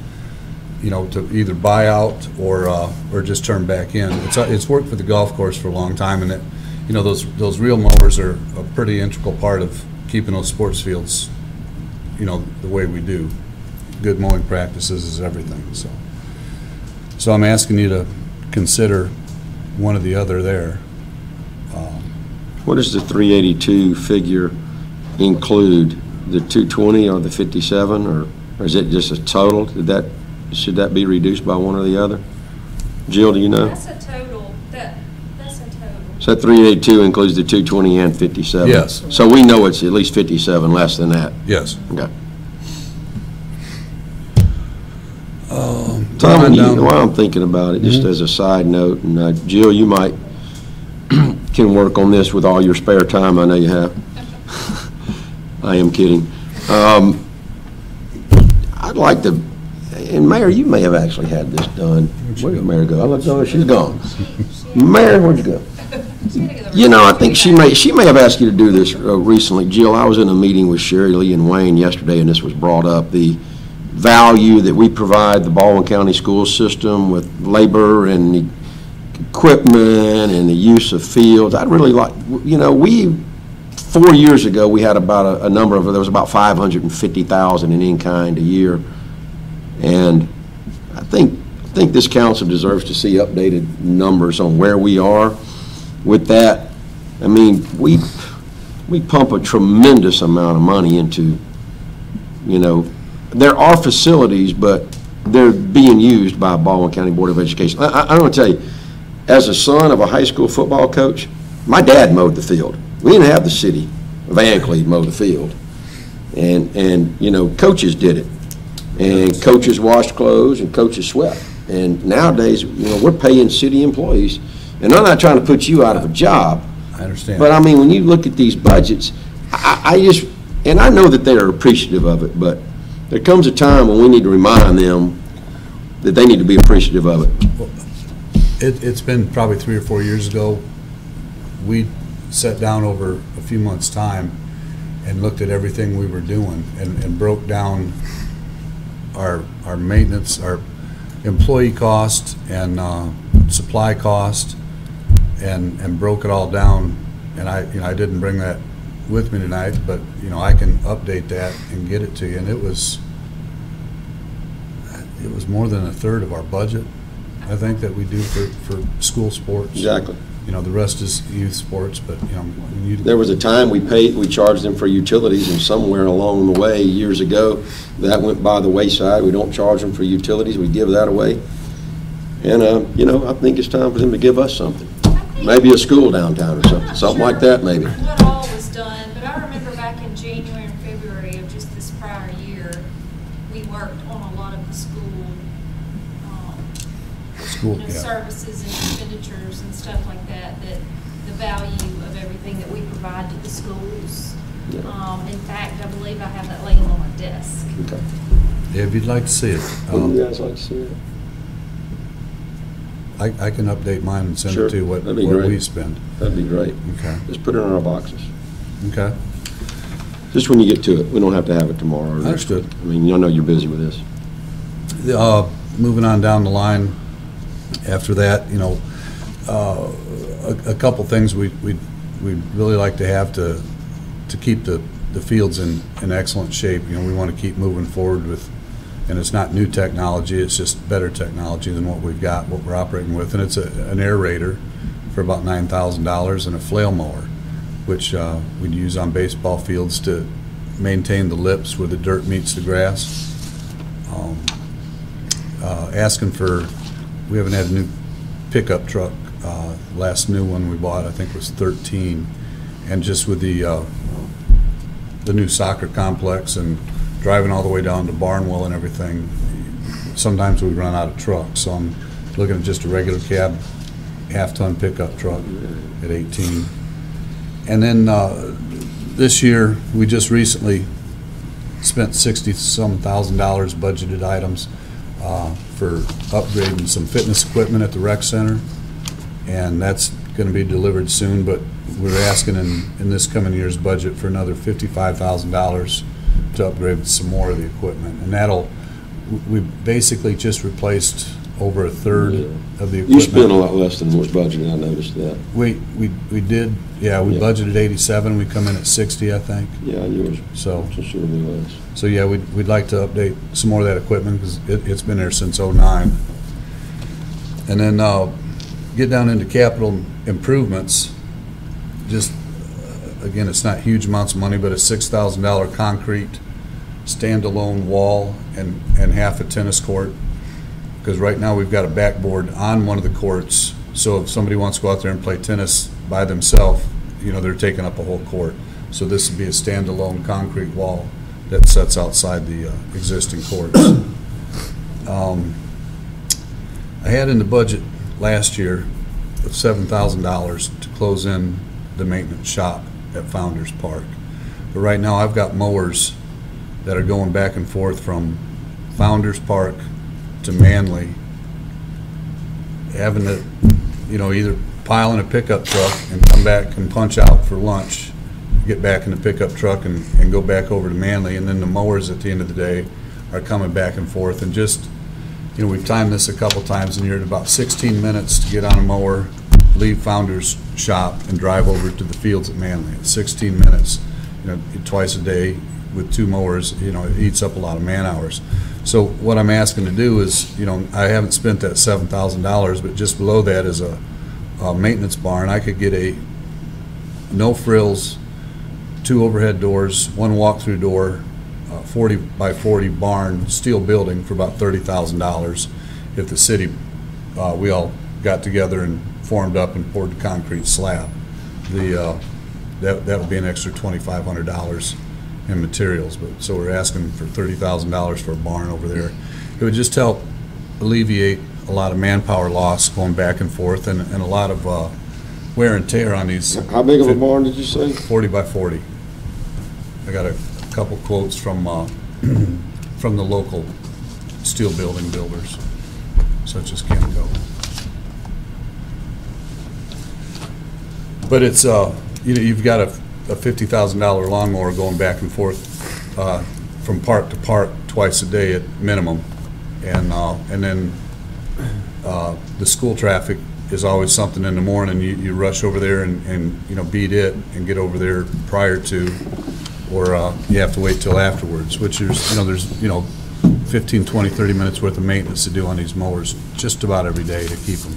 to either buy out or just turn back in. It's worked for the golf course for a long time, and those reel mowers are a pretty integral part of keeping those sports fields, the way we do. Good mowing practices is everything. So I'm asking you to consider one or the other there. What does the 382 figure include? The 220 or the 57, or is it just a total? Should that be reduced by one or the other? Jill, do you know? That's a total. That's a total. So that 382 includes the 220 and 57? Yes. So we know it's at least 57 less than that? Yes. Okay. Tom, while I'm thinking about it, just as a side note, and Jill, you might can work on this with all your spare time. I know you have. I am kidding. I'd like to, and Mayor, you may have actually had this done. Where did Mayor go? I looked over, she's gone. Mayor, where'd you go? I think she may have asked you to do this recently. Jill, I was in a meeting with Sherry Lee and Wayne yesterday, and this was brought up. The value that we provide the Baldwin County school system with labor and the equipment and the use of fields. I'd really like, 4 years ago, we had about there was about $550,000 in kind a year. And I think this council deserves to see updated numbers on where we are with that. I mean, we pump a tremendous amount of money into, there are facilities, but they're being used by Baldwin County Board of Education. I want to tell you, as a son of a high school football coach, my dad mowed the field. We didn't have the city of Ancleve mow the field. And coaches did it. And coaches washed clothes and coaches swept. And nowadays, we're paying city employees And I'm not trying to put you out of a job, I understand. but I mean, when you look at these budgets, I just, and I know that they are appreciative of it, but there comes a time when we need to remind them that they need to be appreciative of it. It's been probably 3 or 4 years ago. We sat down over a few months' time and looked at everything we were doing and broke down our maintenance, our employee cost and supply cost, and broke it all down. And I didn't bring that with me tonight, but I can update that and get it to you. And it was more than a third of our budget, I think, that we do for school sports. Exactly. The rest is youth sports, but when you There was a time we charged them for utilities, and somewhere along the way, years ago, that went by the wayside. We don't charge them for utilities, we give that away. And, I think it's time for them to give us something. Maybe a school downtown or something like that, maybe. What all was done, but I remember back in January and February of just this prior year, we worked on a lot of the school, services and expenditures and stuff like that, that the value of everything that we provide to the schools. Yeah. In fact, I believe I have that laying on my desk. Okay. Yeah, if you'd like to see it. Would you guys like to see it? I can update mine and send Sure. it to you what That'd be great. we spend. That'd be great. Okay. Just put it in our boxes. Okay. Just when you get to it. We don't have to have it tomorrow or next Understood. week. I mean, I know you're busy with this. Moving on down the line, after that, a couple things we'd really like to have to keep the fields in excellent shape. We want to keep moving forward with, and it's not new technology, it's just better technology than what we've got, what we're operating with. And it's an aerator for about $9,000 and a flail mower, which we'd use on baseball fields to maintain the lips where the dirt meets the grass. Asking for, we haven't had a new pickup truck. Last new one we bought, I think, was 13. And just with the new soccer complex and driving all the way down to Barnwell and everything, sometimes we run out of trucks. So I'm looking at just a regular cab, half-ton pickup truck at 18. And then this year, we just recently spent $60-some thousand budgeted items for upgrading some fitness equipment at the rec center, and that's going to be delivered soon. But we're asking in this coming year's budget for another $55,000 to upgrade some more of the equipment, and we basically just replaced over a third of the equipment. You spent a lot less than what's budgeted, I noticed that. We did, yeah. We budgeted 87. We come in at 60, I think. Yeah, yours So considerably less. So yeah, we'd like to update some more of that equipment because it's been there since '09. And then get down into capital improvements. Just again, it's not huge amounts of money, but a $6,000 concrete standalone wall and half a tennis court. Because right now we've got a backboard on one of the courts, so if somebody wants to go out there and play tennis by themselves, they're taking up a whole court. So this would be a standalone concrete wall that sets outside the existing courts. I had in the budget last year of $7,000 to close in the maintenance shop at Founders Park. But right now I've got mowers that are going back and forth from Founders Park to Manly, having to, either pile in a pickup truck and come back and punch out for lunch, get back in the pickup truck and go back over to Manly, and then the mowers at the end of the day are coming back and forth. And just, we've timed this a couple times, and you're at about 16 minutes to get on a mower, leave Founders shop, and drive over to the fields at Manly. It's 16 minutes, twice a day with 2 mowers. It eats up a lot of man hours. So what I'm asking to do is, I haven't spent that $7,000, but just below that is a maintenance barn. I could get a no frills, 2 overhead doors, 1 walk-through door, 40 by 40 barn, steel building for about $30,000. If the city, we all got together and formed up and poured the concrete slab, that would be an extra $2,500 in materials. But so we're asking for $30,000 for a barn over there. It would just help alleviate a lot of manpower loss going back and forth, and a lot of wear and tear on these. How big of a barn did you say? 40 by 40. I got a couple quotes from from the local steel building builders, such as Kimco. But it's you've got a $50,000 lawnmower going back and forth from park to park twice a day at minimum, and then the school traffic is always something in the morning. You rush over there and beat it and get over there prior to, or you have to wait till afterwards, which there's 15, 20, 30 minutes worth of maintenance to do on these mowers just about every day to keep them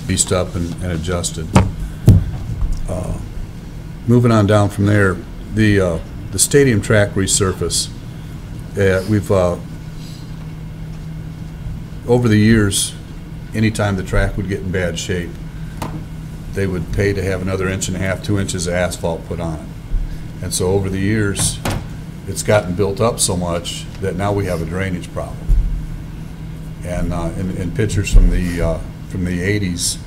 beast up and adjusted. Moving on down from there, the stadium track resurface. We've over the years, anytime the track would get in bad shape, they would pay to have another 1.5 inches, 2 inches of asphalt put on it. And so over the years, it's gotten built up so much that now we have a drainage problem. And in pictures from the 80s,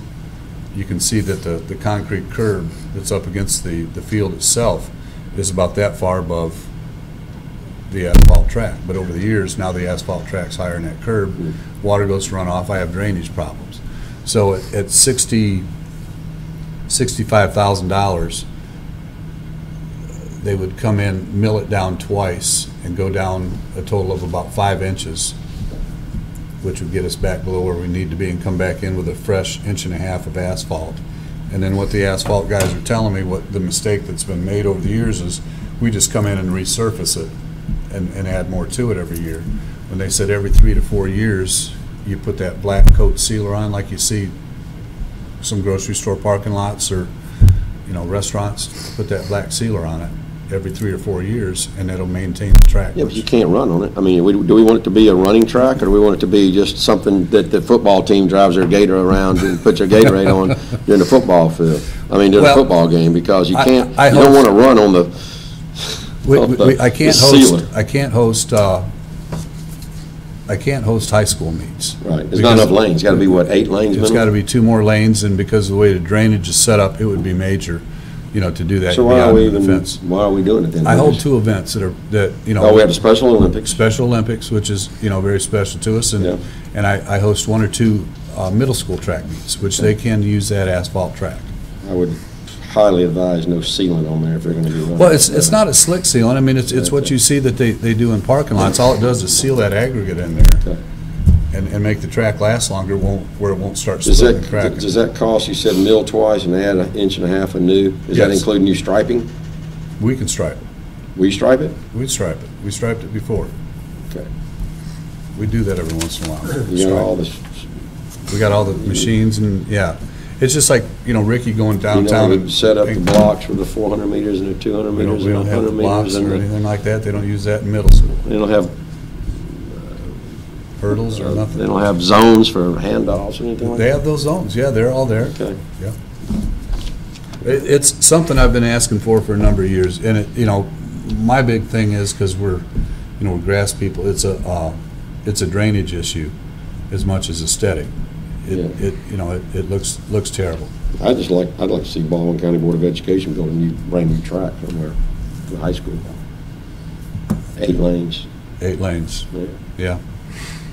you can see that the concrete curb that's up against the field itself is about that far above the asphalt track. But over the years, now the asphalt track's higher than that curb. Water goes to run off. I have drainage problems. So at $65,000, they would come in, mill it down twice, and go down a total of about 5 inches, which would get us back below where we need to be, and come back in with a fresh 1.5 inches of asphalt. And then what the asphalt guys are telling me, what the mistake that's been made over the years is, we just come in and resurface it and add more to it every year. When they said every 3 to 4 years, you put that black coat sealer on, like you see some grocery store parking lots or restaurants, put that black sealer on it every 3 or 4 years, and it'll maintain the track. Yeah, but you can't run on it. I mean, do we want it to be a running track, or do we want it to be just something that the football team drives their gator around and puts their Gatorade on during the football field? I mean, during the football game, because you can't, you don't want to run on the I can't host high school meets. Right, there's not enough lanes. It's got to be, what, 8 lanes? It's got to be 2 more lanes, and because of the way the drainage is set up, it would be major, to do that. So why are we doing it then? I hold 2 events that. Oh, we have the Special Olympics. Special Olympics, which is, very special to us, and I host 1 or 2 middle school track meets, which they can use that asphalt track. I would highly advise no sealant on there if they're going to be running. Well, it's not a slick sealant. I mean, it's what you see that they do in parking lots. All it does is seal that aggregate in there. Okay. And make the track last longer, where it won't start splitting and cracking. Does that cost, you said mill twice and add 1.5 inches of new? Does that include new striping? We can stripe it. We stripe it? We'd stripe it. We striped it before. Okay. We do that every once in a while. You got all this. We got all the machines, and it's just like, Ricky going downtown. We set up the blocks for the 400 meters and the 200 meters we and the don't 100 have the blocks meters. or anything like that. They don't use that in middle school. They don't have hurdles or nothing. They don't have zones for handoffs or anything like that? They have those zones, yeah, they're all there. Okay. Yeah. It's something I've been asking for a number of years, and my big thing is, because we're grass people, it's a drainage issue as much as aesthetic. It looks terrible. I'd like to see Baldwin County Board of Education build a brand new track somewhere for the high school. 8 lanes. 8 lanes. Yeah.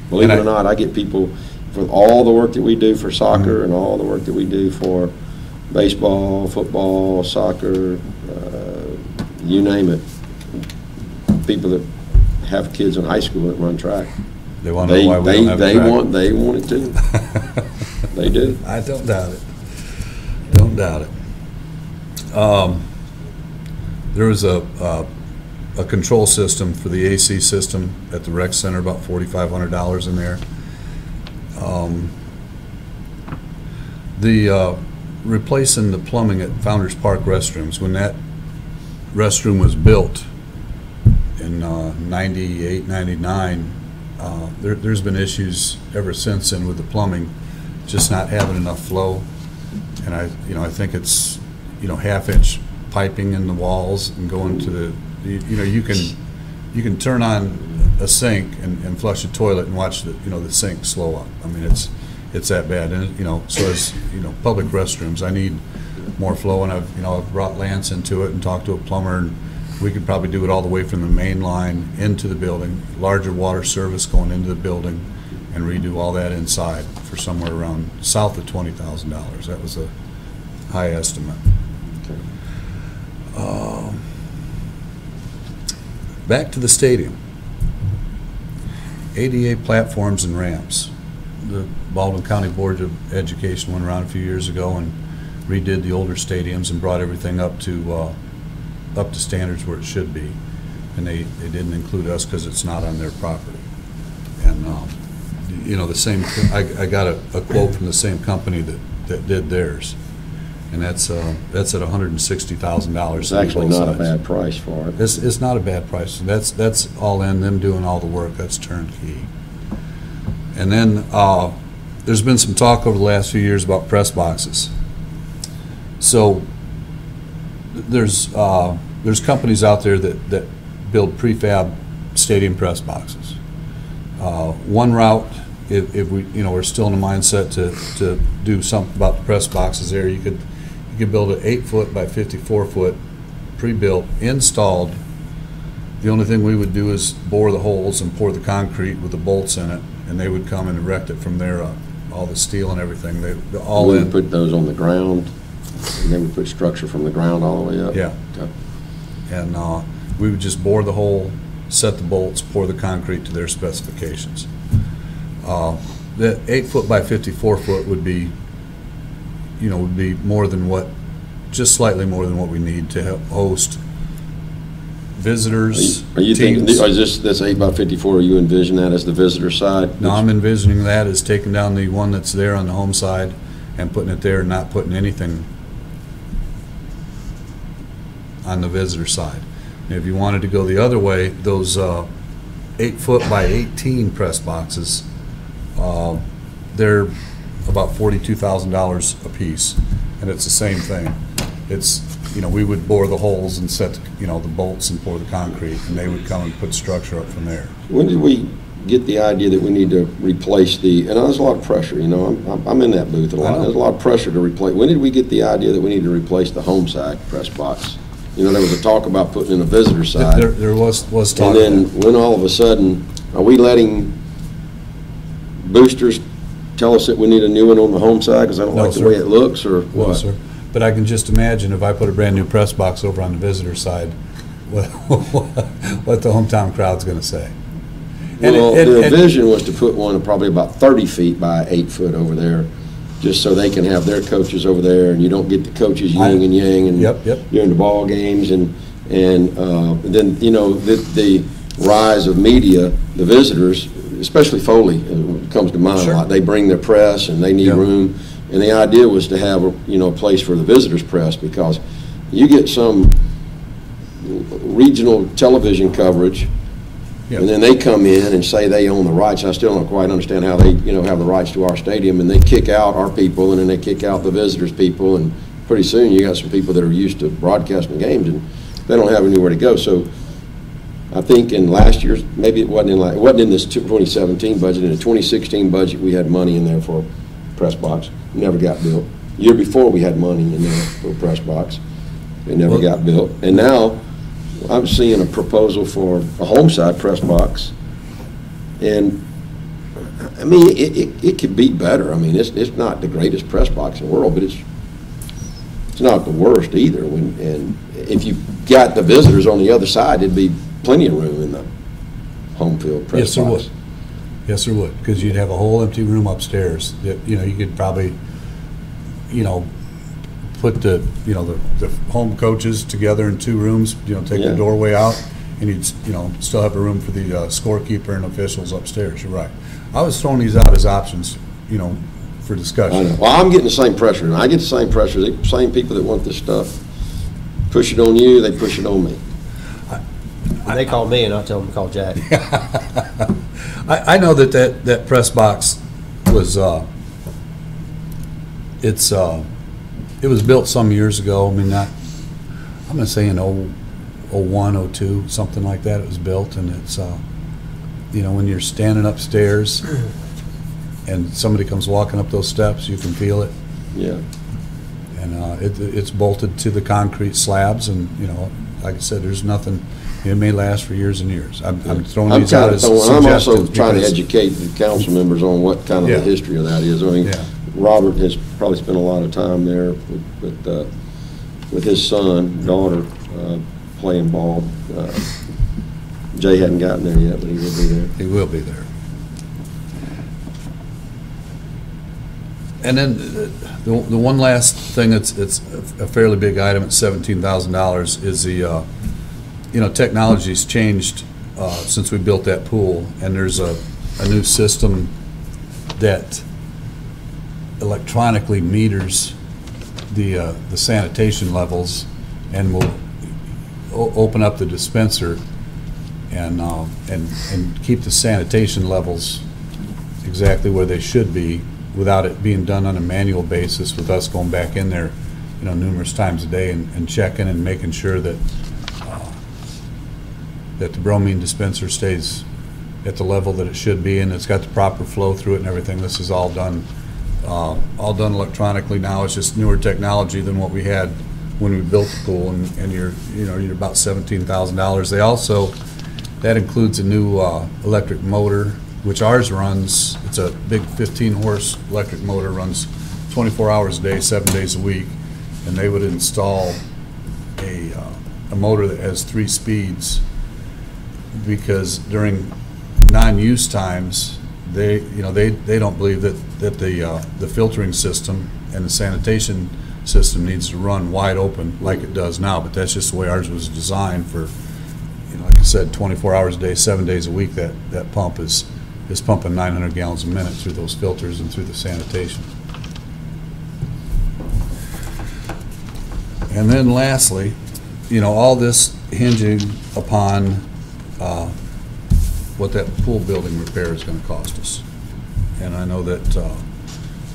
Believe it or not, I get people, for all the work that we do for soccer and all the work that we do for baseball, football, soccer, you name it, people that have kids in high school that run track. They want to know why we don't have a track. They want it too. They do. I don't doubt it. Don't doubt it. There was a control system for the AC system at the rec center, about $4,500 in there. Replacing the plumbing at Founders Park restrooms, when that restroom was built in 98, 99, there's been issues ever since then with the plumbing just not having enough flow, and I think it's 1/2 inch piping in the walls and going to the you can turn on a sink and flush a toilet and watch the the sink slow up. I mean, it's that bad. And, so as, public restrooms, I need more flow, and I've brought Lance into it and talked to a plumber, and we could probably do it all the way from the main line into the building, larger water service going into the building, and redo all that inside for somewhere around south of $20,000. That was a high estimate. Back to the stadium. ADA platforms and ramps. The Baldwin County Board of Education went around a few years ago and redid the older stadiums and brought everything up to standards where it should be. And they didn't include us because it's not on their property. And the same, I got a quote from the same company that did theirs. And that's at $160,000. It's actually not a bad price for it. It's not a bad price. That's all in, them doing all the work. That's turnkey. And then there's been some talk over the last few years about press boxes. So there's companies out there that build prefab stadium press boxes. One route, if we're still in the mindset to do something about the press boxes there, you could build an 8-foot by 54-foot pre-built, installed. The only thing we would do is bore the holes and pour the concrete with the bolts in it, and they would come and erect it from there up. All the steel and everything, they're all We in. would put those on the ground, and then we put structure from the ground all the way up. Yeah. Okay. And we would just bore the hole, set the bolts, pour the concrete to their specifications. The 8-foot by 54-foot would be more than just slightly more than what we need to help host visitors, Are you thinking, teams. is this 8 by 54, are you envision that as the visitor side? No, I'm envisioning that as taking down the one that's there on the home side and putting it there and not putting anything on the visitor side. And if you wanted to go the other way, those 8-foot by 18 press boxes, they're about $42,000 a piece, and it's the same thing. It's, we would bore the holes and set, the bolts and pour the concrete, and they would come and put structure up from there. When did we get the idea that we need to replace and there's a lot of pressure, I'm in that booth a lot. There's a lot of pressure to replace. When did we get the idea that we need to replace the home side press box? There was a talk about putting in a visitor side. There was talk. And then when all of a sudden, are we letting boosters tell us that we need a new one on the home side because I don't like the way it looks, or what? No, sir. But I can just imagine if I put a brand new press box over on the visitor side, what the hometown crowd's going to say. Well, the vision was to put one probably about 30 feet by 8 foot over there, just so they can have their coaches over there, and you don't get the coaches yin and yang and during the ball games, and then the rise of media, the visitors, especially Foley, comes to mind a lot. They bring their press and they need room, and the idea was to have a place for the visitors press, because you get some regional television coverage. And then they come in and say they own the rights. I still don't quite understand how they, have the rights to our stadium, and they kick out our people, and then they kick out the visitors' people, and pretty soon you got some people that are used to broadcasting games, and they don't have anywhere to go. So I think in last year's, maybe it wasn't in this 2017 budget. In the 2016 budget, we had money in there for a press box. It never got built. The year before, we had money in there for a press box. It never got built. And now I'm seeing a proposal for a home side press box, and I mean it could be better. I mean it's not the greatest press box in the world, but it's not the worst either. And if you got the visitors on the other side, there'd be plenty of room in the home field press box. Yes, there would, because you'd have a whole empty room upstairs that you could probably put the home coaches together in 2 rooms, take the doorway out, and you'd still have a room for the scorekeeper and officials upstairs. You're right. I was throwing these out as options, for discussion. I know. Well, I'm getting the same pressure, and I get the same pressure. The same people that want this stuff push it on you, they push it on me. They call me, and I tell them to call Jack. I know that press box was it was built some years ago. I mean, I'm going to say in 01, 02, something like that. It was built, and it's when you're standing upstairs, and somebody comes walking up those steps, you can feel it. Yeah. And it's bolted to the concrete slabs, and, you know, like I said, there's nothing, it may last for years and years. I'm throwing I'm these out kind of as throwing, I'm also suggestions trying to because- educate the council members on what kind of Yeah. the history of that is. I mean, Yeah. Robert has probably spent a lot of time there with his son, daughter, playing ball. Jay hadn't gotten there yet, but he will be there. He will be there. And then the one last thing that's a fairly big item at $17,000 is the, you know, technology's changed since we built that pool, and there's a new system that electronically meters the sanitation levels and will open up the dispenser and keep the sanitation levels exactly where they should be without it being done on a manual basis, with us going back in there, you know, numerous times a day and checking and making sure that that the bromine dispenser stays at the level that it should be, and it's got the proper flow through it and everything. This is all done electronically now. It's just newer technology than what we had when we built the pool, and you're about $17,000. They also, that includes a new electric motor, which ours runs. It's a big 15-horse electric motor, runs 24 hours a day, 7 days a week, and they would install a motor that has 3 speeds, because during non-use times, they don't believe that the filtering system and the sanitation system needs to run wide open like it does now. But that's just the way ours was designed for, you know, like I said, 24 hours a day, 7 days a week. That pump is pumping 900 gallons a minute through those filters and through the sanitation. And then lastly, you know, all this hinging upon what that pool building repair is going to cost us. And I know that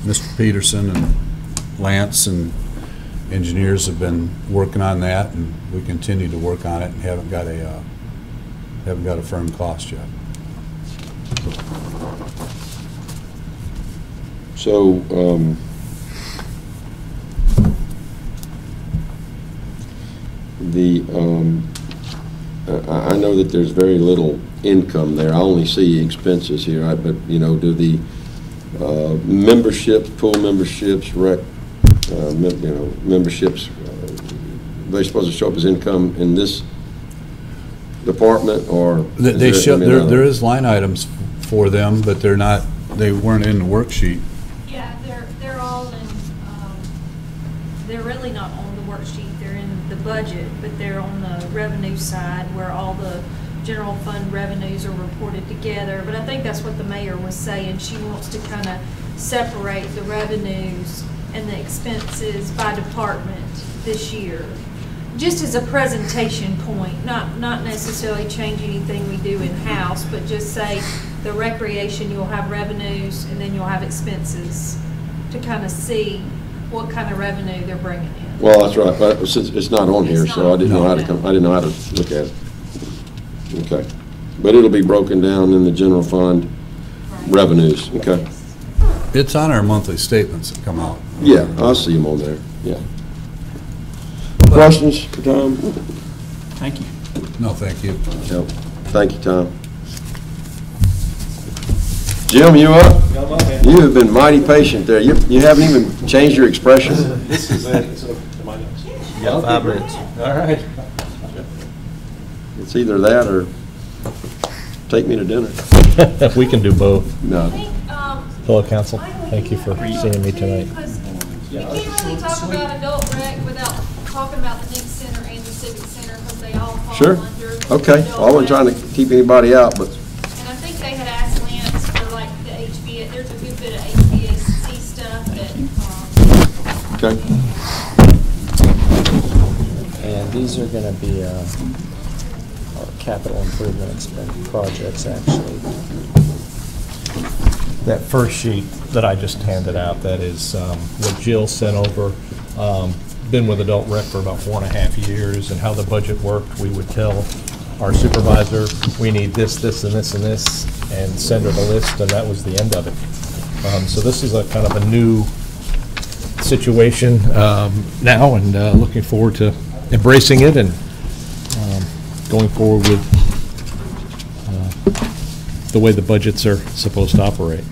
Mr. Peterson and Lance and engineers have been working on that, and we continue to work on it and haven't got a firm cost yet. So, I know that there's very little income there. I only see expenses here, but, you know, do the memberships, pool memberships, memberships, they're supposed to show up as income in this department, or? They show, there is line items for them, but they weren't in the worksheet. Yeah, they're all in, they're really not on the worksheet, they're in the budget, but they're on the revenue side where all the general fund revenues are reported together. But I think that's what the mayor was saying. She wants to kind of separate the revenues and the expenses by department this year, just as a presentation point, not necessarily change anything we do in-house, but just say the recreation, you'll have revenues and then you'll have expenses to kind of see what kind of revenue they're bringing in. Well, that's right, but since it's not on here, so I didn't know how to Okay. I didn't know how to look at it. Okay, but it'll be broken down in the general fund Right. revenues. Okay, It's on our monthly statements that come out. yeah, I'll see them on there. Yeah. Questions for Tom? Thank you. No, thank you. No. Thank you, Tom. Jim, you up? You have been mighty patient there. You haven't even changed your expression. This is it. So, am I next? Yeah, 5 minutes. All right. It's either that or take me to dinner. We can do both. No. I think, Hello, council. Thank you for seeing me tonight. because you can't really talk about adult rec without talking about the Nick Center and the Civic Center, because they all fall Sure. under. Okay. adult I wasn't rec. trying to keep anybody out, but And I think they had asked Lance for like the HVAC, there's a good bit of HVAC stuff that, okay. And these are gonna be, our capital improvement expense projects, actually. That first sheet that I just handed out, that is what Jill sent over. Been with Adult Rec for about 4.5 years, and how the budget worked, we would tell our supervisor, we need this, this, and this, and this, and send her the list, and that was the end of it. So this is a kind of a new situation now, and looking forward to embracing it and going forward with the way the budgets are supposed to operate.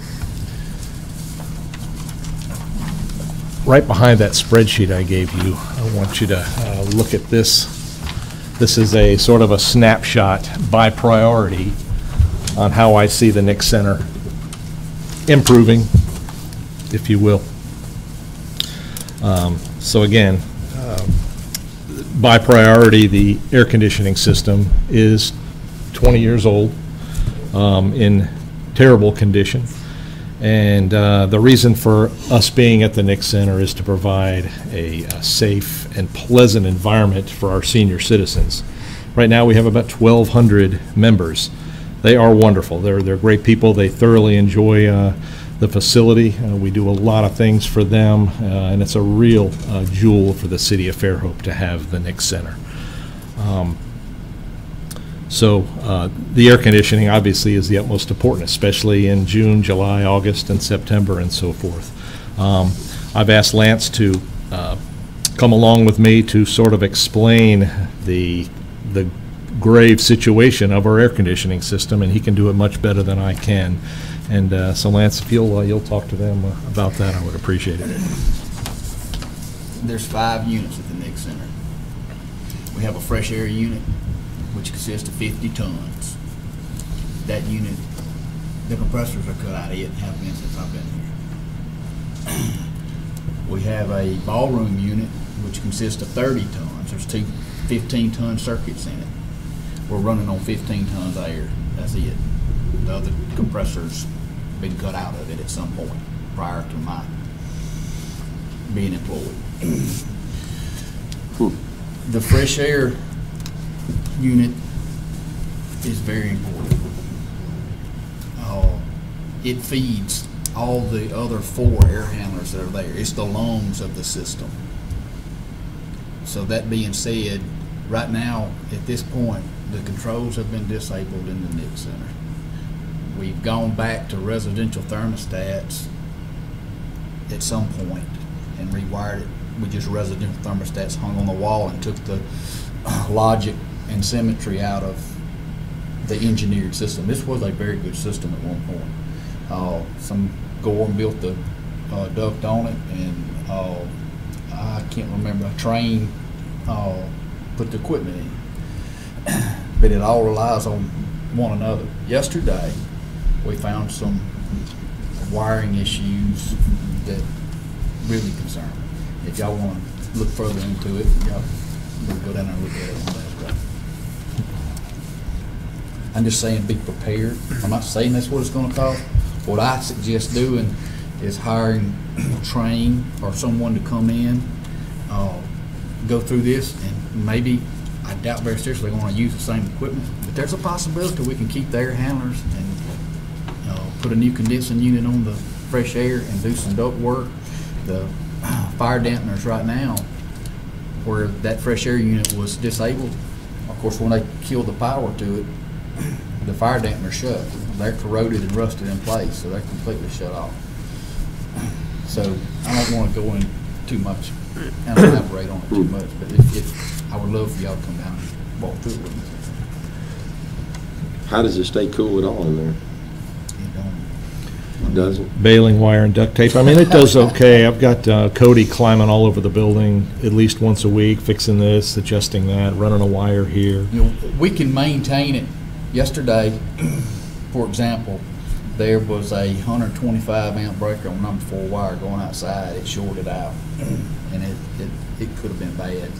Right behind that spreadsheet I gave you, I want you to look at this. This is a sort of a snapshot by priority on how I see the Nick Center improving, if you will. So again, by priority, the air conditioning system is 20 years old, in terrible condition. And the reason for us being at the Nick Center is to provide a safe and pleasant environment for our senior citizens. Right now we have about 1,200 members. They are wonderful. They're great people. They thoroughly enjoy the facility. We do a lot of things for them, and it's a real jewel for the city of Fairhope to have the Nick Center. So the air conditioning obviously is the utmost important, especially in June, July, August, and September, and so forth. I've asked Lance to come along with me to sort of explain the grave situation of our air conditioning system, and he can do it much better than I can. And so Lance, if you'll talk to them about that, I would appreciate it. There's 5 units at the Nick Center. We have a fresh air unit, which consists of 50 tons. That unit, the compressors are cut out of it and have been since I've been here. We have a ballroom unit, which consists of 30 tons. There's 2 15-ton circuits in it. We're running on 15 tons of air. That's it. The other compressor's been cut out of it at some point prior to my being employed. The fresh air unit is very important. It feeds all the other 4 air handlers that are there. It's the lungs of the system. So that being said, right now, at this point, the controls have been disabled in the Nick Center. We've gone back to residential thermostats at some point and rewired it with just residential thermostats hung on the wall and took the logic and symmetry out of the engineered system. This was a very good system at one point. Some Gorham built the duct on it, and I can't remember, a train put the equipment in. But it all relies on one another. Yesterday, we found some wiring issues that really concern me. If y'all want to look further into it, y'all we'll go down there and look at it on that. I'm just saying be prepared. I'm not saying that's what it's going to cost. What I suggest doing is hiring a train or someone to come in, go through this, and maybe, I doubt very seriously they're going to use the same equipment, but there's a possibility we can keep the air handlers and put a new condensing unit on the fresh air and do some duct work. The fire dampeners right now, where that fresh air unit was disabled, of course when they killed the power to it, the fire dampeners shut. They're corroded and rusted in place, so they're completely shut off. So I don't want to go in too much and elaborate on it too much, but if I would love for y'all to come down and walk through it with me. How does it stay cool at all in there? It doesn't? Baling wire and duct tape. I mean, it does okay. I've got Cody climbing all over the building at least once a week, fixing this, adjusting that, running a wire here. You know, we can maintain it. Yesterday, for example, there was a 125 amp breaker on number 4 wire going outside. It shorted out, and it could have been bad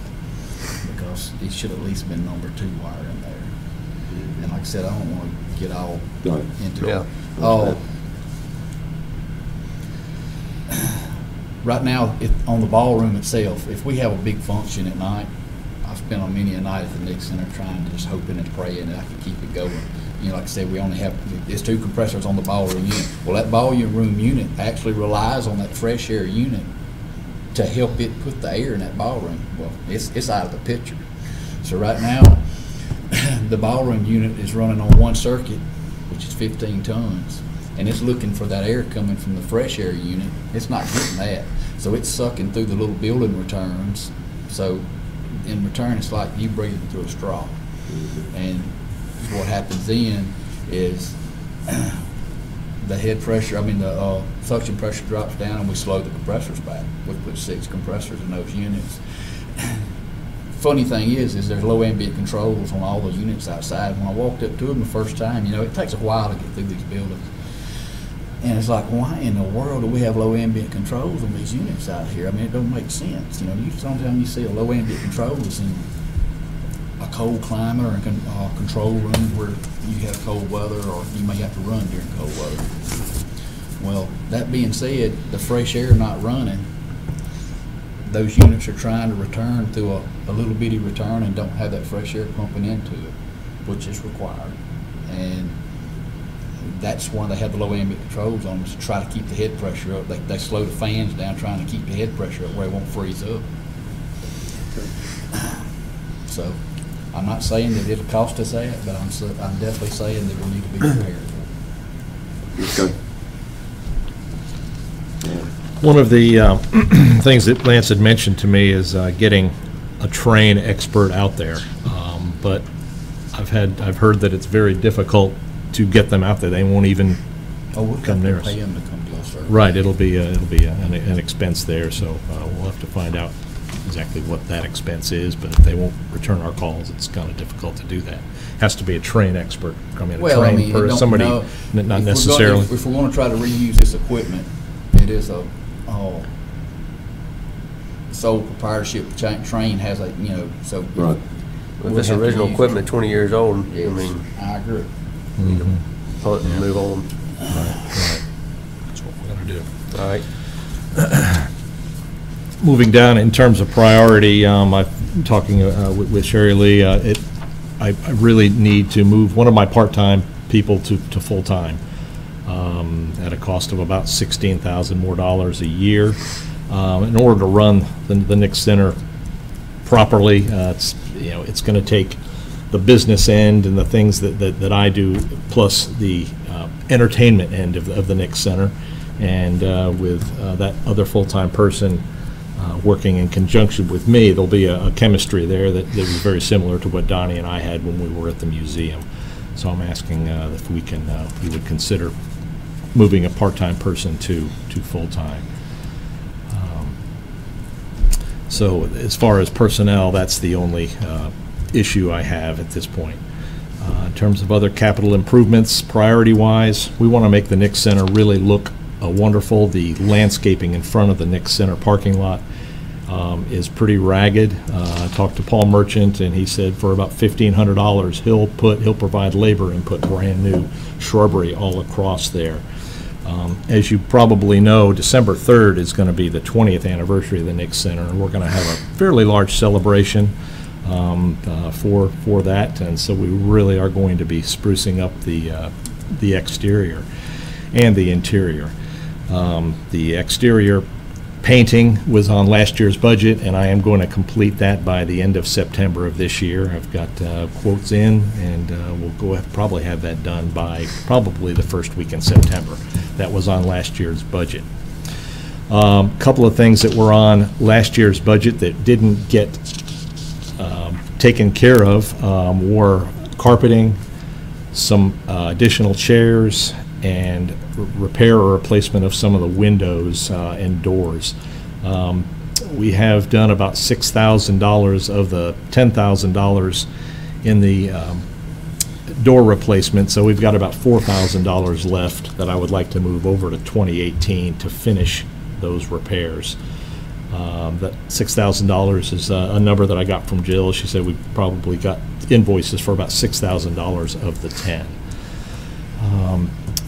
because it should have at least been number 2 wire in there. And like I said, I don't want to get all into it. Right now, on the ballroom itself, if we have a big function at night, I've spent on many a night at the Nick Center trying to just hoping and praying that I can keep it going. You know, like I said, we only have, there's 2 compressors on the ballroom unit. Well, that ballroom unit actually relies on that fresh air unit to help it put the air in that ballroom. Well, it's out of the picture. So right now, the ballroom unit is running on 1 circuit, which is 15 tons. and it's looking for that air coming from the fresh air unit. It's not getting that. So it's sucking through the little building returns. So in return, it's like you breathing through a straw. And what happens then is the head pressure, the suction pressure drops down, and we slow the compressors back. We put 6 compressors in those units. Funny thing is there's low ambient controls on all those units outside. When I walked up to them the first time, it takes a while to get through these buildings. And it's like, why in the world do we have low ambient controls on these units out here? It don't make sense. Sometimes you see a low ambient controls in a cold climate or a control room where you have cold weather, or you may have to run during cold weather. Well, that being said, the fresh air not running, those units are trying to return through a little bitty return and don't have that fresh air pumping into it, which is required. And that's why they have the low ambient controls on, is to try to keep the head pressure up. They slow the fans down, trying to keep the head pressure up where it won't freeze up. So I'm not saying that it'll cost us that, but I'm definitely saying that we need to be prepared. Okay. One of the things that Lance had mentioned to me is getting a train expert out there, but I've heard that it's very difficult to get them out there. They won't even come near us. Pay them to come to us, sir. Right, it'll be an expense there, so we'll have to find out exactly what that expense is. But if they won't return our calls, it's kind of difficult to do that. Has to be a train expert. Somebody not necessarily. If we're going to try to reuse this equipment, it is a sole proprietorship. Train has so right. With this original equipment 20 years old, yes, I agree. Need to pull it and move on. Right. That's what we're going to do. All right. Moving down in terms of priority, I'm talking with Sherry Lee. I really need to move one of my part-time people to full-time at a cost of about $16,000 more a year. In order to run the Nick Center properly, it's going to take the business end and the things that I do, plus the entertainment end of the Nick Center, and with that other full-time person working in conjunction with me, there'll be a chemistry there that is very similar to what Donnie and I had when we were at the museum. So I'm asking if we would consider moving a part-time person to full-time. So as far as personnel, that's the only issue I have at this point. In terms of other capital improvements, priority-wise, we want to make the Nick Center really look wonderful. The landscaping in front of the Nick Center parking lot is pretty ragged. I talked to Paul Merchant, and he said for about $1,500 he'll provide labor and put brand new shrubbery all across there. As you probably know, December 3rd is going to be the 20th anniversary of the Nick Center, and we're going to have a fairly large celebration for that, and so we really are going to be sprucing up the exterior and the interior. The exterior painting was on last year's budget, and I am going to complete that by the end of September of this year. I've got quotes in, and we'll probably have that done by probably the first week in September. That was on last year's budget. A couple of things that were on last year's budget that didn't get taken care of were carpeting, some additional chairs, and repair or replacement of some of the windows and doors. We have done about $6,000 of the $10,000 in the door replacement, so we've got about $4,000 left that I would like to move over to 2018 to finish those repairs. That $6,000 is a number that I got from Jill. She said we probably got invoices for about $6,000 of the 10.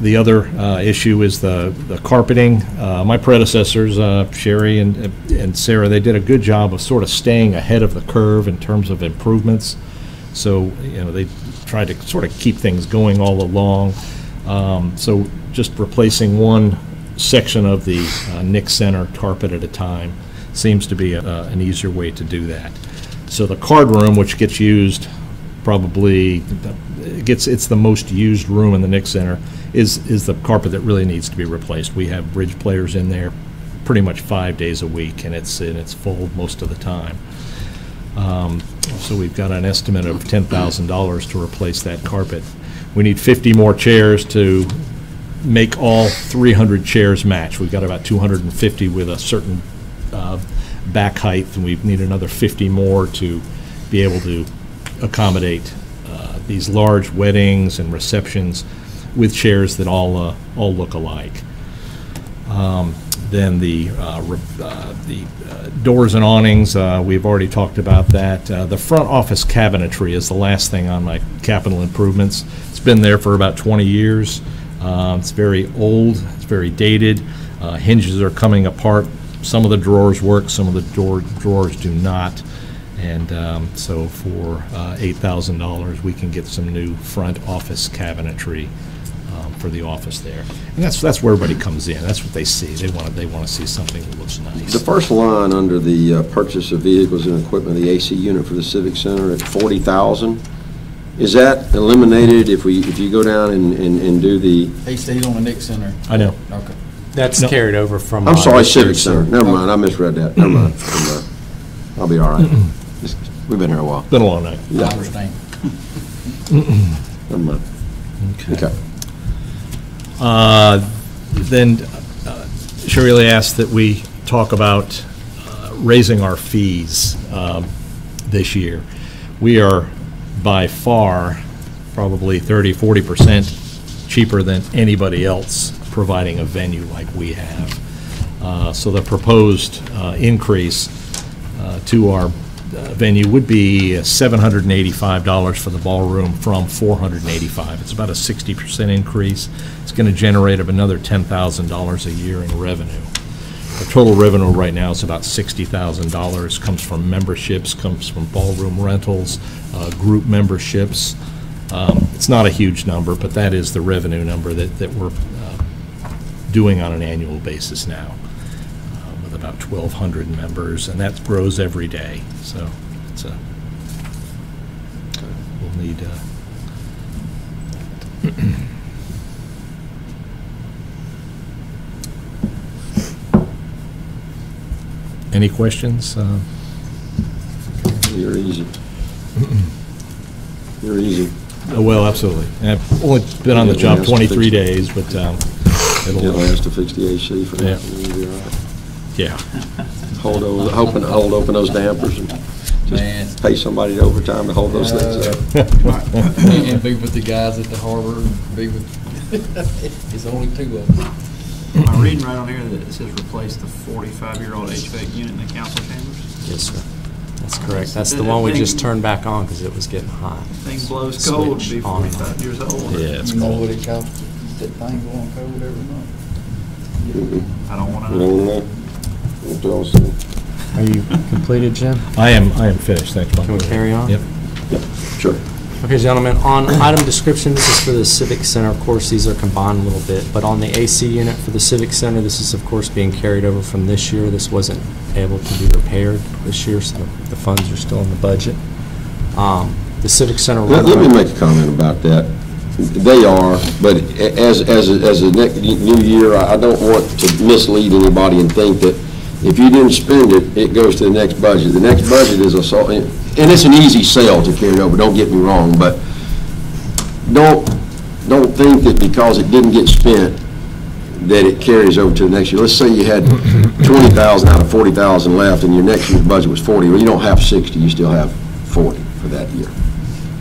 The other issue is the carpeting. My predecessors, Sherry and Sarah, they did a good job of sort of staying ahead of the curve in terms of improvements. So, they tried to sort of keep things going all along. So just replacing one section of the Nick Center carpet at a time seems to be an easier way to do that. So the card room, which gets used probably it's the most used room in the Nick Center, is the carpet that really needs to be replaced. We have bridge players in there pretty much 5 days a week, and it's full most of the time. So we've got an estimate of $10,000 to replace that carpet. We need 50 more chairs to make all 300 chairs match. We've got about 250 with a certain back height, and we need another 50 more to be able to accommodate these large weddings and receptions with chairs that all look alike. Then the doors and awnings, we've already talked about that. The front office cabinetry is the last thing on my capital improvements. It's been there for about 20 years. It's very old, it's very dated. Hinges are coming apart. Some of the drawers work, some of the drawers do not. And so for $8,000, we can get some new front office cabinetry for the office there. And that's where everybody comes in. That's what they see. They want to see something that looks nice. The first line under the purchase of vehicles and equipment, the AC unit for the Civic Center at $40,000, is that eliminated if you go down and do the? AC's on the Nick Center. I know. Okay. That's carried over from. I'm sorry, Civic Center. Never mind, I misread that. Never mind. I'll be all right. We've been here a while. Been a long night. I understand. Never mind. Okay. Then Shirley asked that we talk about raising our fees this year. We are by far probably 30–40% cheaper than anybody else providing a venue like we have. So the proposed increase to our venue would be $785 for the ballroom from $485. It's about a 60% increase. It's going to generate another $10,000 a year in revenue. Our total revenue right now is about $60,000. Comes from memberships, comes from ballroom rentals, group memberships. It's not a huge number, but that is the revenue number that we're doing on an annual basis now. About 1,200 members, and that grows every day. So it's we'll need. Any questions? You're easy. You're easy. Oh, well, absolutely. And I've only been on the job 23 days, but it'll last to fix the AC for that. Yeah. Hold open those dampers and just pay somebody overtime to hold those things up. And be with the guys at the harbor, and be with, it's only two of them. Am I reading right on here that it says replace the 45-year-old HVAC unit in the council chambers? Yes, sir. That's correct. That's the one we just turned back on because it was getting hot. Thing blows cold to be 45 years old. Yeah, it's You know cold. what it costs, that thing going cold every month? I don't want to You know. don't know? We'll tell us. Are you completed, Jim? I am finished. Thanks, Mike. Can we carry on? Yep. Sure. Okay, gentlemen, on item description, this is for the Civic Center. Of course, these are combined a little bit, but on the AC unit for the Civic Center, this is, of course, being carried over from this year. This wasn't able to be repaired this year, so the funds are still in the budget. The Civic Center. Let me make a comment about that. They are, but as a new year, I don't want to mislead anybody and think that if you didn't spend it, it goes to the next budget. The next budget is and it's an easy sale to carry over, don't get me wrong, but don't think that because it didn't get spent that it carries over to the next year. Let's say you had 20,000 out of 40,000 left and your next year's budget was 40. Well, you don't have 60, you still have 40 for that year.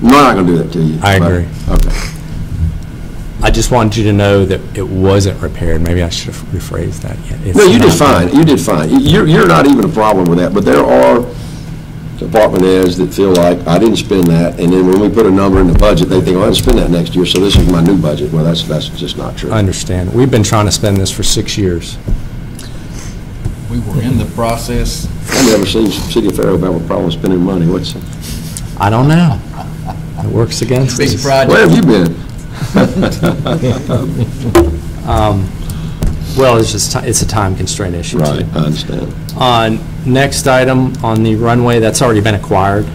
I'm not going to do that to you. I agree. Okay. I just wanted you to know that it wasn't repaired. Maybe I should have rephrased that yet. No, you did fine. You did fine. You're not even a problem with that, but there are department heads that feel like, I didn't spend that, and then when we put a number in the budget, they think, well, I didn't spend that next year, so this is my new budget. Well, that's just not true. I understand. We've been trying to spend this for 6 years. We were in the process. I've never seen City of Fairhope have a problem spending money. What's it? I don't know. It works against us. Where have you been? Well, it's a time constraint issue. Right, I understand. Next item on the runway, that's already been acquired.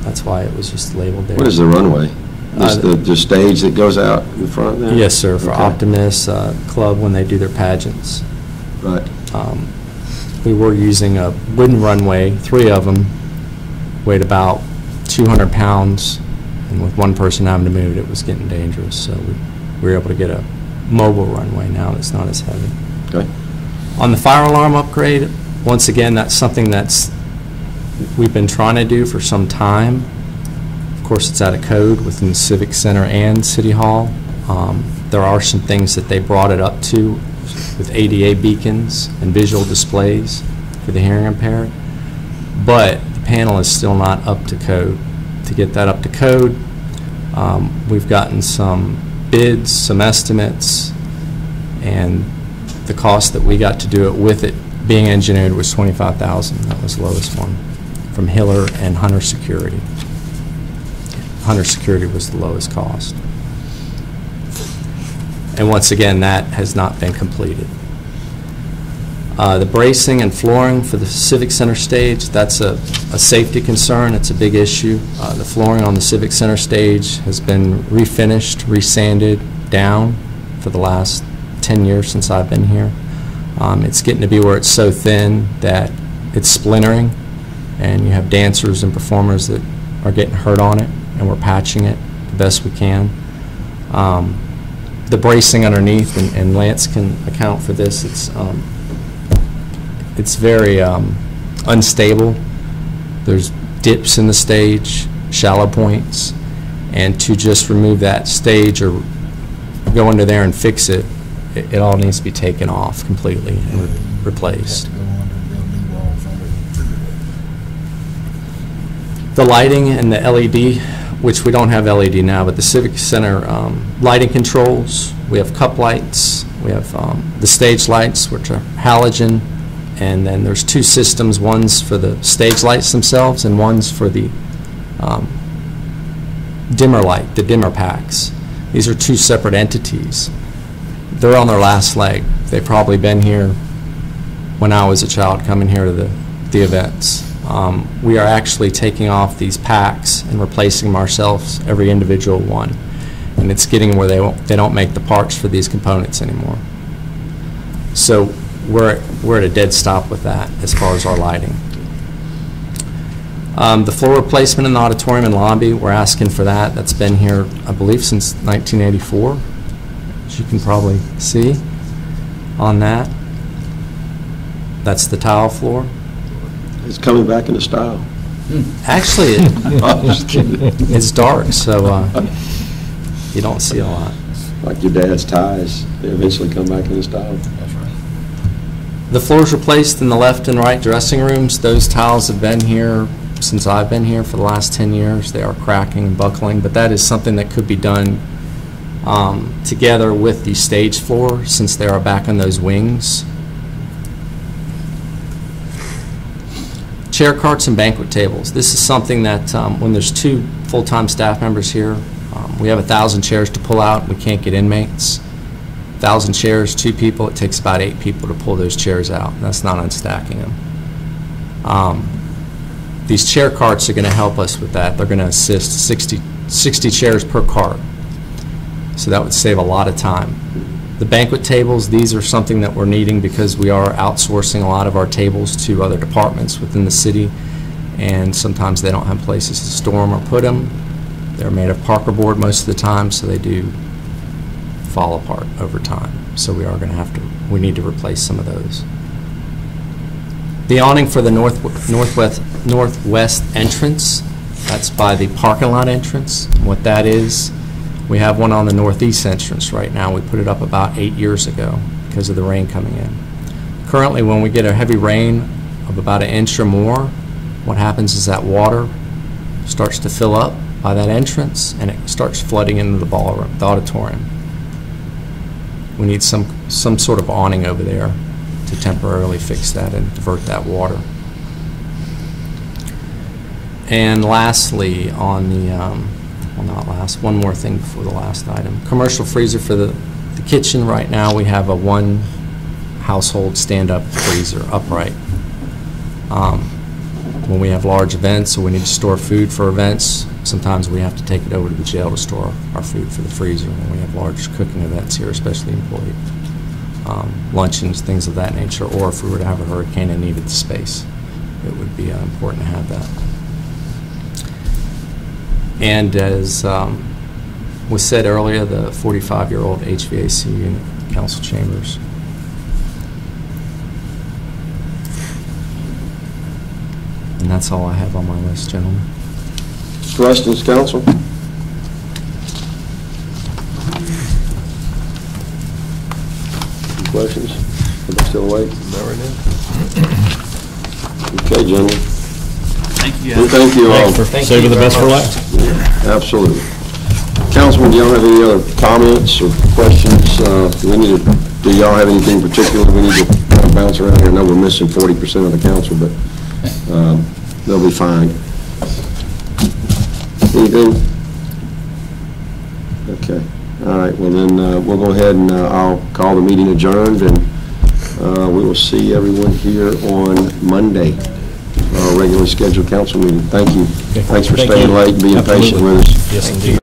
That's why it was just labeled there. What is the runway? The stage that goes out in front there? Yes, sir, for Okay. Optimus Club when they do their pageants. Right. We were using a wooden runway, 3 of them, weighed about 200 pounds, and with one person having to move it, it was getting dangerous. So we were able to get a mobile runway now that's not as heavy. Okay. On the fire alarm upgrade, once again, that's something we've been trying to do for some time. Of course, it's out of code within the Civic Center and City Hall. There are some things that they brought it up to with ADA beacons and visual displays for the hearing impaired, but the panel is still not up to code. To get that up to code, we've gotten some bids, some estimates, and the cost that we got to do it with it being engineered was $25,000. That was the lowest one from Hiller and Hunter Security. Hunter Security was the lowest cost. And once again, that has not been completed. The bracing and flooring for the Civic Center stage, that's a safety concern. It's a big issue. The flooring on the Civic Center stage has been refinished, resanded down for the last 10 years since I've been here. It's getting to be where it's so thin that it's splintering, and you have dancers and performers that are getting hurt on it, and we're patching it the best we can. The bracing underneath, and Lance can account for this, it's very unstable. There's dips in the stage, shallow points, and to just remove that stage or go under there and fix it, it all needs to be taken off completely and replaced. The lighting and the LED, which we don't have LED now, but the Civic Center lighting controls, we have cup lights, we have the stage lights, which are halogen, and then there's 2 systems, one's for the stage lights themselves and one's for the dimmer light, the dimmer packs. These are 2 separate entities. They're on their last leg. They've probably been here when I was a child coming here to the events. We are actually taking off these packs and replacing them ourselves, every individual one. And it's getting where they don't make the parts for these components anymore. So we're at a dead stop with that as far as our lighting. The floor replacement in the auditorium and lobby, we're asking for that. That's been here, I believe, since 1984, as you can probably see on that. That's the tile floor. It's coming back into style. Actually, I'm just kidding. it's dark, so you don't see a lot. Like your dad's ties, they eventually come back into style. That's right. The floors replaced in the left and right dressing rooms. Those tiles have been here since I've been here for the last 10 years. They are cracking and buckling, but that is something that could be done together with the stage floor, since they are back on those wings. Chair carts and banquet tables. This is something that when there's 2 full-time staff members here, we have 1,000 chairs to pull out. We can't get inmates. 1,000 chairs, 2 people, it takes about 8 people to pull those chairs out. And that's not unstacking them. These chair carts are going to help us with that. They're going to assist 60 chairs per cart. So that would save a lot of time. The banquet tables, these are something that we're needing because we are outsourcing a lot of our tables to other departments within the city, and sometimes they don't have places to store them or put them. They're made of Parker board most of the time, so they do fall apart over time. So we are going to have to, we need to replace some of those. The awning for the northwest entrance, that's by the parking lot entrance. What that is, we have one on the northeast entrance right now. We put it up about 8 years ago because of the rain coming in. Currently, when we get a heavy rain of about 1 inch or more, what happens is that water starts to fill up by that entrance and it starts flooding into the ballroom, the auditorium. We need some sort of awning over there to temporarily fix that and divert that water. And lastly, on the well, not last, one more thing before the last item. Commercial freezer for the kitchen. Right now we have a 1 household stand-up freezer, upright. When we have large events or we need to store food for events, Sometimes we have to take it over to the jail to store our food for the freezer when we have large cooking events here, especially employee luncheons, things of that nature, or if we were to have a hurricane and needed the space, it would be important to have that. And as was said earlier, the 45-year-old HVAC unit, council chambers. And that's all I have on my list, gentlemen. Questions, council? Any questions? Everybody still awake? Okay, gentlemen. Thank you, Well, thank you all. Thanks for saving the best for last. Absolutely. Councilman, do y'all have any other comments or questions? Do y'all have anything particular we need to kind of bounce around here? I know we're missing 40% of the council, but they'll be fine. Anything? Okay. All right. Well, then we'll go ahead and I'll call the meeting adjourned, and we will see everyone here on Monday, our regularly scheduled council meeting. Thank you. Okay. Thanks for Thank staying you. late and being patient Absolutely. with us. Yes, indeed.